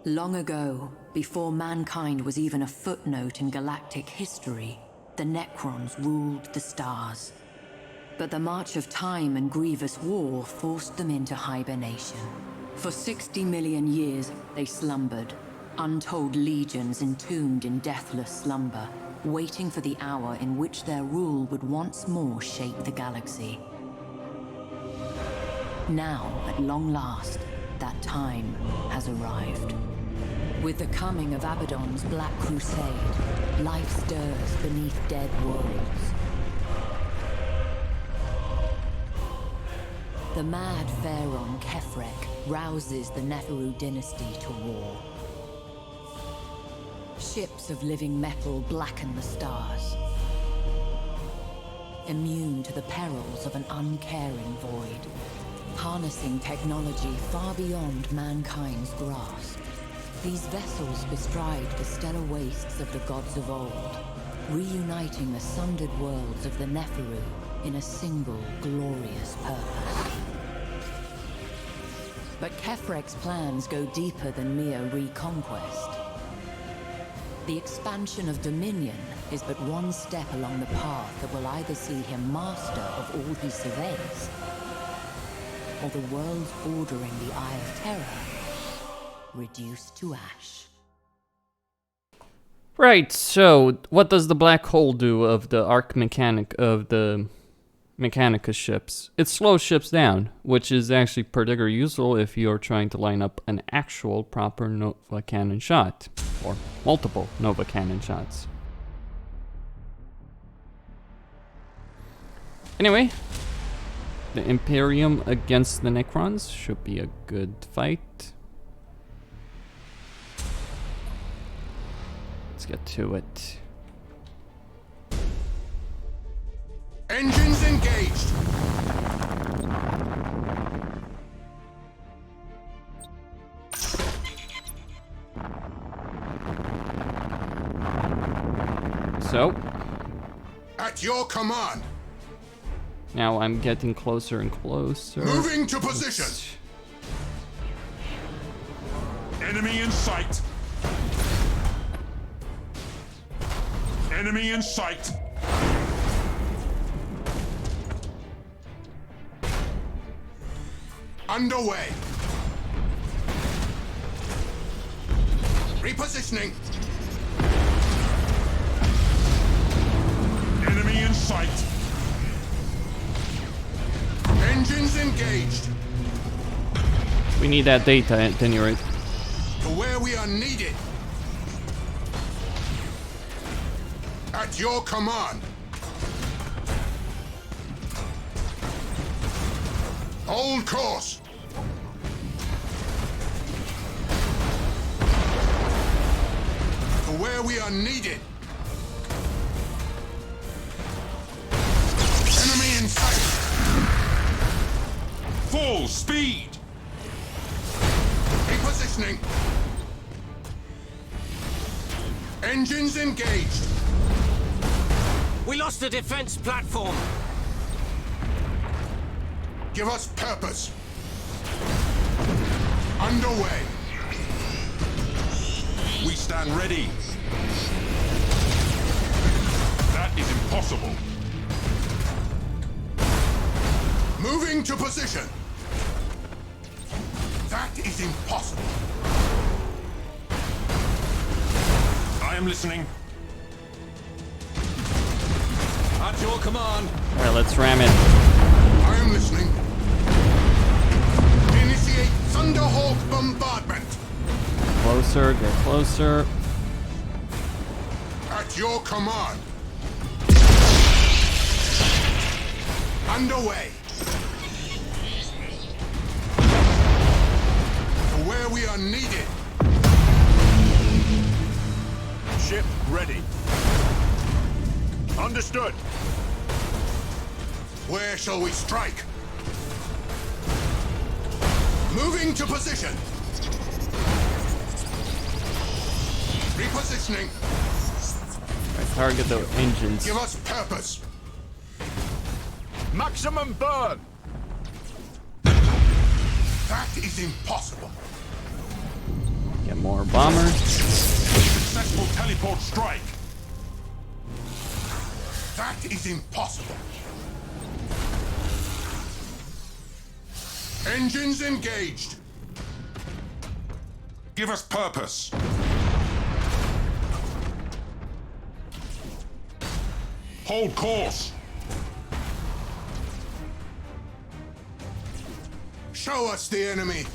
Long ago, before mankind was even a footnote in galactic history, the Necrons ruled the stars. But the march of time and grievous war forced them into hibernation. For 60 million years, they slumbered, untold legions entombed in deathless slumber, waiting for the hour in which their rule would once more shape the galaxy. Now, at long last, that time has arrived. With the coming of Abaddon's Black Crusade, life stirs beneath dead worlds. The mad pharaoh Kefrek rouses the Neferu dynasty to war. Ships of living metal blacken the stars, immune to the perils of an uncaring void, harnessing technology far beyond mankind's grasp. These vessels bestride the stellar wastes of the gods of old, reuniting the sundered worlds of the Neferu in a single glorious purpose. But Kefrek's plans go deeper than mere reconquest. The expansion of Dominion is but one step along the path that will either see him master of all he surveys, or the world's bordering the Eye of Terror reduced to ash. Right, so what does the black hole do of the arc mechanic of the Mechanicus ships? It slows ships down, which is actually particularly useful if you're trying to line up an actual proper Nova cannon shot, or multiple Nova cannon shots. Anyway, the Imperium against the Necrons should be a good fight. Let's get to it. Engines engaged! So, at your command. Now I'm getting closer and closer. Moving to position. Enemy in sight. Enemy in sight. Underway. Repositioning. Enemy in sight. Engines engaged. We need that data at any rate. To where we are needed. At your command. Hold course. To where we are needed. Enemy in sight. Full speed. Repositioning. Engines engaged. We lost the defense platform. Give us purpose. Underway. We stand ready. That is impossible. Moving to position. That is impossible. I am listening. At your command. Alright, let's ram it. I am listening. Initiate Thunderhawk bombardment. Closer, get closer. At your command. Underway. To where we are needed. Ship ready. Understood. Where shall we strike? Moving to position. Repositioning. Right, target the engines. Give us purpose. Maximum burn. That is impossible. Get more bombers. Successful teleport strike. That is impossible. Engines engaged. Give us purpose. Hold course. Show us the enemy.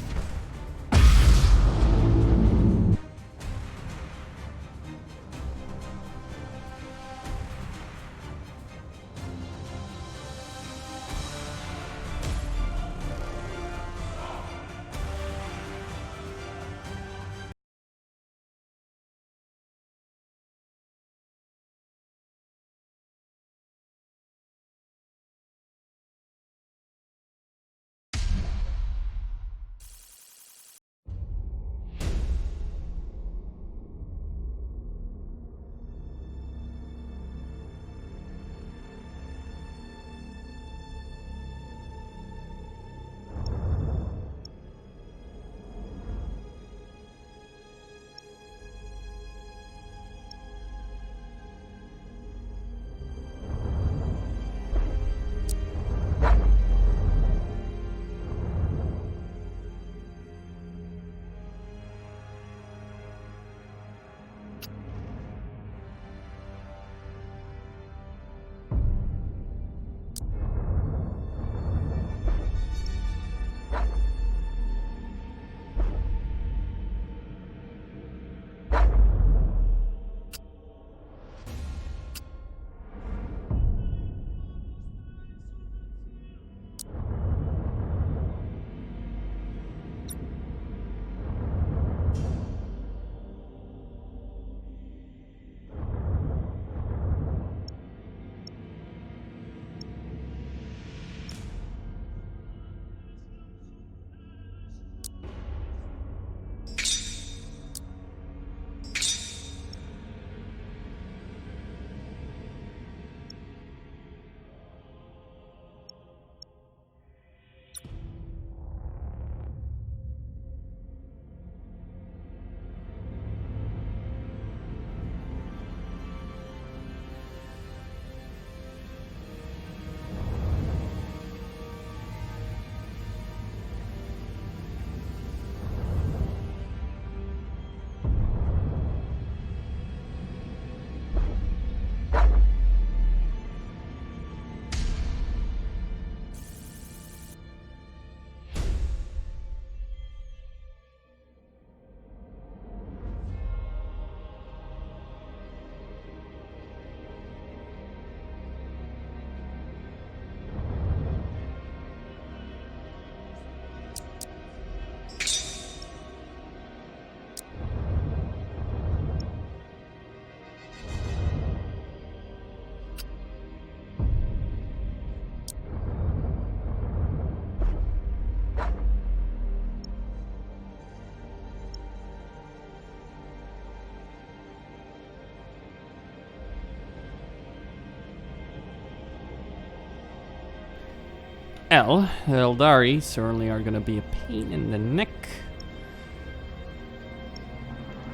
Eldari certainly are going to be a pain in the neck.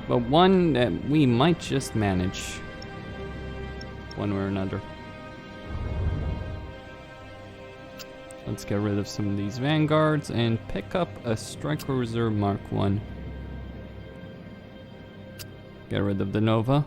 But one that we might just manage. One way or another. Let's get rid of some of these vanguards and pick up a Strike Cruiser Mark 1. Get rid of the Nova.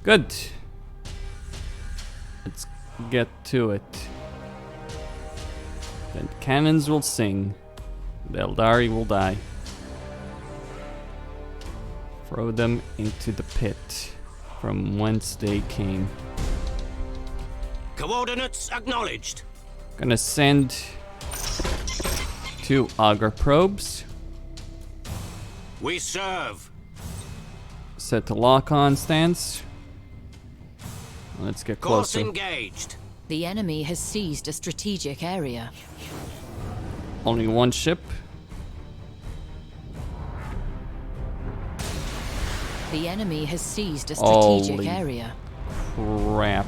Good. Let's get to it. Then cannons will sing. The Eldari will die. Throw them into the pit from whence they came. Coordinates acknowledged. Gonna send 2 auger probes. We serve. Set to lock-on stance. Let's get Course closer. engaged. The enemy has seized a strategic area. Only 1 ship. The enemy has seized a strategic Holy area. crap.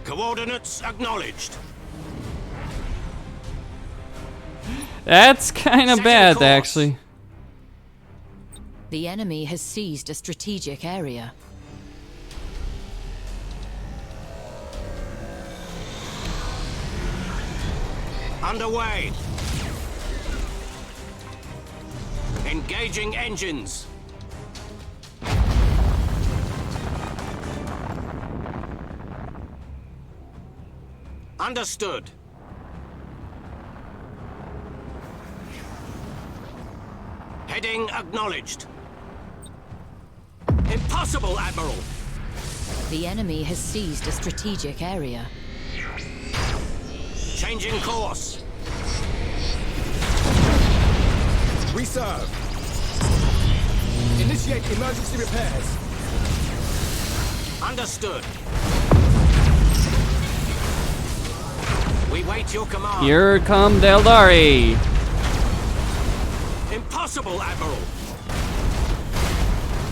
Coordinates acknowledged. That's kind of Set a bad, course. actually. The enemy has seized a strategic area. Underway. Engaging engines. Understood. Heading acknowledged. Impossible, Admiral. The enemy has seized a strategic area. Changing course. We serve. Initiate emergency repairs. Understood. We wait your command. Here come the Eldari. Impossible, Admiral.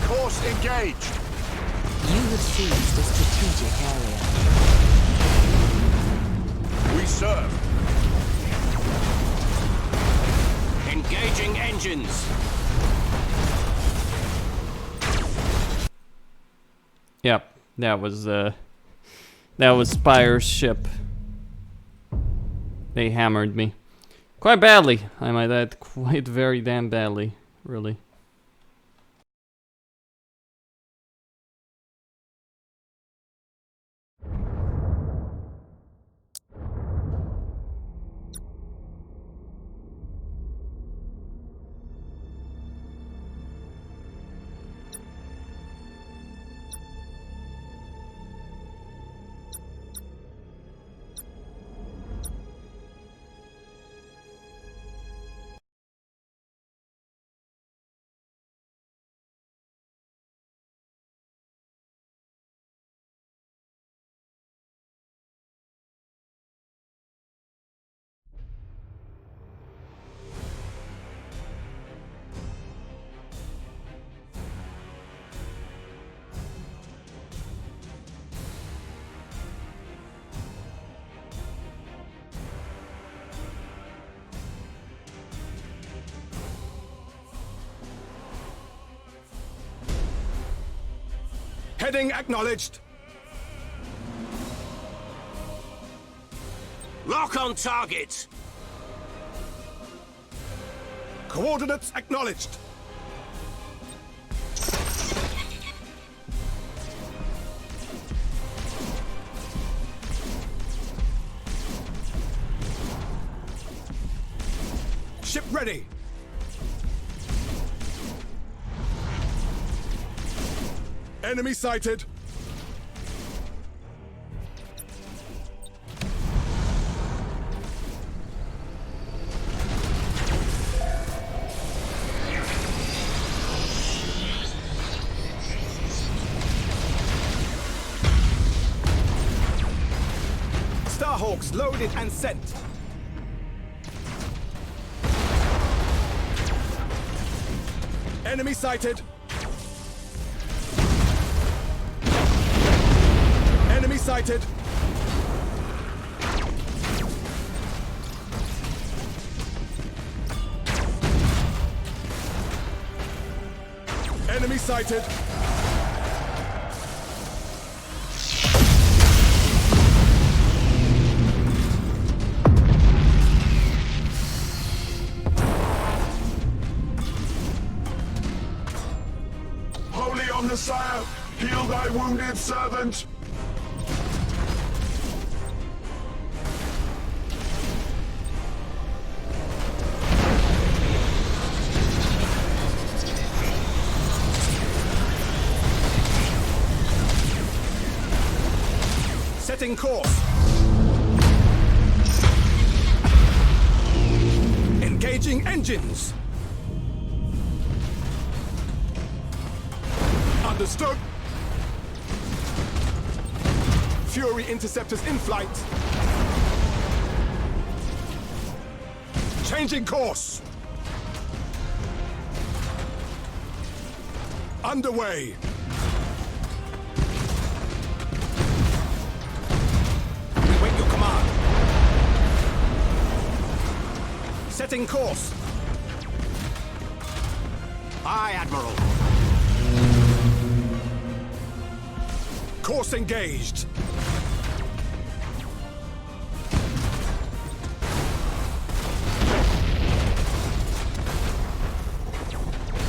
Course engaged. You have seized a strategic area. We serve. Engaging engines. Yep, that was Spire's ship. They hammered me. Quite badly, I might add. Quite very damn badly, really. Heading acknowledged. Lock on target. Coordinates acknowledged. Ship ready. Enemy sighted. Starhawks loaded and sent. Enemy sighted. Enemy sighted. Enemy sighted. Wholly on the Sire! Heal thy wounded servant! Setting course. Engaging engines. Understood. Fury interceptors in flight. Changing course. Underway. Wait your command. Setting course. Aye, Admiral. Course engaged.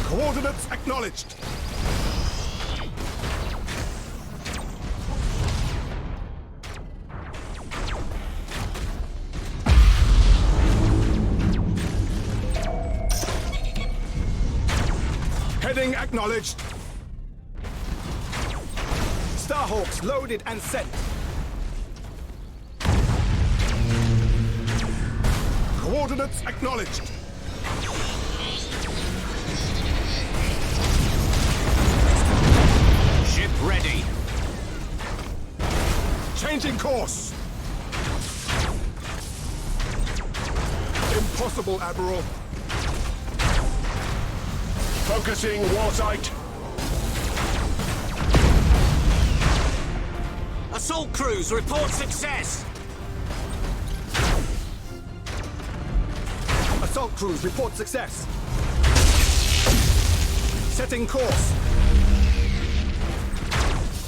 Coordinates acknowledged. Heading acknowledged. Starhawks loaded and sent. Coordinates acknowledged. Ship ready. Changing course. Impossible, Admiral. Focusing warsight. Assault crews report success. Assault crews report success. Setting course.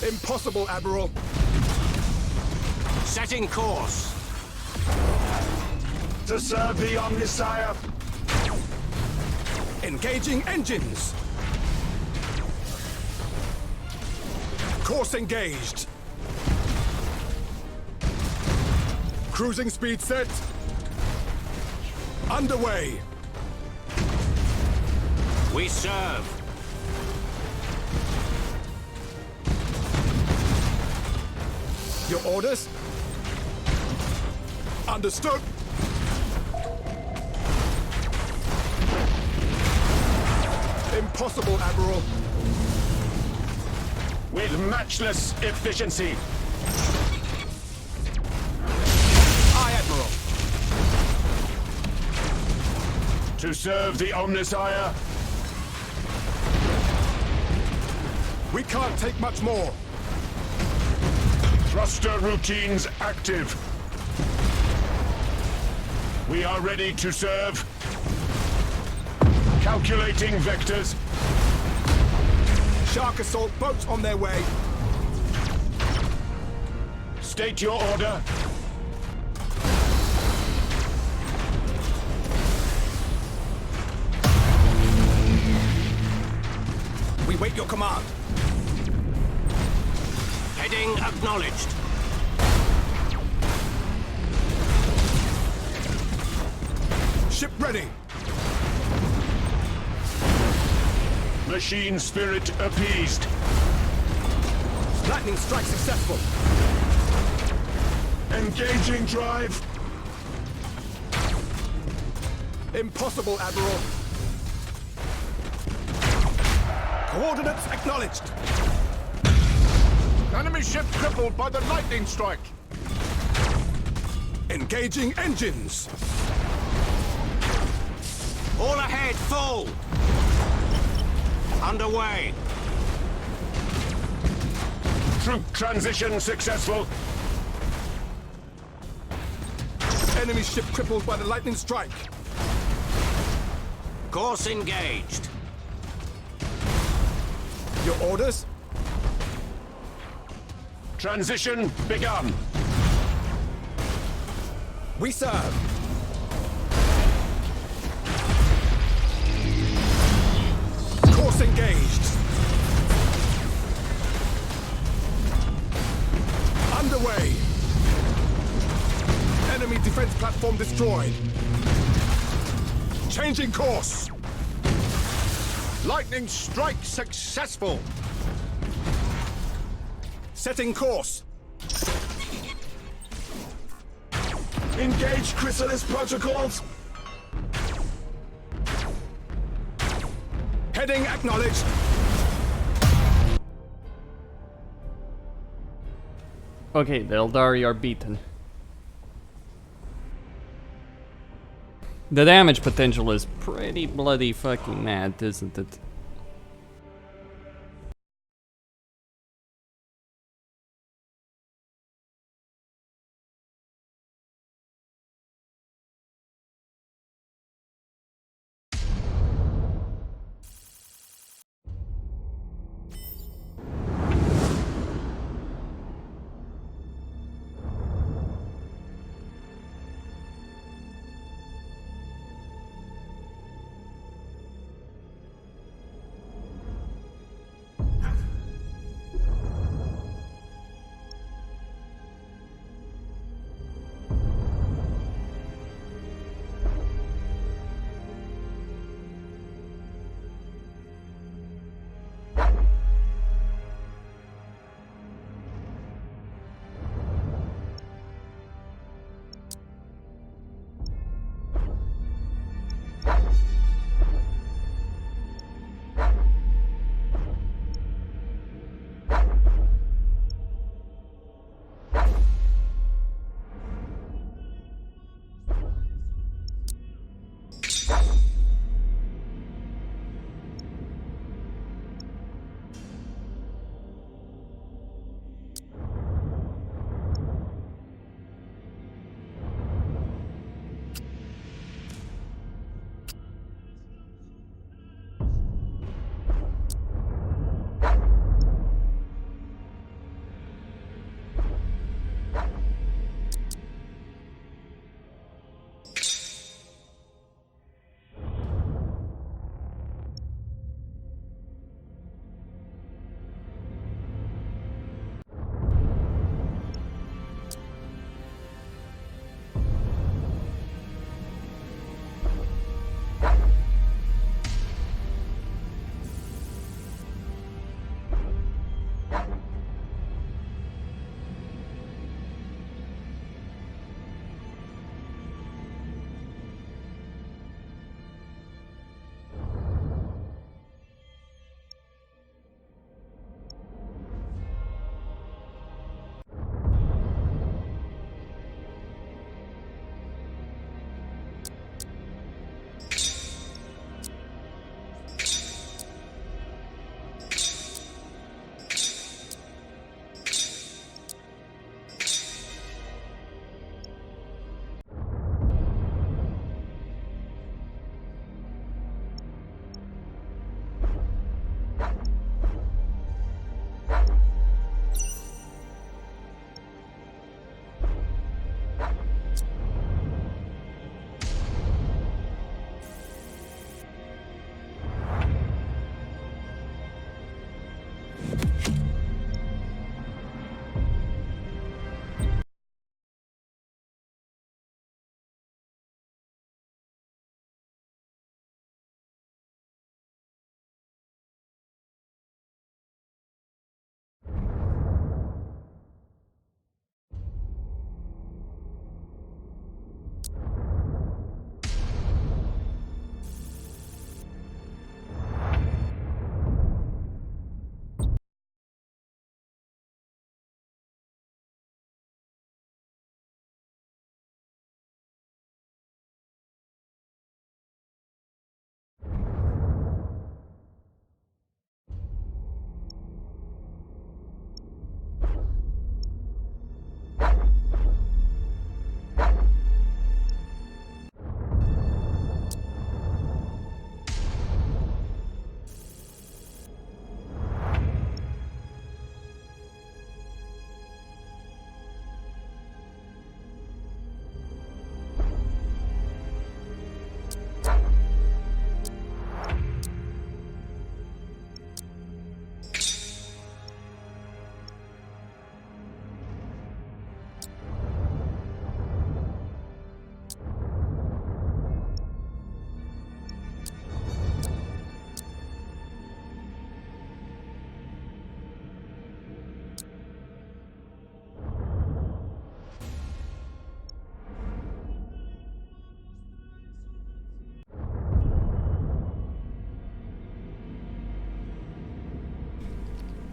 Impossible, Admiral. Setting course. To serve the Omnisire. Engaging engines. Course engaged. Cruising speed set. Underway. We serve. Your orders? Understood. Impossible, Admiral. With matchless efficiency. Aye, Admiral. To serve the Omnisire. We can't take much more. Thruster routines active. We are ready to serve. Calculating vectors. Shark assault boats on their way. State your order. We wait your command. Heading acknowledged. Ship ready. Machine spirit appeased. Lightning strike successful. Engaging drive. Impossible, Admiral. Coordinates acknowledged. Enemy ship crippled by the lightning strike. Engaging engines. All ahead, full. Underway. Troop transition successful. Enemy ship crippled by the lightning strike. Course engaged. Your orders? Transition begun. We serve. Course engaged. Platform destroyed. Changing course. Lightning strike successful. Setting course. Engage Chrysalis protocols. Heading acknowledged. Okay, the Eldari are beaten. The damage potential is pretty bloody fucking mad, isn't it?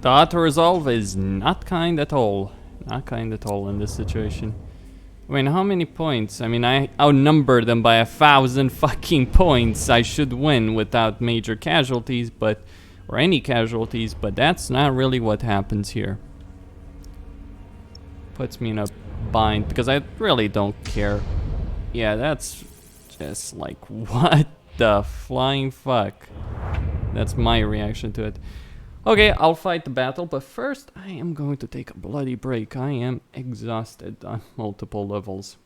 The auto-resolve is not kind at all. Not kind at all in this situation. I mean, how many points? I mean, I outnumber them by 1,000 fucking points. I should win without major casualties, but... or any casualties, but that's not really what happens here. Puts me in a bind, because I really don't care. Yeah, that's just like, what the flying fuck? That's my reaction to it. Okay, I'll fight the battle, but first I am going to take a bloody break. I am exhausted on multiple levels.